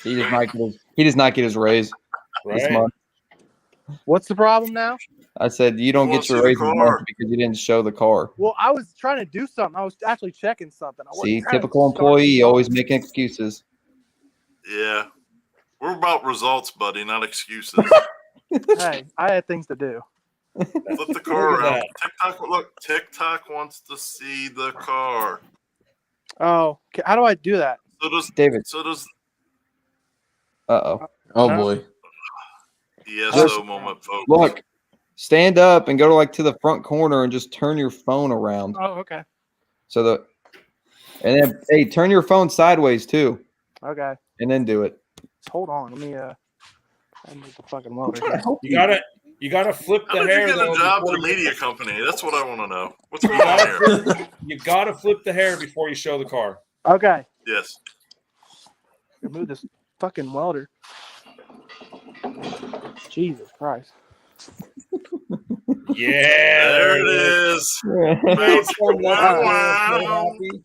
He does not get his raise this Right. month. What's the problem now? I said you don't He get your wants raise to see this the month car. because you didn't show the car. Well, I was trying to do something. I was actually checking something. I wasn't See, trying to typical start employee, the always car. making excuses. Yeah. We're about results, buddy, not excuses. Hey, I had things to do. Flip the car Look at around. TikTok wants to see the car. Oh, okay. How do I do that? So does David. So does Uh-oh. Oh Huh? boy. the Just- ESO moment, folks. Look, stand up and go to the front corner and just turn your phone around. Oh, okay. And then hey, turn your phone sideways too, Okay. and then do it. Just hold on. Let me I need the fucking I'm motor. trying to help You gotta flip How the did hair. you get though, a job at before a you- media company? That's what I want to know. What's going on here? You gotta flip the hair before you show the car. Okay. Yes. Remove this fucking welder. Jesus Christ. Yeah, There it is. Nice one, Wow. You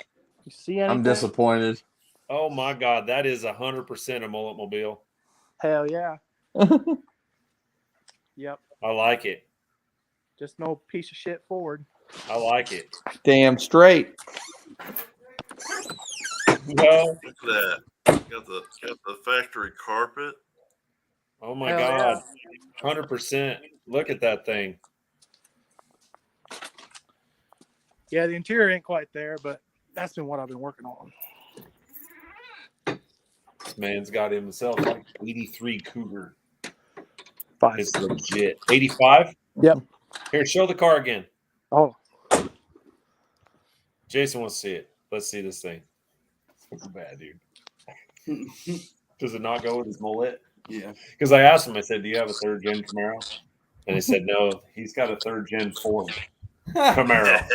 see anything? I'm disappointed. Oh my God, that is 100% a mullet mobile. Hell yeah. Yep. I like it. Just no piece of shit forward. I like it. Damn straight. Well, Look at that. Got the factory carpet. oh my Hell God, 100%. Look at that thing. Yeah, the interior ain't quite there, but that's been what I've been working on. This man's got himself like 83 Cougar. Fine. It's legit. 85? Yep. Here, show the car again. Oh, Jason wants to see it. Let's see this thing. It's bad, dude. Does it not go with his mullet? Yeah. Because I asked him, I said, do you have a third gen Camaro? And he said, no, he's got a third gen Ford Camaro.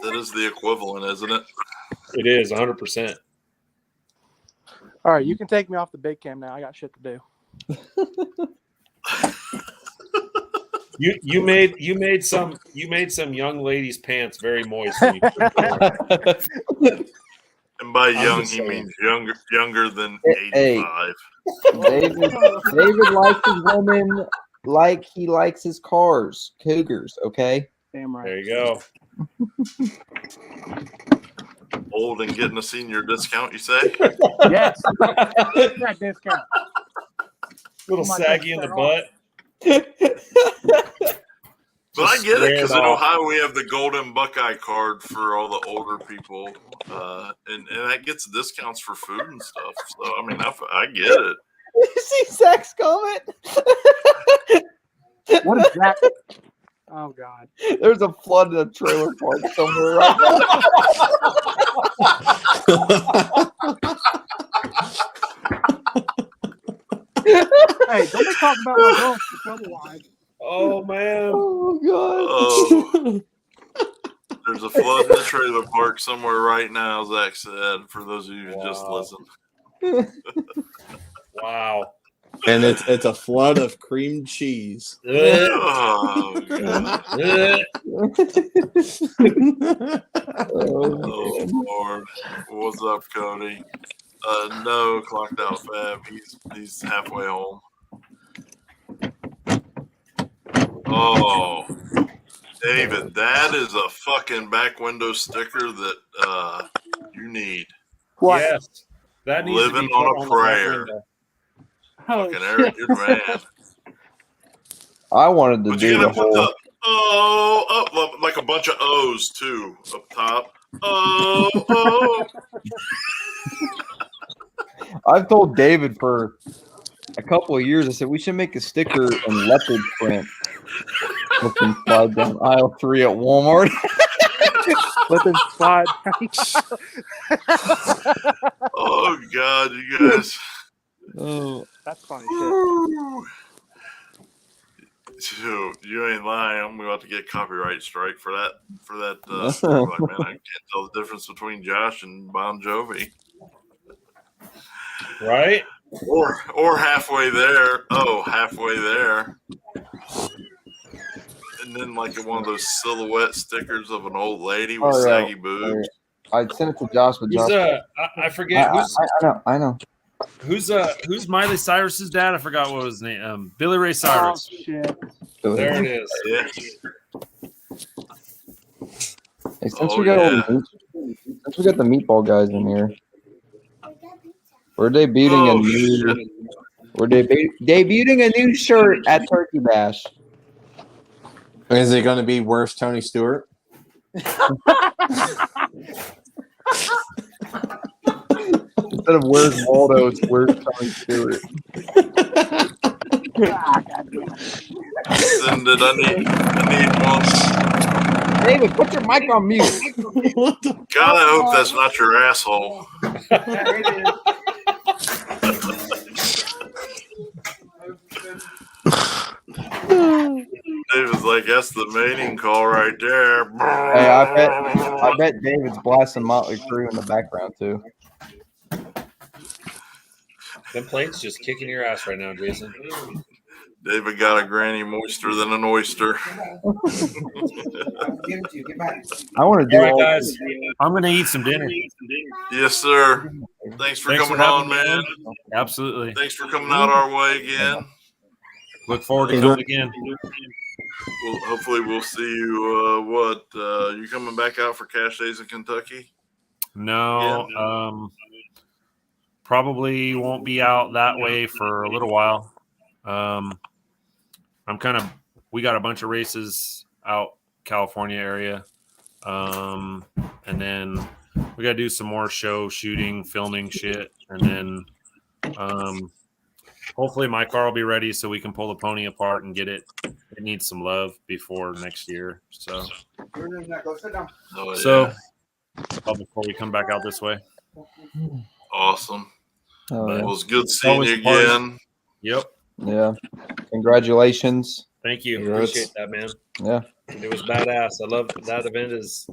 That is the equivalent, isn't it? It is 100%. all right. You can take me off the big cam now. I got shit to do. You made some young lady's pants very moist. When you put it on. And by I'm young, just he saying. means younger than Hey. 85. David likes his woman like he likes his cars, Cougars. Okay. Damn right. There you go. Old and getting a senior discount, you say? Yes. That discount. Little Might saggy take in the that butt. But I get it because in Square it off. Ohio we have the Golden Buckeye card for all the older people, and that gets discounts for food and stuff. So I mean, I get it. You see Zach's comment? What is that? Oh God. There's a flood in the trailer park somewhere right Hey, don't they talk about my girl otherwise? Oh man. Oh God. Oh, there's a flood in the trailer park somewhere right now, Zach said, for those of you who just listened. Wow. And it's a flood of cream cheese. Oh, God. Oh, Lord. What's up, Cody? No, clocked out Fab. He's halfway home. Oh, David, that is a fucking back window sticker that you need. What? Yes. That needs Living to be on put a on the back prayer. window. Oh, Fucking Eric, you're the man. I wanted to But you do the gotta put whole. up like a bunch of O's too up top. Oh. I've told David for a couple of years. I said we should make a sticker in leopard print. Let them slide down aisle 3 at Walmart. let them slide. Oh God, you guys. Oh, That's funny shit. Dude, you ain't lying. I'm about to get copyright strike for that. Story. Like, man, I can't tell the difference between Josh and Bon Jovi. Right? Or halfway there. Oh, halfway there. And then like one of those silhouette stickers of an old lady with saggy boobs. I sent it to Josh, but Who's Josh. I forget I know. Who's Miley Cyrus's dad? I forgot what his name. Billy Ray Cyrus. Oh shit. There it is. Yeah. Hey, since we got the meatball guys in here, we're debuting a new shirt at Turkey Bash. Is it going to be worse Tony Stewart? Instead of where's Waldo, it's where's Tony Stewart. Send it. I need one. David, put your mic on mute. God, I hope that's not your asshole. David's like, that's the mating call right there. Hey, I bet David's blasting Motley Crue in the background too. Them plates just kicking your ass right now, Jason. David got a granny moister than an oyster. I want to do all right, guys. I'm going to eat some dinner. Yes, sir. Thanks for coming on, man. Absolutely. Thanks for coming out our way again. Look forward to coming again. Well, hopefully we'll see you. You coming back out for Cash Days in Kentucky? No. Yeah. Probably won't be out that way for a little while. We got a bunch of races out California area. And then we got to do some more show shooting, filming shit. And then hopefully my car will be ready so we can pull the pony apart and get it. It needs some love before next year. So, before we come back out this way. Awesome. Oh, yeah. Well, it's good seeing you again. Yep. Yeah. Congratulations. Thank you. Appreciate that, man. Yeah. It was badass. I love that event. Was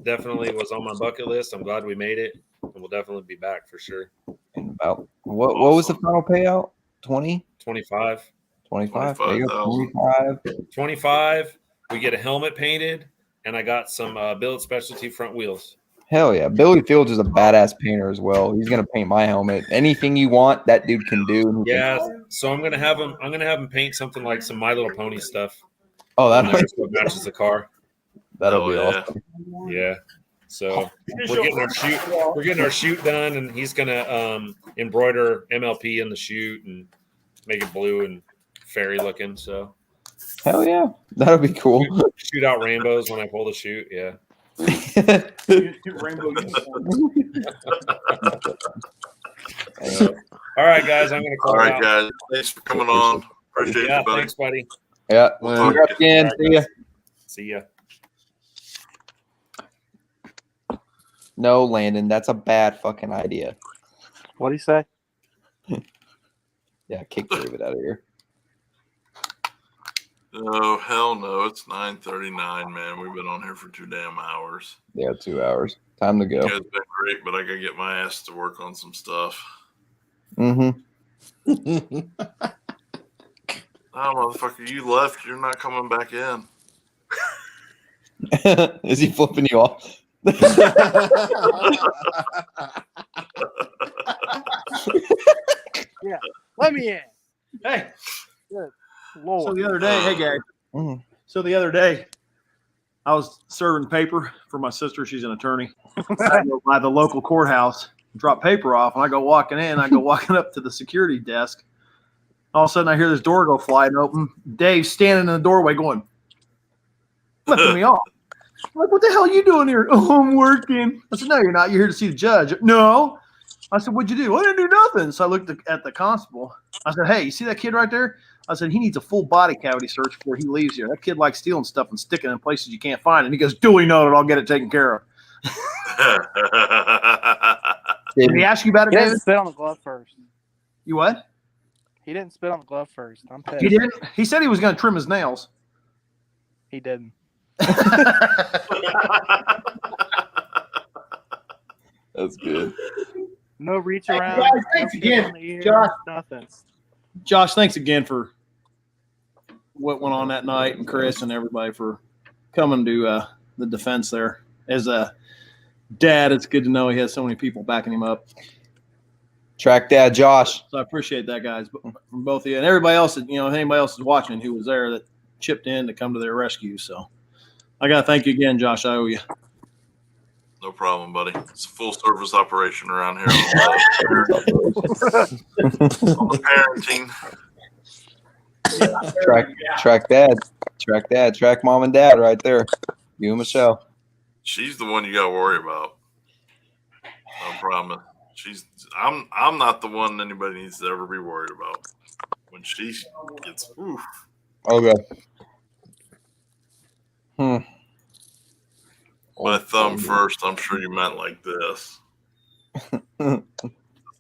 on my bucket list. I'm glad we made it. And we'll definitely be back for sure. And about what was the final payout? 20? 25. 25. 25. 25. We get a helmet painted, and I got some Billet Specialty front wheels. Hell yeah. Billy Fields is a badass painter as well. He's gonna paint my helmet. Anything you want, that dude can do. Yeah, so I'm gonna have him paint something like some My Little Pony stuff. Oh, that matches the car. That'll be awesome. Yeah. So we're getting our chute done, and he's gonna embroider MLP in the chute and make it blue and fairy looking. So hell yeah, that'll be cool. Shoot out rainbows when I pull the chute. Yeah. Rainbow uniform. All right, guys, I'm gonna call. All right, guys, thanks for coming on. Appreciate you, buddy. Thanks, buddy. Yeah. Congrats again. See ya. See ya. No, Landon, that's a bad fucking idea. What do you say? Yeah, kick David out of here. Oh, hell no. It's 9:39, man. We've been on here for 2 damn hours. Yeah, 2 hours. Time to You go. guys have been great, but I got to get my ass to work on some stuff. Mm-hmm. Oh, motherfucker, you left. You're not coming back in. Is he flipping you off? Yeah, let me in. Hey, Good Lord. so the other day, hey guys. Mhm. So the other day, I was serving paper for my sister. She's an attorney. I go by the local courthouse, drop paper off, and I go walking in. I go walking up to the security desk. All of a sudden, I hear this door go flying open. Dave's standing in the doorway going, flipping me off. I'm like, what the hell are you doing here? Oh, I'm working. I said, no, you're not. You're here to see the judge. No. I said, what'd you do? I didn't do nothing. So I looked at the constable. I said, hey, you see that kid right there? I said, he needs a full body cavity search before he leaves here. That kid likes stealing stuff and sticking it in places you can't find it. And he goes, duly noted. I'll get it taken care of. Did he ask you about it, He didn't David? spit on the glove first. You what? He didn't spit on the glove first. I'm pissed. He didn't? He said he was going to trim his nails. He didn't. That's good. No reach Hey, around. guys, no thanks kiss again, on the ear, Josh. Nothing. Josh, thanks again for what went on that night, and Chris and everybody for coming to the defense there. As a dad, it's good to know he has so many people backing him up. Track dad, Josh. So I appreciate that, guys, from both of you and everybody else. That, if anybody else is watching who was there that chipped in to come to their rescue. So I got to thank you again, Josh. I owe you. No problem, buddy. It's a full service operation around here. On the parenting. Track dad, track mom and dad right there. You and Michelle. She's the one you got to worry about. I promise. I'm not the one anybody needs to ever be worried about. When she gets oof. Okay. My thumb first, I'm sure you meant like this.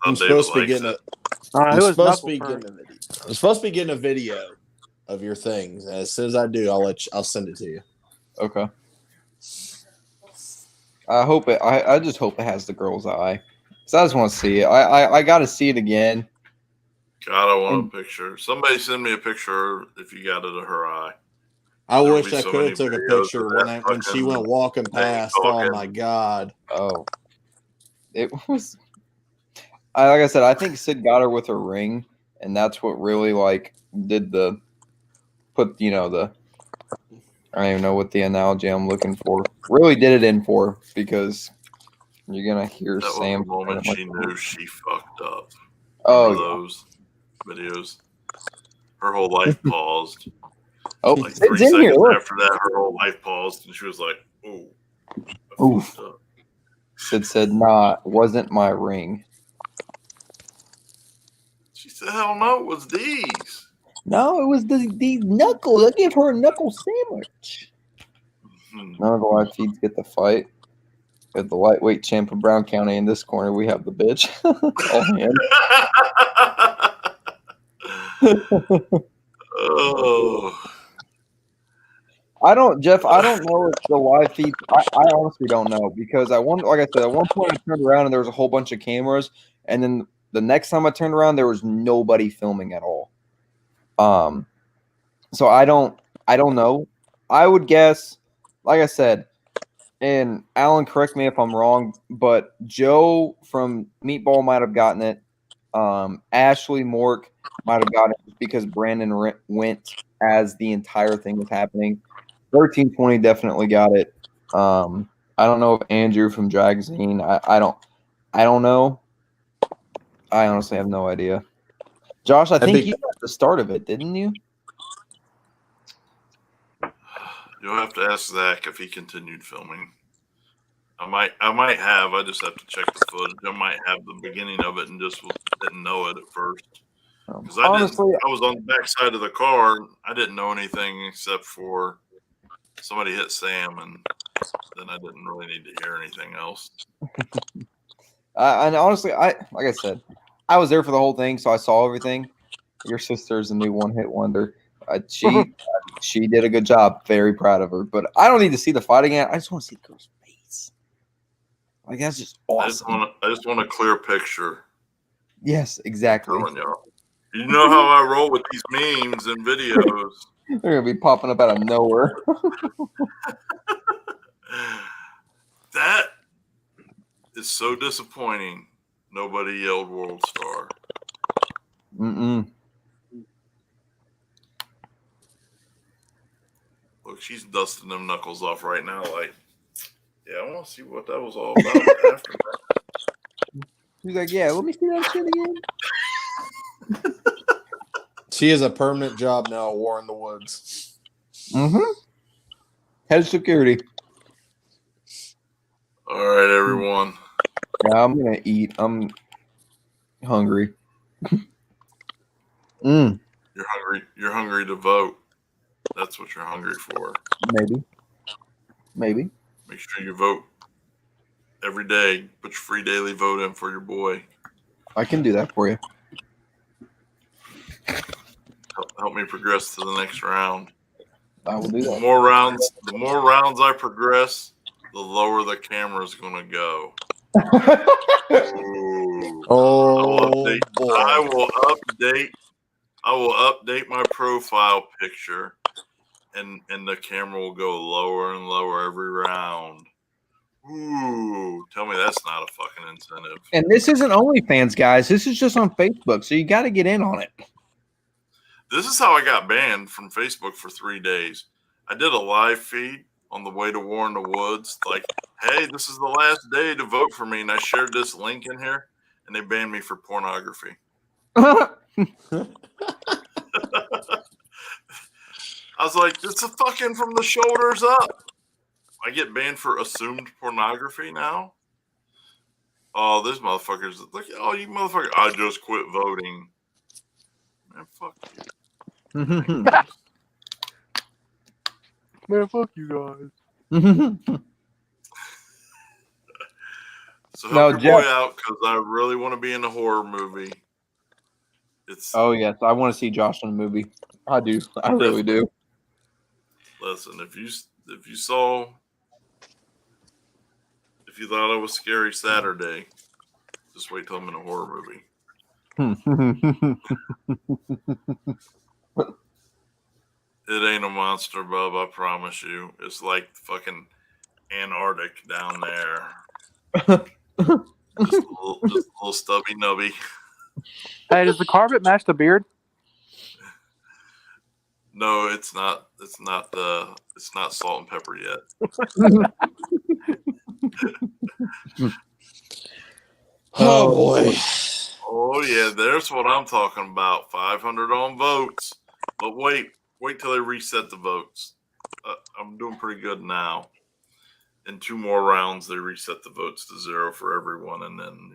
I'm supposed to be getting I'm supposed to be getting a video of your things. And as soon as I do, I'll send it to you. Okay. I just hope it has the girl's eye. So I just want to see it. I got to see it again. God, I want a picture. Somebody send me a picture if you got it of her eye. I wish I could have took a picture when she went walking past. Oh my God. Oh, it was. Like I said, I think Sid got her with her ring, and that's what really did I don't even know what the analogy I'm looking for. Really did it in for, because you're gonna hear that Sam. Was the moment she knew she fucked up. Oh, those videos. Her whole life paused. Oh, like 3 seconds after that, her whole life paused, and she was like, "Oh, Sid said, "Nah, it wasn't my ring." She said, "Hell no, it was these." No, it was these knuckles. I gave her a knuckle sandwich. None of the live feeds get the fight. We have the lightweight champ of Brown County in this corner. We have the bitch. All hands. Oh. I don't know if the live feed. I honestly don't know, because at one point I turned around and there was a whole bunch of cameras, and then the next time I turned around there was nobody filming at all. So I don't know. I would guess, like I said, and Alan, correct me if I'm wrong, but Joe from Meatball might have gotten it. Ashley Mork might have gotten it because Brandon went as the entire thing was happening. 1320 definitely got it. I don't know if Andrew from Dragzine. I don't know. I honestly have no idea. Josh, I think you got the start of it, didn't you? You'll have to ask Zach if he continued filming. I might have. I just have to check the footage. I might have the beginning of it and just didn't know it at first. Because I was on the back side of the car. I didn't know anything except for somebody hit Sam, and then I didn't really need to hear anything else. And honestly, like I said, I was there for the whole thing, so I saw everything. Your sister's a new one-hit wonder. She did a good job. Very proud of her. But I don't need to see the fight again. I just want to see the girl's face. Like, that's just awesome. I just want a clear picture. Yes, exactly. I'm telling y'all. You know how I roll with these memes and videos. They're gonna be popping up out of nowhere. That is so disappointing. Nobody yelled World Star. Look, she's dusting them knuckles off right now. Like, yeah, I want to see what that was all about after that. She's like, yeah, let me see that shit again. She has a permanent job now at War in the Woods. Head of security. All right, everyone. Yeah, I'm gonna eat. I'm hungry. You're hungry. You're hungry to vote. That's what you're hungry for. Maybe. Make sure you vote every day. Put your free daily vote in for your boy. I can do that for you. Help me progress to the next round. I will do that. The more rounds I progress, the lower the camera's gonna go. Oh, boy. I will update my profile picture, and the camera will go lower and lower every round. Ooh, tell me that's not a fucking incentive. And this isn't OnlyFans, guys. This is just on Facebook, so you got to get in on it. This is how I got banned from Facebook for 3 days. I did a live feed on the way to War in the Woods, like, hey, this is the last day to vote for me, and I shared this link in here, and they banned me for pornography. I was like, it's a fucking from the shoulders up. I get banned for assumed pornography now. Oh, this motherfuckers. Look, oh, you motherfucker. I just quit voting. Man, fuck you. Man, fuck you guys. So help your boy out, because I really want to be in a horror movie. Oh, yes. I want to see Josh in a movie. I do. I really do. Listen, if you thought I was Scary Saturday, just wait till I'm in a horror movie. It ain't a monster, bub, I promise you. It's like fucking Antarctic down there. just a little stubby nubby. Hey, does the carpet match the beard? No, it's not. It's not salt and pepper yet. Oh boy. Oh yeah, there's what I'm talking about. 500 on votes. But wait till they reset the votes. I'm doing pretty good now. In 2 more rounds, they reset the votes to 0 for everyone, and then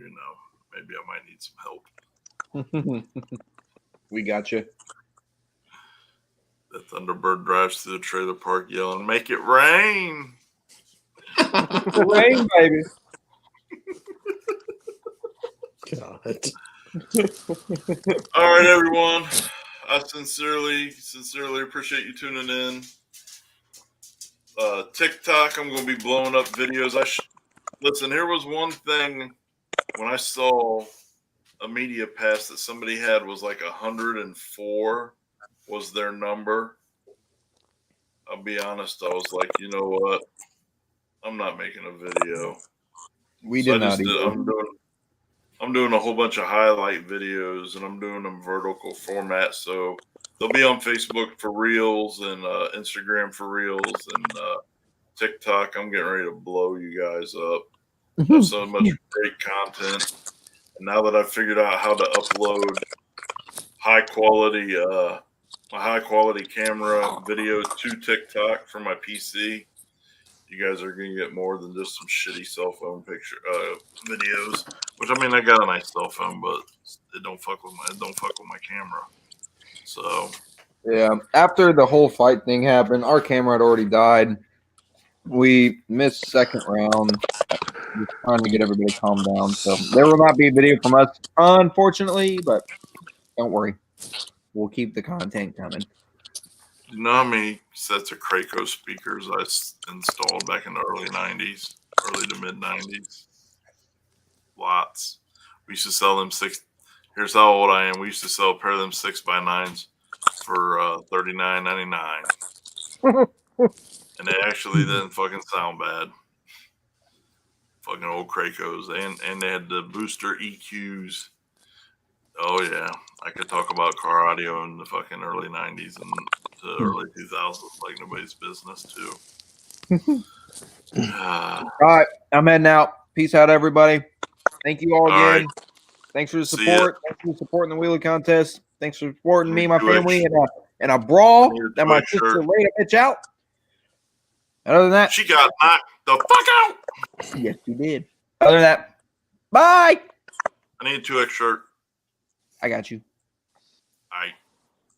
maybe I might need some help. We got you. The Thunderbird drives through the trailer park yelling, "Make it rain!" Rain, baby. God. All right, everyone. I sincerely appreciate you tuning in. TikTok, I'm going to be blowing up videos. Listen, here was one thing when I saw a media pass that somebody had was like 104 was their number. I'll be honest, I was like, you know what? I'm not making a video. We did not either. I'm doing a whole bunch of highlight videos, and I'm doing them vertical format, so they'll be on Facebook for Reels and Instagram for Reels and TikTok. I'm getting ready to blow you guys up. There's so much great content. And now that I've figured out how to upload high quality camera videos to TikTok from my PC, you guys are going to get more than just some shitty cell phone videos. Which, I mean, I got a nice cell phone, but it don't fuck with my camera. So Yeah. After the whole fight thing happened, our camera had already died. We missed second round. Just trying to get everybody calmed down. So there will not be a video from us, unfortunately, but don't worry. We'll keep the content coming. You know how many sets of Kraco speakers I installed back in the early 90s, early to mid 90s? Lots. We used to sell them Here's how old I am. We used to sell a pair of them 6x9s for $39.99. And they actually didn't fucking sound bad. Fucking old Kracos. And they had the booster EQs. Oh, yeah. I could talk about car audio in the fucking early 90s and the early 2000s like nobody's business, too. All right. I'm heading out. Peace out, everybody. Thank you all again. Right. Thanks for the support. Thanks for supporting the Wheelie contest. Thanks for supporting me and my family in a brawl that my sister laid a bitch out. Other than that, she got knocked the fuck out. Yes, she did. Other than that, bye. I need a 2X shirt. I got you. All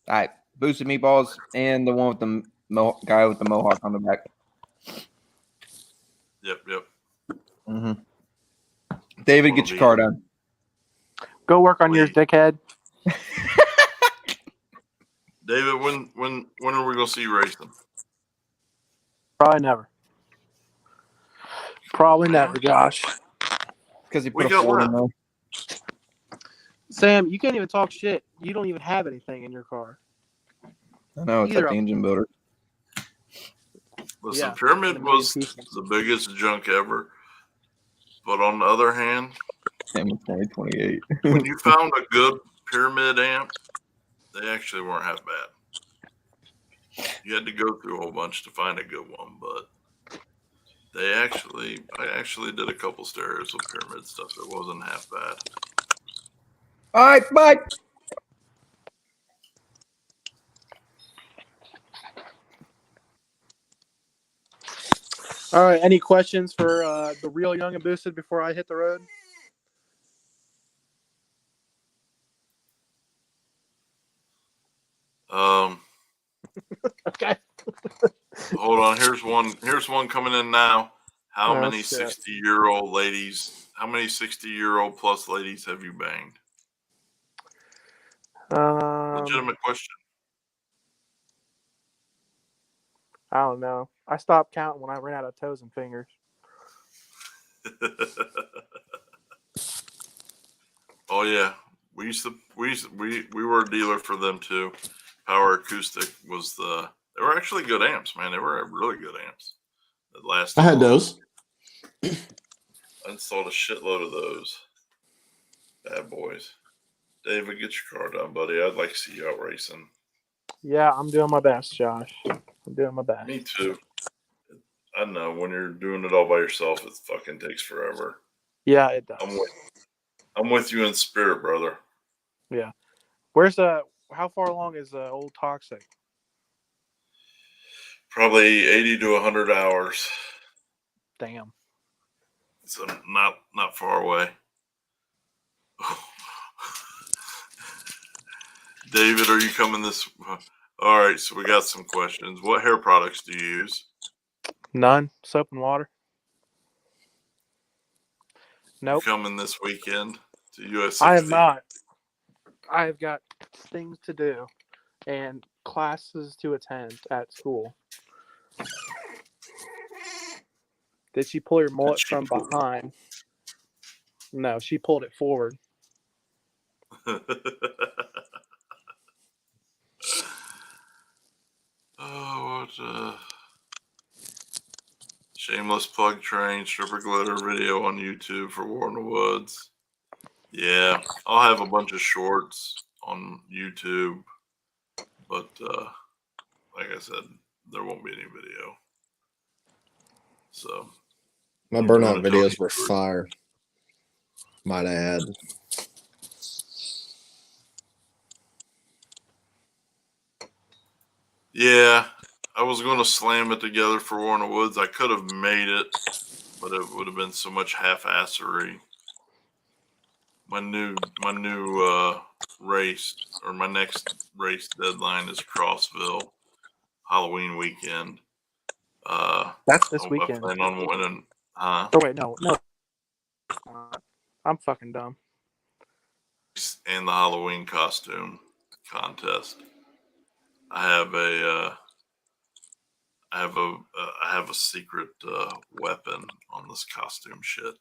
right. Boosted meatballs and the one with the guy with the mohawk on the back. Yep. Mm-hmm. David, get your car done. Go work on yours, dickhead. David, when are we gonna see you racing? Probably never. Probably never, Josh. Because he put a Ford in there. Sam, you can't even talk shit. You don't even have anything in your car. I know, it's like the engine builder. Listen, Pyramid was the biggest junk ever. But on the other hand, 2028. when you found a good Pyramid amp, they actually weren't half bad. You had to go through a whole bunch to find a good one, but I actually did a couple stereos with Pyramid stuff that wasn't half bad. All right, bye. All right. Any questions for the real young and boosted before I hit the road? Okay. Hold on. Here's one coming in now. How many 60-year-old ladies? How many 60-year-old plus ladies have you banged? Legitimate question. I don't know. I stopped counting when I ran out of toes and fingers. Oh yeah, we were a dealer for them too. Power Acoustic was they were actually good amps, man. They were really good amps. I had those. I installed a shitload of those bad boys. David, get your car done, buddy. I'd like to see you out racing. Yeah, I'm doing my best, Josh. I'm doing my best. Me too. I know when you're doing it all by yourself, it fucking takes forever. Yeah, it does. I'm with you in spirit, brother. Yeah. Where's how far along is old Toxic? Probably 80 to 100 hours. Damn. So not far away. David, are you coming this? All right, so we got some questions. What hair products do you use? None. Soap and water. Nope. You coming this weekend to US 60? I am not. I have got things to do and classes to attend at school. Did she pull your mullet from behind? No, she pulled it forward. Oh, what Shameless plug train stripper glitter video on YouTube for War in the Woods. Yeah, I'll have a bunch of shorts on YouTube, but like I said, there won't be any video. So my burnout videos were fire. Might add. Yeah, I was going to slam it together for War in the Woods. I could have made it, but it would have been so much half-assery. my new race, or my next race deadline is Crossville Halloween weekend. That's this I weekend. plan on winning. Oh wait, no. I'm fucking dumb. And the Halloween costume contest. I have a secret weapon on this costume shit.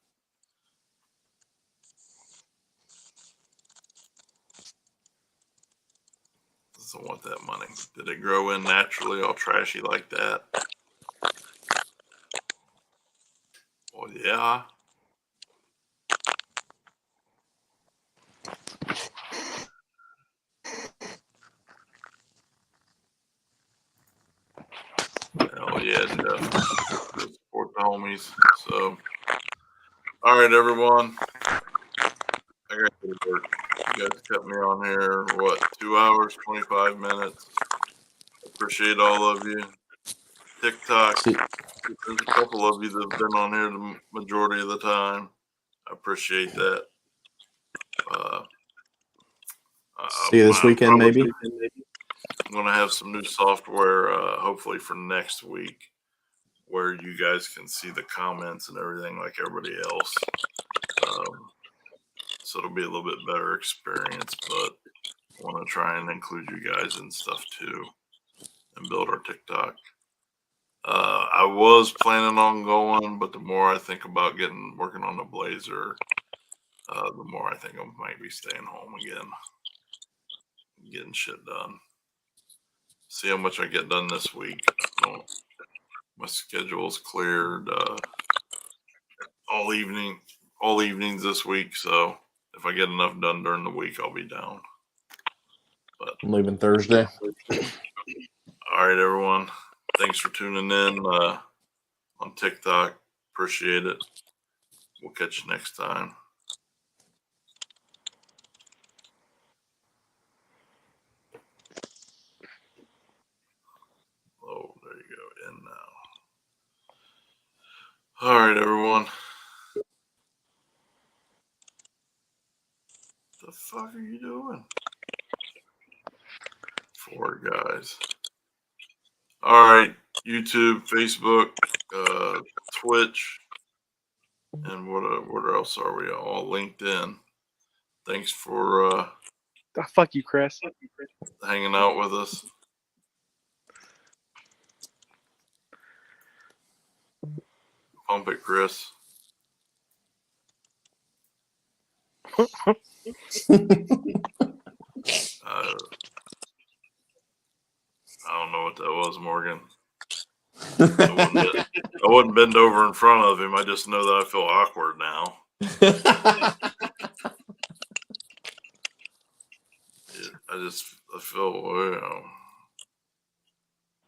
Doesn't want that money. Did it grow in naturally, all trashy like that? Well, yeah. Hell yeah, Jeff. Support the homies. So, all right, everyone. I got to work. You guys kept me on here, what, 2 hours, 25 minutes? Appreciate all of you. TikTok, there's a couple of you that have been on here the majority of the time. I appreciate that. See you this weekend, maybe. I'm going to have some new software, hopefully for next week, where you guys can see the comments and everything like everybody else. So it'll be a little bit better experience, but I want to try and include you guys in stuff too and build our TikTok. I was planning on going, but the more I think about working on the Blazer, the more I think I might be staying home again, getting shit done. See how much I get done this week. My schedule's cleared all evenings this week. So if I get enough done during the week, I'll be down. But I'm leaving Thursday. All right, everyone. Thanks for tuning in on TikTok. Appreciate it. We'll catch you next time. Oh, there you go. In now. All right, everyone. The fuck are you doing? 4 guys. All right, YouTube, Facebook, Twitch, and what else are we all? LinkedIn. Thanks for fuck you, Chris. Hanging out with us. Pump it, Chris. I don't know what that was, Morgan. I wouldn't bend over in front of him. I just know that I feel awkward now. I feel,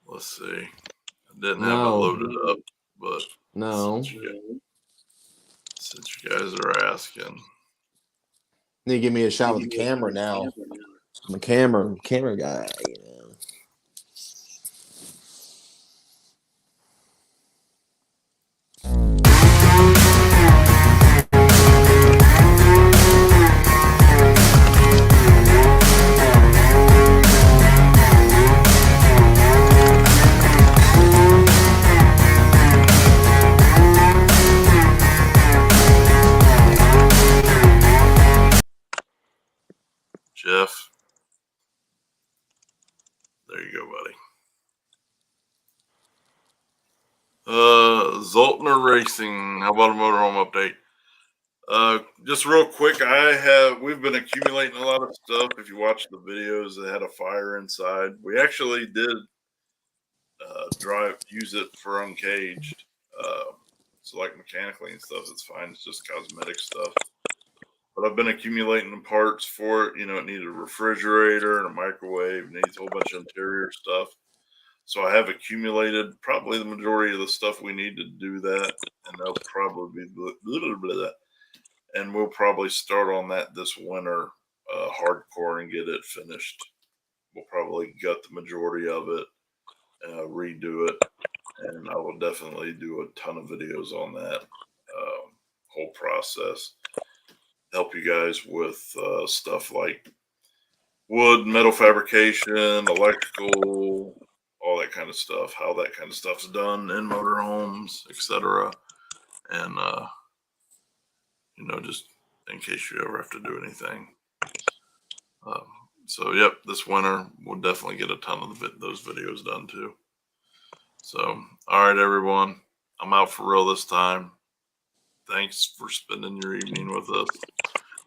let's see. I didn't have it loaded up, but since you guys are asking. Need to give me a shot with the camera now. I'm a camera guy, you know. Jeff. There you go, buddy. Zoltner Racing. How about a motorhome update? Just real quick, we've been accumulating a lot of stuff. If you watch the videos, it had a fire inside. We actually did use it for uncaged. So like mechanically and stuff, it's fine. It's just cosmetic stuff. But I've been accumulating the parts for it. It needed a refrigerator and a microwave. It needs a whole bunch of interior stuff. So I have accumulated probably the majority of the stuff we need to do that. And that'll probably be and we'll probably start on that this winter, hardcore, and get it finished. We'll probably gut the majority of it, redo it, and I will definitely do a ton of videos on that whole process. help you guys with stuff like wood, metal fabrication, electrical, all that kind of stuff, how that kind of stuff's done in motorhomes, etc. And, just in case you ever have to do anything. So, yep, this winter we'll definitely get a ton of those videos done too. So, all right, everyone, I'm out for real this time. Thanks for spending your evening with us.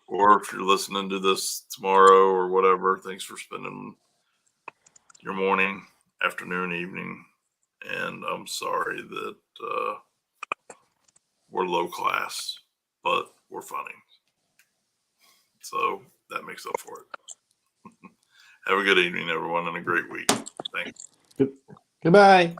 Or if you're listening to this tomorrow or whatever, thanks for spending your morning, afternoon, evening. And I'm sorry that we're low class, but we're funny. So that makes up for it. Have a good evening, everyone, and a great week. Thanks. Goodbye.